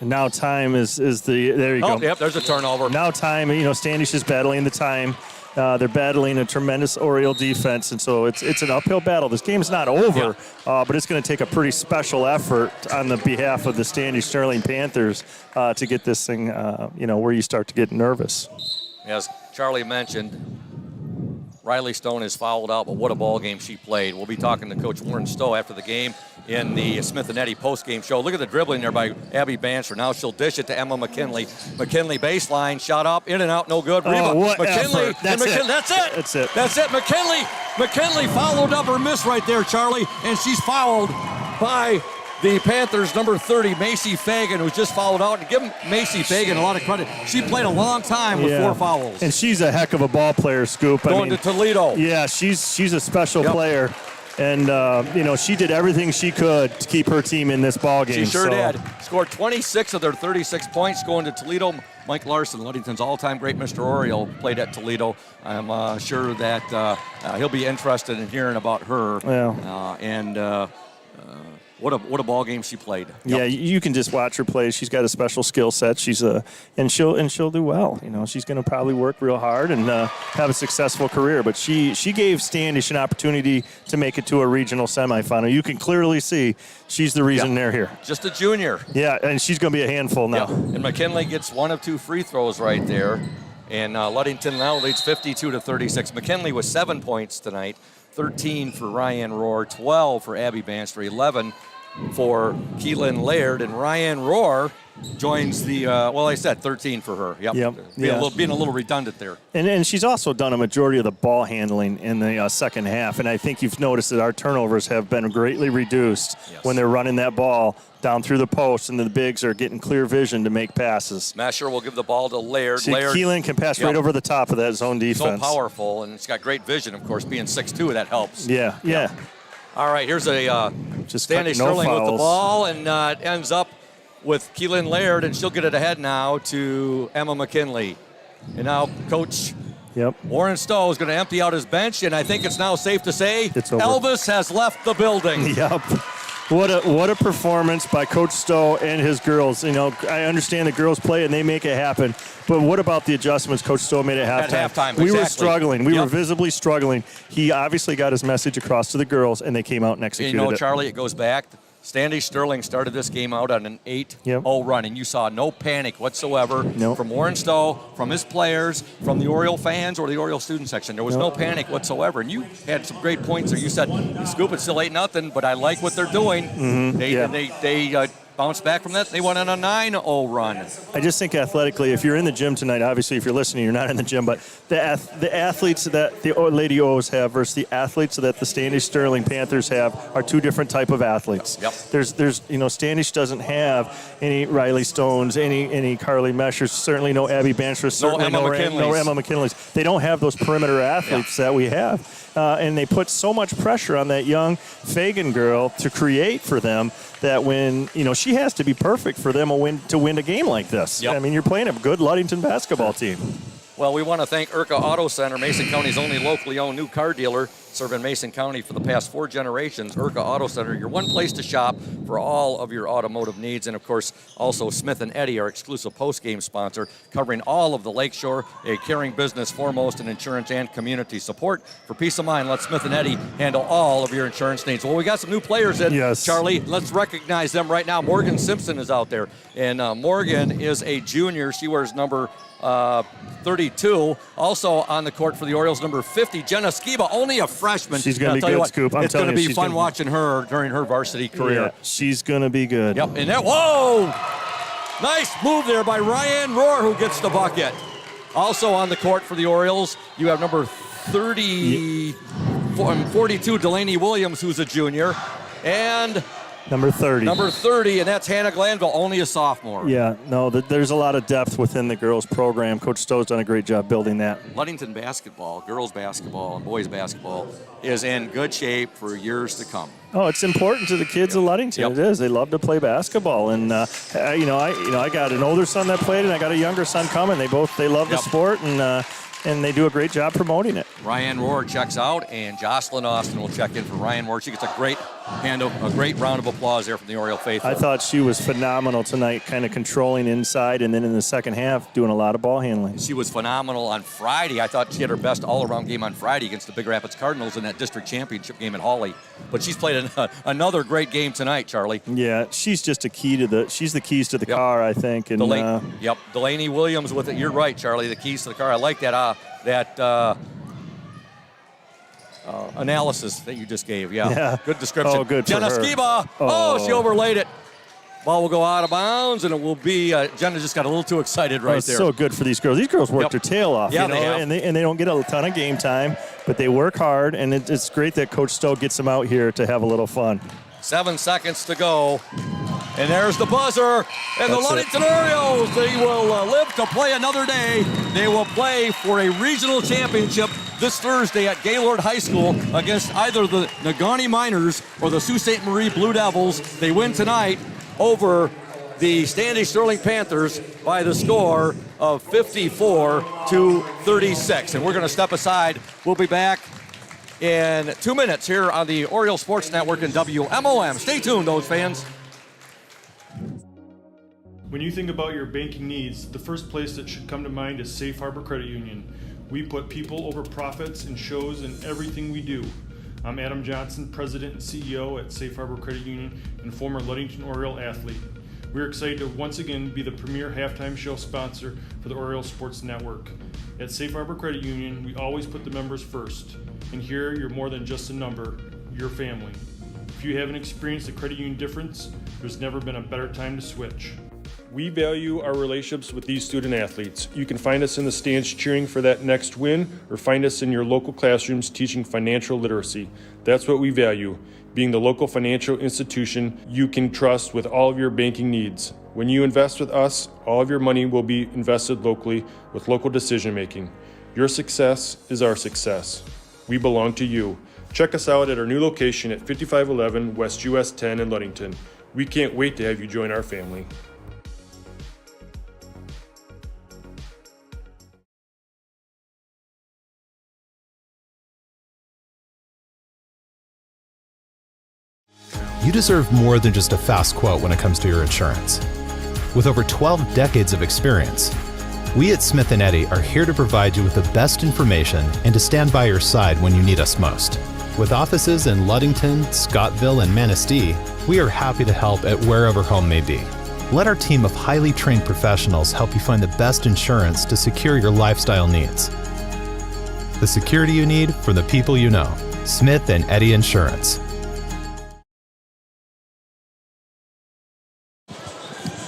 And now time is there you go. Yep, there's a turnover. Now time, Standish is battling the time. They're battling a tremendous Oriole defense, and so it's an uphill battle. This game's not over, but it's going to take a pretty special effort on the behalf of the Standish Sterling Panthers to get this thing, where you start to get nervous. As Charlie mentioned, Riley Stone is fouled out, but what a ball game she played. We'll be talking to Coach Warren Stowe after the game in the Smith & Eddy post-game show. Look at the dribbling there by Abby Banstra. Now she'll dish it to Emma McKinley. McKinley baseline, shot up, in and out, no good. What McKinley, That's it. That's it. McKinley followed up her miss right there, Charlie, and she's fouled by the Panthers' number 30, Macy Fagan, who just fouled out. And give Macy Fagan a lot of credit. She played a long time with 4 fouls. And she's a heck of a ball player, Scoop. Going to Toledo. Yeah, she's a special player. And, she did everything she could to keep her team in this ball game. She sure did. Scored 26 of their 36 points going to Toledo. Mike Larson, Ludington's all-time great Mr. Oriole, played at Toledo. I'm sure that he'll be interested in hearing about her. Yeah. What a ball game she played. Yeah, you can just watch her play. She's got a special skill set. And she'll do well. She's going to probably work real hard and have a successful career. But she gave Standish an opportunity to make it to a regional semifinal. You can clearly see she's the reason they're here. Just a junior. Yeah, and she's going to be a handful now. Yeah. And McKinley gets 1 of 2 free throws right there. And Ludington now leads 52-36. McKinley with 7 points tonight. 13 for Ryan Rohr, 12 for Abby Banster, 11 for Keelan Laird, and Ryan Rohr joins the, I said 13 for her. Yep. Being a little redundant there. And she's also done a majority of the ball handling in the second half, and I think you've noticed that our turnovers have been greatly reduced when they're running that ball down through the post, and the bigs are getting clear vision to make passes. Masher will give the ball to Laird. Keelan can pass right over the top of that zone defense. So powerful, and it's got great vision, of course, being 6'2", that helps. Yeah. All right, here's a Standish Sterling with the ball, and it ends up with Keelan Laird, and she'll get it ahead now to Emma McKinley. And now Coach Warren Stowe is going to empty out his bench, and I think it's now safe to say Elvis has left the building. Yep. What a performance by Coach Stowe and his girls. I understand the girls play and they make it happen, but what about the adjustments Coach Stowe made at halftime? We were struggling. We were visibly struggling. He obviously got his message across to the girls, and they came out and executed it. Charlie, it goes back. Standish Sterling started this game out on an 8-0 run, and you saw no panic whatsoever from Warren Stowe, from his players, from the Oriole fans or the Oriole student section. There was no panic whatsoever, and you had some great points there. You said, Scoop, it's still 8-0, but I like what they're doing. Mm-hmm. They bounced back from that. They went on a 9-0 run. I just think athletically, if you're in the gym tonight, obviously if you're listening, you're not in the gym, but the athletes that the Lady O's have versus the athletes that the Standish Sterling Panthers have are 2 different type of athletes. Yep. There's Standish doesn't have any Riley Stones, any Carly Meshers, certainly no Abby Bancher, certainly no Emma McKinleys. They don't have those perimeter athletes that we have. And they put so much pressure on that young Fagan girl to create for them that when, she has to be perfect for them to win a game like this. Yep. I mean, you're playing a good Ludington basketball team. Well, we want to thank Urca Auto Center, Mason County's only locally owned new car dealer, serving Mason County for the past 4 generations. Urca Auto Center, your one place to shop for all of your automotive needs. And, of course, also Smith & Eddy, our exclusive post-game sponsor, covering all of the Lakeshore, a caring business foremost in insurance and community support. For peace of mind, let Smith & Eddy handle all of your insurance needs. Well, we got some new players in, Charlie. Let's recognize them right now. Morgan Simpson is out there. And Morgan is a junior. She wears number 32. Also on the court for the Orioles, number 50, Jenna Skiba, only a freshman. She's going to be good, Scoop. It's going to be fun watching her during her varsity career. Yeah, she's going to be good. Yep. And whoa! Nice move there by Ryan Rohr, who gets the bucket. Also on the court for the Orioles, you have number 42, Delaney Williams, who's a junior, and Number 30. Number 30, and that's Hannah Glanville, only a sophomore. Yeah, no, there's a lot of depth within the girls program. Coach Stowe's done a great job building that. Ludington basketball, girls basketball, and boys basketball is in good shape for years to come. Oh, it's important to the kids of Ludington. It is. They love to play basketball, and I got an older son that played, and I got a younger son coming. They love the sport, and they do a great job promoting it. Ryan Rohr checks out, and Jocelyn Austin will check in for Ryan Rohr. She gets a great round of applause there from the Oriole faithful. I thought she was phenomenal tonight, kind of controlling inside, and then in the second half, doing a lot of ball handling. She was phenomenal on Friday. I thought she had her best all-around game on Friday against the Big Rapids Cardinals in that district championship game at Hawley. But she's played another great game tonight, Charlie. Yeah, she's just she's the keys to the car, I think. And Delaney Williams with it. You're right, Charlie. The keys to the car. I like that analysis that you just gave. Yeah. Good description. Oh, good Jenna for her. Skiba. She overlaid it. Ball will go out of bounds, and it will be Jenna just got a little too excited right there. So good for these girls. These girls work their tail off, they have. and they don't get a ton of game time, but they work hard, and it's great that Coach Stowe gets them out here to have a little fun. 7 seconds to go. And there's the buzzer. And the Ludington Orioles, they will live to play another day. They will play for a regional championship this Thursday at Gaylord High School against either the Negaunee Miners or the Sault Ste. Marie Blue Devils. They win tonight over the Standish Sterling Panthers by the score of 54-36. And we're going to step aside. We'll be back in 2 minutes here on the Oriole Sports Network and WMOM. Stay tuned, those fans. When you think about your banking needs, the first place that should come to mind is Safe Harbor Credit Union. We put people over profits and shows in everything we do. I'm Adam Johnson, President and CEO at Safe Harbor Credit Union and former Ludington Oriole athlete. We're excited to once again be the premier halftime show sponsor for the Oriole Sports Network. At Safe Harbor Credit Union, we always put the members first. And here, you're more than just a number, you're family. If you haven't experienced the credit union difference, there's never been a better time to switch. We value our relationships with these student athletes. You can find us in the stands cheering for that next win, or find us in your local classrooms teaching financial literacy. That's what we value, being the local financial institution you can trust with all of your banking needs. When you invest with us, all of your money will be invested locally with local decision making. Your success is our success. We belong to you. Check us out at our new location at 5511 West US 10 in Ludington. We can't wait to have you join our family. You deserve more than just a fast quote when it comes to your insurance. With over 12 decades of experience, we at Smith & Eddy are here to provide you with the best information and to stand by your side when you need us most. With offices in Ludington, Scottville, and Manistee, we are happy to help at wherever home may be. Let our team of highly trained professionals help you find the best insurance to secure your lifestyle needs. The security you need from the people you know. Smith & Eddy Insurance.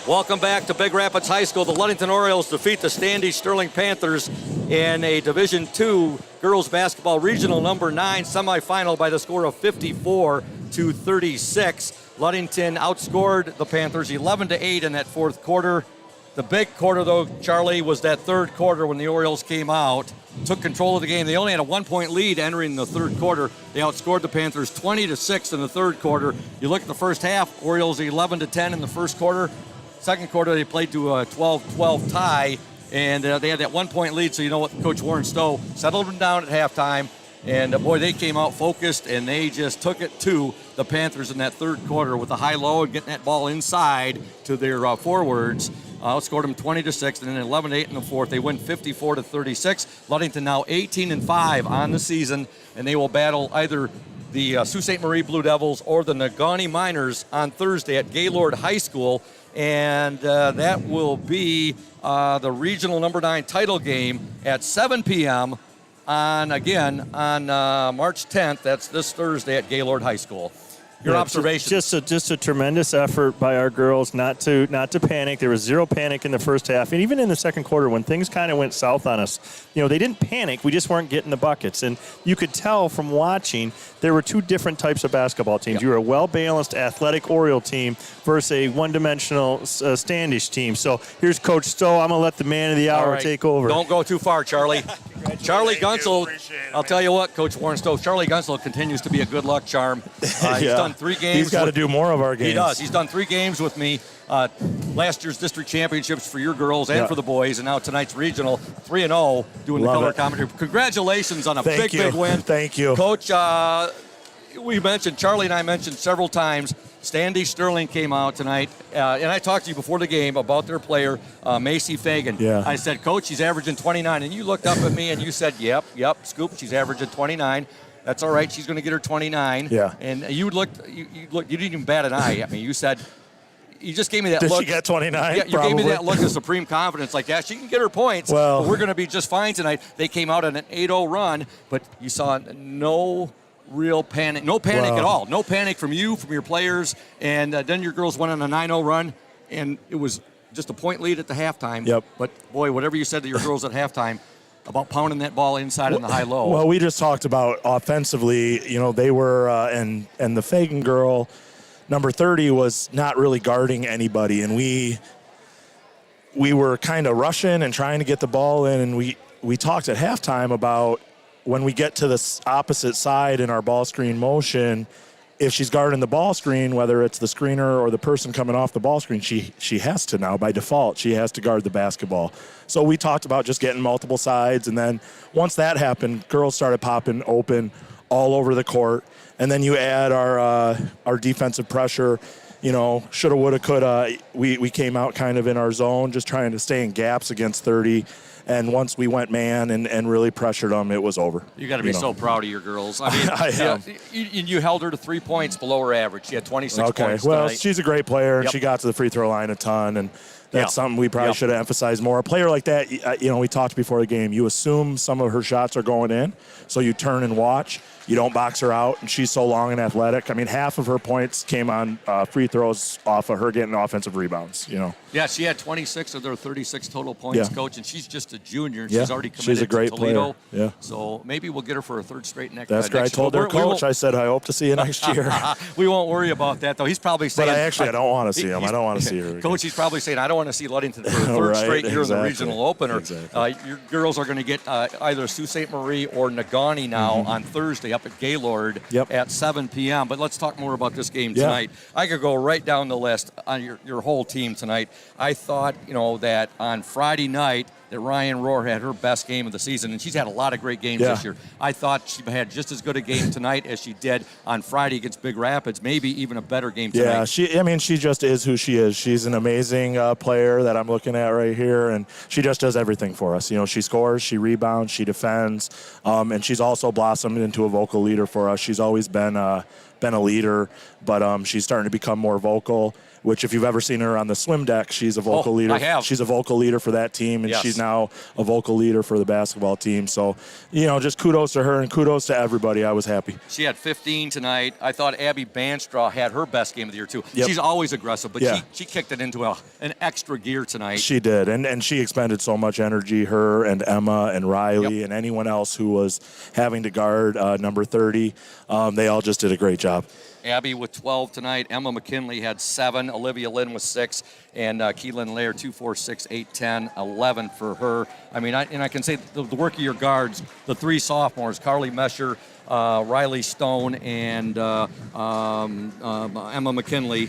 Welcome back to Big Rapids High School. The Ludington Orioles defeat the Standish Sterling Panthers in a Division II girls basketball regional number 9 semifinal by the score of 54-36. Ludington outscored the Panthers 11-8 in that fourth quarter. The big quarter, though, Charlie, was that third quarter when the Orioles came out, took control of the game. They only had a 1-point lead entering the third quarter. They outscored the Panthers 20-6 in the third quarter. You look at the first half, Orioles 11-10 in the first quarter. Second quarter, they played to a 12-12 tie, and they had that 1-point lead, so you know what, Coach Warren Stowe settled them down at halftime, and boy, they came out focused, and they just took it to the Panthers in that third quarter with a high-low and getting that ball inside to their forwards. Outscored them 20-6, and then 11-8 in the fourth. They win 54-36. Ludington now 18-5 on the season, and they will battle either the Sault Ste. Marie Blue Devils or the Negaunee Miners on Thursday at Gaylord High School. And that will be the regional number 9 title game at 7 p.m. on March 10th. That's this Thursday at Gaylord High School. Your observation? Just a tremendous effort by our girls not to panic. There was zero panic in the first half, and even in the second quarter when things kind of went south on us, they didn't panic. We just weren't getting the buckets, and you could tell from watching there were two different types of basketball teams. Yep. You were a well-balanced, athletic Oriole team versus a one-dimensional Standish team. So here's Coach Stowe. I'm gonna let the man of the hour take over. Don't go too far, Charlie. Charlie Gunsel, I'll tell you what, Coach Warren Stowe, Charlie Gunsel continues to be a good luck charm. He's done 3 games. He's got to do more of our games. He does. He's done 3 games with me. Last year's district championships for your girls and for the boys, and now tonight's regional, 3-0, doing the color commentary. Congratulations on a big win. Thank you. Coach, we mentioned, Charlie and I mentioned several times, Standish Sterling came out tonight, and I talked to you before the game about their player, Macy Fagan. Yeah. I said, Coach, she's averaging 29, and you looked up at me and you said, yep, Scoop, she's averaging 29. That's all right, she's going to get her 29. Yeah. And you didn't even bat an eye at me. You said, you just gave me that look. Did she get 29? Yeah, you gave me that look of supreme confidence, like, yeah, she can get her points, but we're going to be just fine tonight. They came out on an 8-0 run, but you saw no real panic. No panic at all. No panic from you, from your players, and then your girls went on a 9-0 run, and it was just a point lead at the halftime. Yep. But, boy, whatever you said to your girls at halftime about pounding that ball inside in the high-low. Well, we just talked about offensively, they were, and the Fagan girl, number 30 was not really guarding anybody, and we were kind of rushing and trying to get the ball in, and we talked at halftime about when we get to the opposite side in our ball screen motion, if she's guarding the ball screen, whether it's the screener or the person coming off the ball screen, she has to now, by default, she has to guard the basketball. So we talked about just getting multiple sides, and then once that happened, girls started popping open all over the court, and then you add our defensive pressure, shoulda, woulda, coulda. We came out kind of in our zone, just trying to stay in gaps against 30. And once we went man and really pressured them, it was over. You got to be so proud of your girls. I mean, you held her to 3 points below her average. She had 26 points tonight. Well, she's a great player, and she got to the free throw line a ton, and that's something we probably should have emphasized more. A player like that, we talked before the game, you assume some of her shots are going in, so you turn and watch. You don't box her out, and she's so long and athletic. I mean, half of her points came on free throws off of her getting offensive rebounds, Yeah, she had 26 of their 36 total points, Coach, and she's just a junior. Yeah. She's already committed She's a great to Toledo. player. Yeah. So maybe we'll get her for a third straight next That's great. I told their coach, I said, I hope to see you next year. We won't worry about that, though. He's probably saying. But I don't want to see him. I don't want to see her again. Coach, he's probably saying, I don't want to see Ludington for a third straight year in the regional opener. Exactly. Your girls are going to get either Sault Ste. Marie or Negaunee now on Thursday up at Gaylord at 7 p.m. But let's talk more about this game tonight. I could go right down the list on your whole team tonight. I thought, that on Friday night that Ryan Rohr had her best game of the season, and she's had a lot of great games this year. I thought she had just as good a game tonight as she did on Friday against Big Rapids, maybe even a better game tonight. Yeah, she just is who she is. She's an amazing player that I'm looking at right here, and she just does everything for us. She scores, she rebounds, she defends, and she's also blossomed into a vocal leader for us. She's always been a leader, but she's starting to become more vocal, which if you've ever seen her on the swim deck, she's a vocal leader. I have. She's a vocal leader for that team, and she's now a vocal leader for the basketball team. So, just kudos to her and kudos to everybody. I was happy. She had 15 tonight. I thought Abby Banstraw had her best game of the year, too. Yep. She's always aggressive, but she kicked it into an extra gear tonight. She did, and she expended so much energy, her and Emma and Riley and anyone else who was having to guard number 30. They all just did a great job. Abby with 12 tonight. Emma McKinley had 7. Olivia Lynn with 6. And Keelan Lair, 2, 4, 6, 8, 10, 11 for her. I mean, I can say the work of your guards, the 3 sophomores, Carly Mesher, Riley Stone, and Emma McKinley.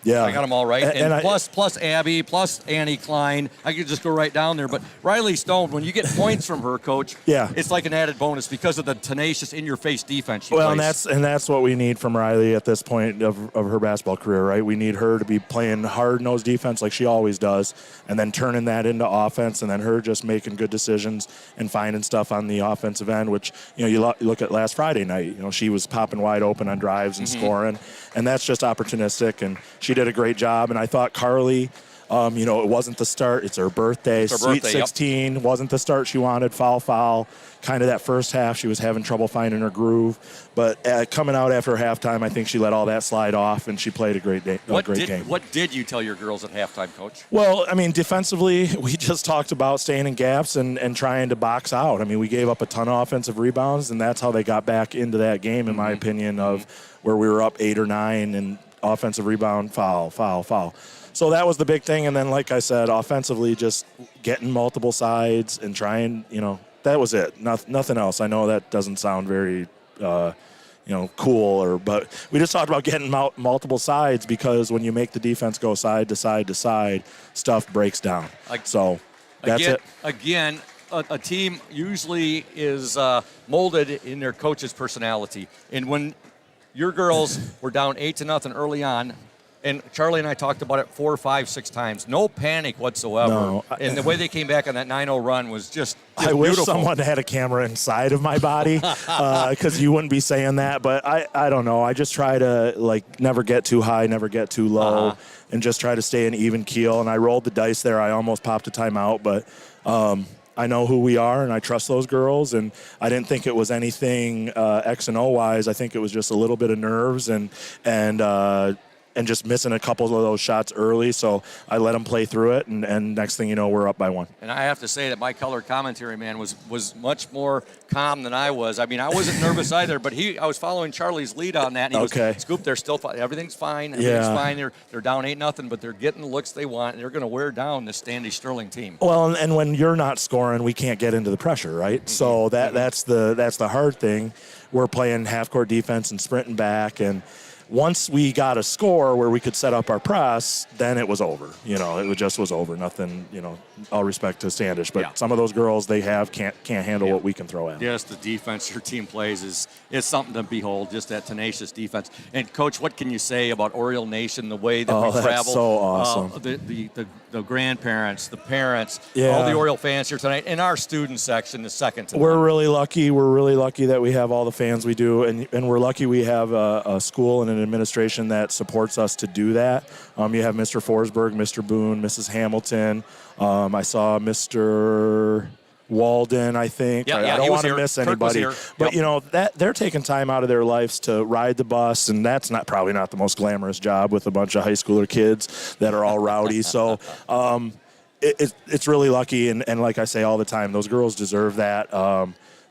Yeah, I got them all right. And plus Abby, plus Annie Klein. I could just go right down there. But Riley Stone, when you get points from her, Coach, it's like an added bonus because of the tenacious, in-your-face defense she plays. And that's what we need from Riley at this point of her basketball career, right? We need her to be playing hard-nosed defense like she always does, and then turning that into offense, and then her just making good decisions and finding stuff on the offensive end, which, you look at last Friday night. She was popping wide open on drives and scoring, and that's just opportunistic, and she did a great job. And I thought Carly, it wasn't the start. It's her birthday. Sweet 16 wasn't the start she wanted. Foul. Kind of that first half, she was having trouble finding her groove. But coming out after halftime, I think she let all that slide off, and she played a great game. What did you tell your girls at halftime, Coach? Well, I mean, defensively, we just talked about staying in gaps and trying to box out. I mean, we gave up a ton of offensive rebounds, and that's how they got back into that game, in my opinion, of where we were up 8 or 9 and offensive rebound, foul. So that was the big thing. And then, like I said, offensively, just getting multiple sides and trying, that was it. Nothing else. I know that doesn't sound very, cool, but we just talked about getting multiple sides, because when you make the defense go side to side to side, stuff breaks down. So that's it. Again, a team usually is molded in their coach's personality. And when your girls were down 8-0 early on, and Charlie and I talked about it 4, 5, 6 times. No panic whatsoever. No, and the way they came back on that 9-0 run was just I wish someone had a camera inside of my body, because you wouldn't be saying that. But I don't know. I just try to never get too high, never get too low, and just try to stay an even keel. And I rolled the dice there. I almost popped a timeout, but I know who we are, and I trust those girls. And I didn't think it was anything X and O wise. I think it was just a little bit of nerves and and just missing a couple of those shots early. So I let them play through it, and next thing you know, we're up by 1. And I have to say that my color commentary man was much more calm than I was. I mean, I wasn't nervous either, but I was following Charlie's lead on that. And he Okay. goes, Scoop, they're still fine. Everything's fine. Everything's fine. They're down 8-0, but they're getting the looks they want, and they're going to wear down the Standish Sterling team. Well, and when you're not scoring, we can't get into the pressure, right? So that's the hard thing. We're playing half-court defense and sprinting back, and once we got a score where we could set up our press, then it was over. It just was over. Nothing, all respect to Standish, but some of those girls can't handle what we can throw at them. Yes, the defense your team plays is something to behold, just that tenacious defense. And, Coach, what can you say about Oriole Nation, the way that we travel? That's so awesome. The grandparents, the parents, all the Oriole fans here tonight, and our student section is second to none. We're really lucky. We're really lucky that we have all the fans we do, and we're lucky we have a school and an administration that supports us to do that. You have Mr. Forsberg, Mr. Boone, Mrs. Hamilton. I saw Mr. Walden, I think. I don't want to miss anybody. But, that they're taking time out of their lives to ride the bus, and that's probably not the most glamorous job with a bunch of high schooler kids that are all rowdy. So it's really lucky, and like I say all the time, those girls deserve that.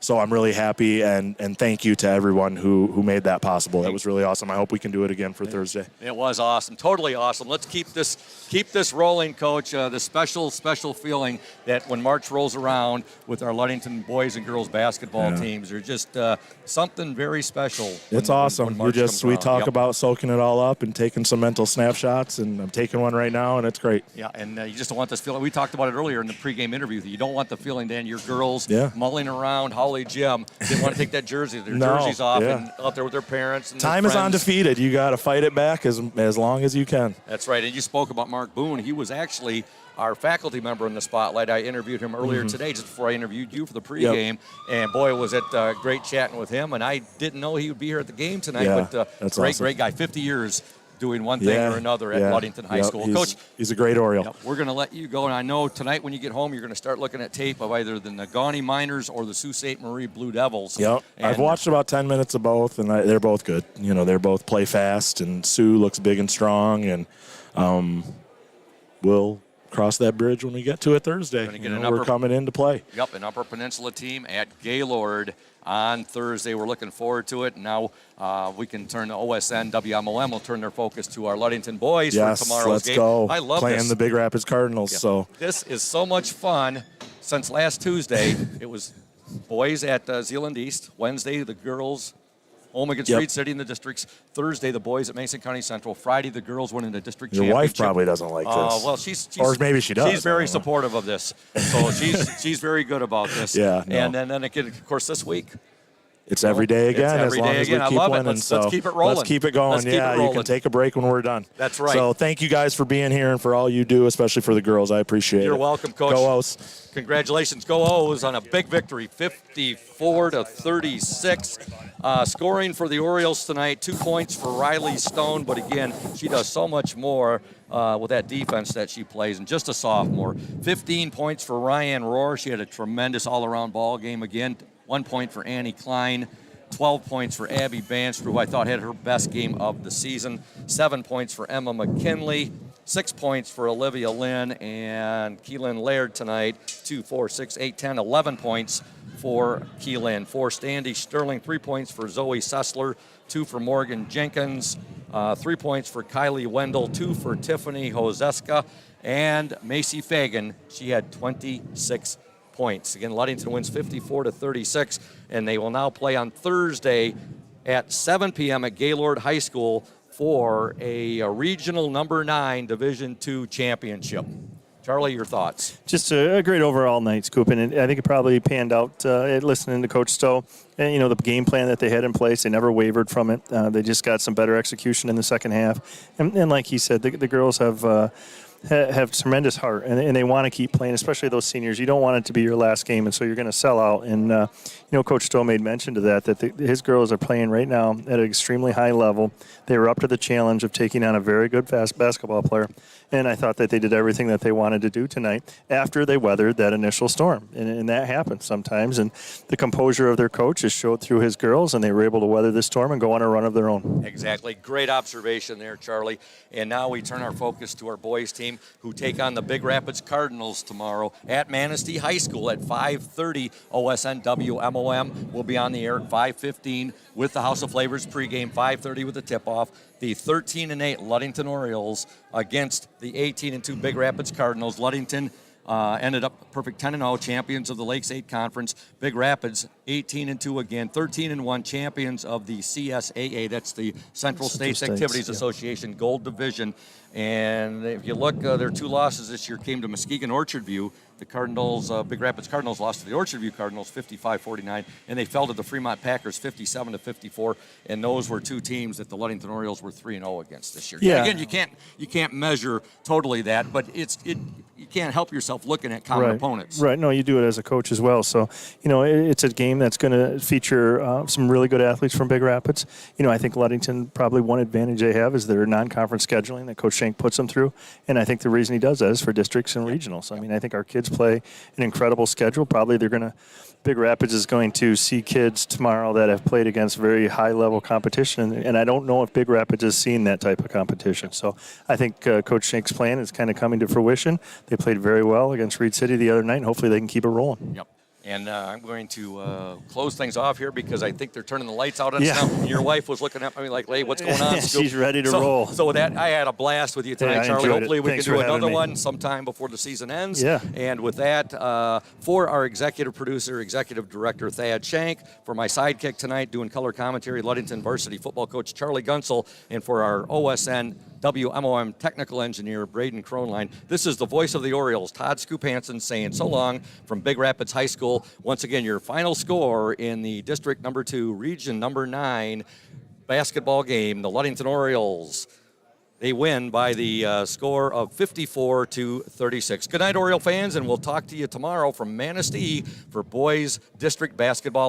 So I'm really happy, and thank you to everyone who made that possible. That was really awesome. I hope we can do it again for Thursday. It was awesome, totally awesome. Let's keep this rolling, Coach. The special feeling that when March rolls around with our Ludington boys and girls basketball teams, there's just something very special. It's awesome. We talk about soaking it all up and taking some mental snapshots, and I'm taking one right now, and it's great. Yeah, and you just don't want this feeling. We talked about it earlier in the pregame interview. You don't want the feeling, Dan, your girls mulling around. Holly Jim didn't want to take that jersey, their jerseys off, and out there with their parents. And time is undefeated. You got to fight it back as long as you can. That's right. And you spoke about Mark Boone. He was actually our faculty member in the spotlight. I interviewed him earlier today, just before I interviewed you for the pregame. And boy, was it great chatting with him. And I didn't know he would be here at the game tonight. But great guy. 50 years doing one thing or another at Ludington High School. Coach, he's a great Oriole. We're going to let you go, and I know tonight when you get home, you're going to start looking at tape of either the Negaunee Miners or the Sault Ste. Marie Blue Devils. Yep, I've watched about 10 minutes of both, and they're both good. They're both play fast, and Sue looks big and strong, and we'll cross that bridge when we get to it Thursday. We're coming in to play. Yep, an Upper Peninsula team at Gaylord on Thursday. We're looking forward to it. Now we can turn to OSN, WMOM will turn their focus to our Ludington boys for tomorrow's game. Let's go. I love playing this. the Big Rapids Cardinals. So this is so much fun. Since last Tuesday, it was boys at Zeeland East. Wednesday, the girls home against Reed City in the districts. Thursday, the boys at Mason County Central. Friday, the girls winning the district championship. Your wife probably doesn't like this. Well, she's or maybe she does. She's very supportive of this, so she's very good about this. And then again, of course, this week. It's every day again, as long as we keep winning. Let's keep it rolling. Let's keep it going. You can take a break when we're done. That's right. So thank you guys for being here and for all you do, especially for the girls. I appreciate it. You're welcome, Coach. Go O's. Congratulations. Go O's on a big victory, 54-36. Scoring for the Orioles tonight, 2 points for Riley Stone, but again, she does so much more with that defense that she plays, and just a sophomore. 15 points for Ryan Rohr. She had a tremendous all-around ball game again. 1 point for Annie Klein, 12 points for Abby Banster, who I thought had her best game of the season, 7 points for Emma McKinley, 6 points for Olivia Lynn, and Keelan Laird tonight, 2, 4, 6, 8, 10, 11 points for Keelan. For Standish Sterling, 3 points for Zoe Sessler, 2 for Morgan Jenkins, 3 points for Kylie Wendell, 2 for Tiffany Hozeska, and Macy Fagan. She had 26 points. Again, Ludington wins 54-36, and they will now play on Thursday at 7 p.m. at Gaylord High School for a regional number 9 Division II championship. Charlie, your thoughts? Just a great overall night, Scoop, and I think it probably panned out listening to Coach Stowe. And, the game plan that they had in place, they never wavered from it. They just got some better execution in the second half. And like he said, the girls have have tremendous heart, and they want to keep playing, especially those seniors. You don't want it to be your last game, and so you're going to sell out. And, Coach Stowe made mention to that his girls are playing right now at an extremely high level. They were up to the challenge of taking on a very good fast basketball player, and I thought that they did everything that they wanted to do tonight after they weathered that initial storm. And that happens sometimes, and the composure of their coach is showed through his girls, and they were able to weather the storm and go on a run of their own. Exactly. Great observation there, Charlie. And now we turn our focus to our boys team, who take on the Big Rapids Cardinals tomorrow at Manistee High School at 5:30. OSN WMOM will be on the air at 5:15 with the House of Flavors pregame, 5:30 with the tip-off. The 13-8 Ludington Orioles against the 18-2 Big Rapids Cardinals. Ludington ended up perfect 10-0, champions of the Lakes 8 Conference. Big Rapids 18-2 again, 13-1 champions of the CSAA. That's the Central States Activities Association Gold Division. And if you look, their 2 losses this year came to Muskegon Orchard View. The Cardinals, Big Rapids Cardinals, lost to the Orchard View Cardinals 55-49, and they fell to the Fremont Packers 57-54. And those were 2 teams that the Ludington Orioles were 3-0 against this year. Yeah. Again, you can't measure totally that, but you can't help yourself looking at common opponents. Right. No, you do it as a coach as well. So, it's a game that's going to feature some really good athletes from Big Rapids. I think Ludington, probably one advantage they have is their non-conference scheduling that Coach Shank puts them through. And I think the reason he does that is for districts and regionals. I mean, I think our kids play an incredible schedule. Probably Big Rapids is going to see kids tomorrow that have played against very high-level competition, and I don't know if Big Rapids has seen that type of competition. So I think Coach Shank's plan is kind of coming to fruition. They played very well against Reed City the other night, and hopefully they can keep it rolling. Yep. And I'm going to close things off here because I think they're turning the lights out on us now. Your wife was looking at me like, hey, what's going on? She's ready to roll. So with that, I had a blast with you tonight, Charlie. Hopefully we can do another one sometime before the season ends. Yeah. And with that, for our executive producer, executive director, Thad Shank, for my sidekick tonight doing color commentary, Ludington varsity football coach Charlie Gunsel, and for our OSN WMOM technical engineer, Braden Kronline. This is the voice of the Orioles, Todd Scoop Hansen, saying so long from Big Rapids High School. Once again, your final score in the District Number 2, Region Number 9 basketball game, the Ludington Orioles. They win by the score of 54-36. Good night, Oriole fans, and we'll talk to you tomorrow from Manistee for boys district basketball.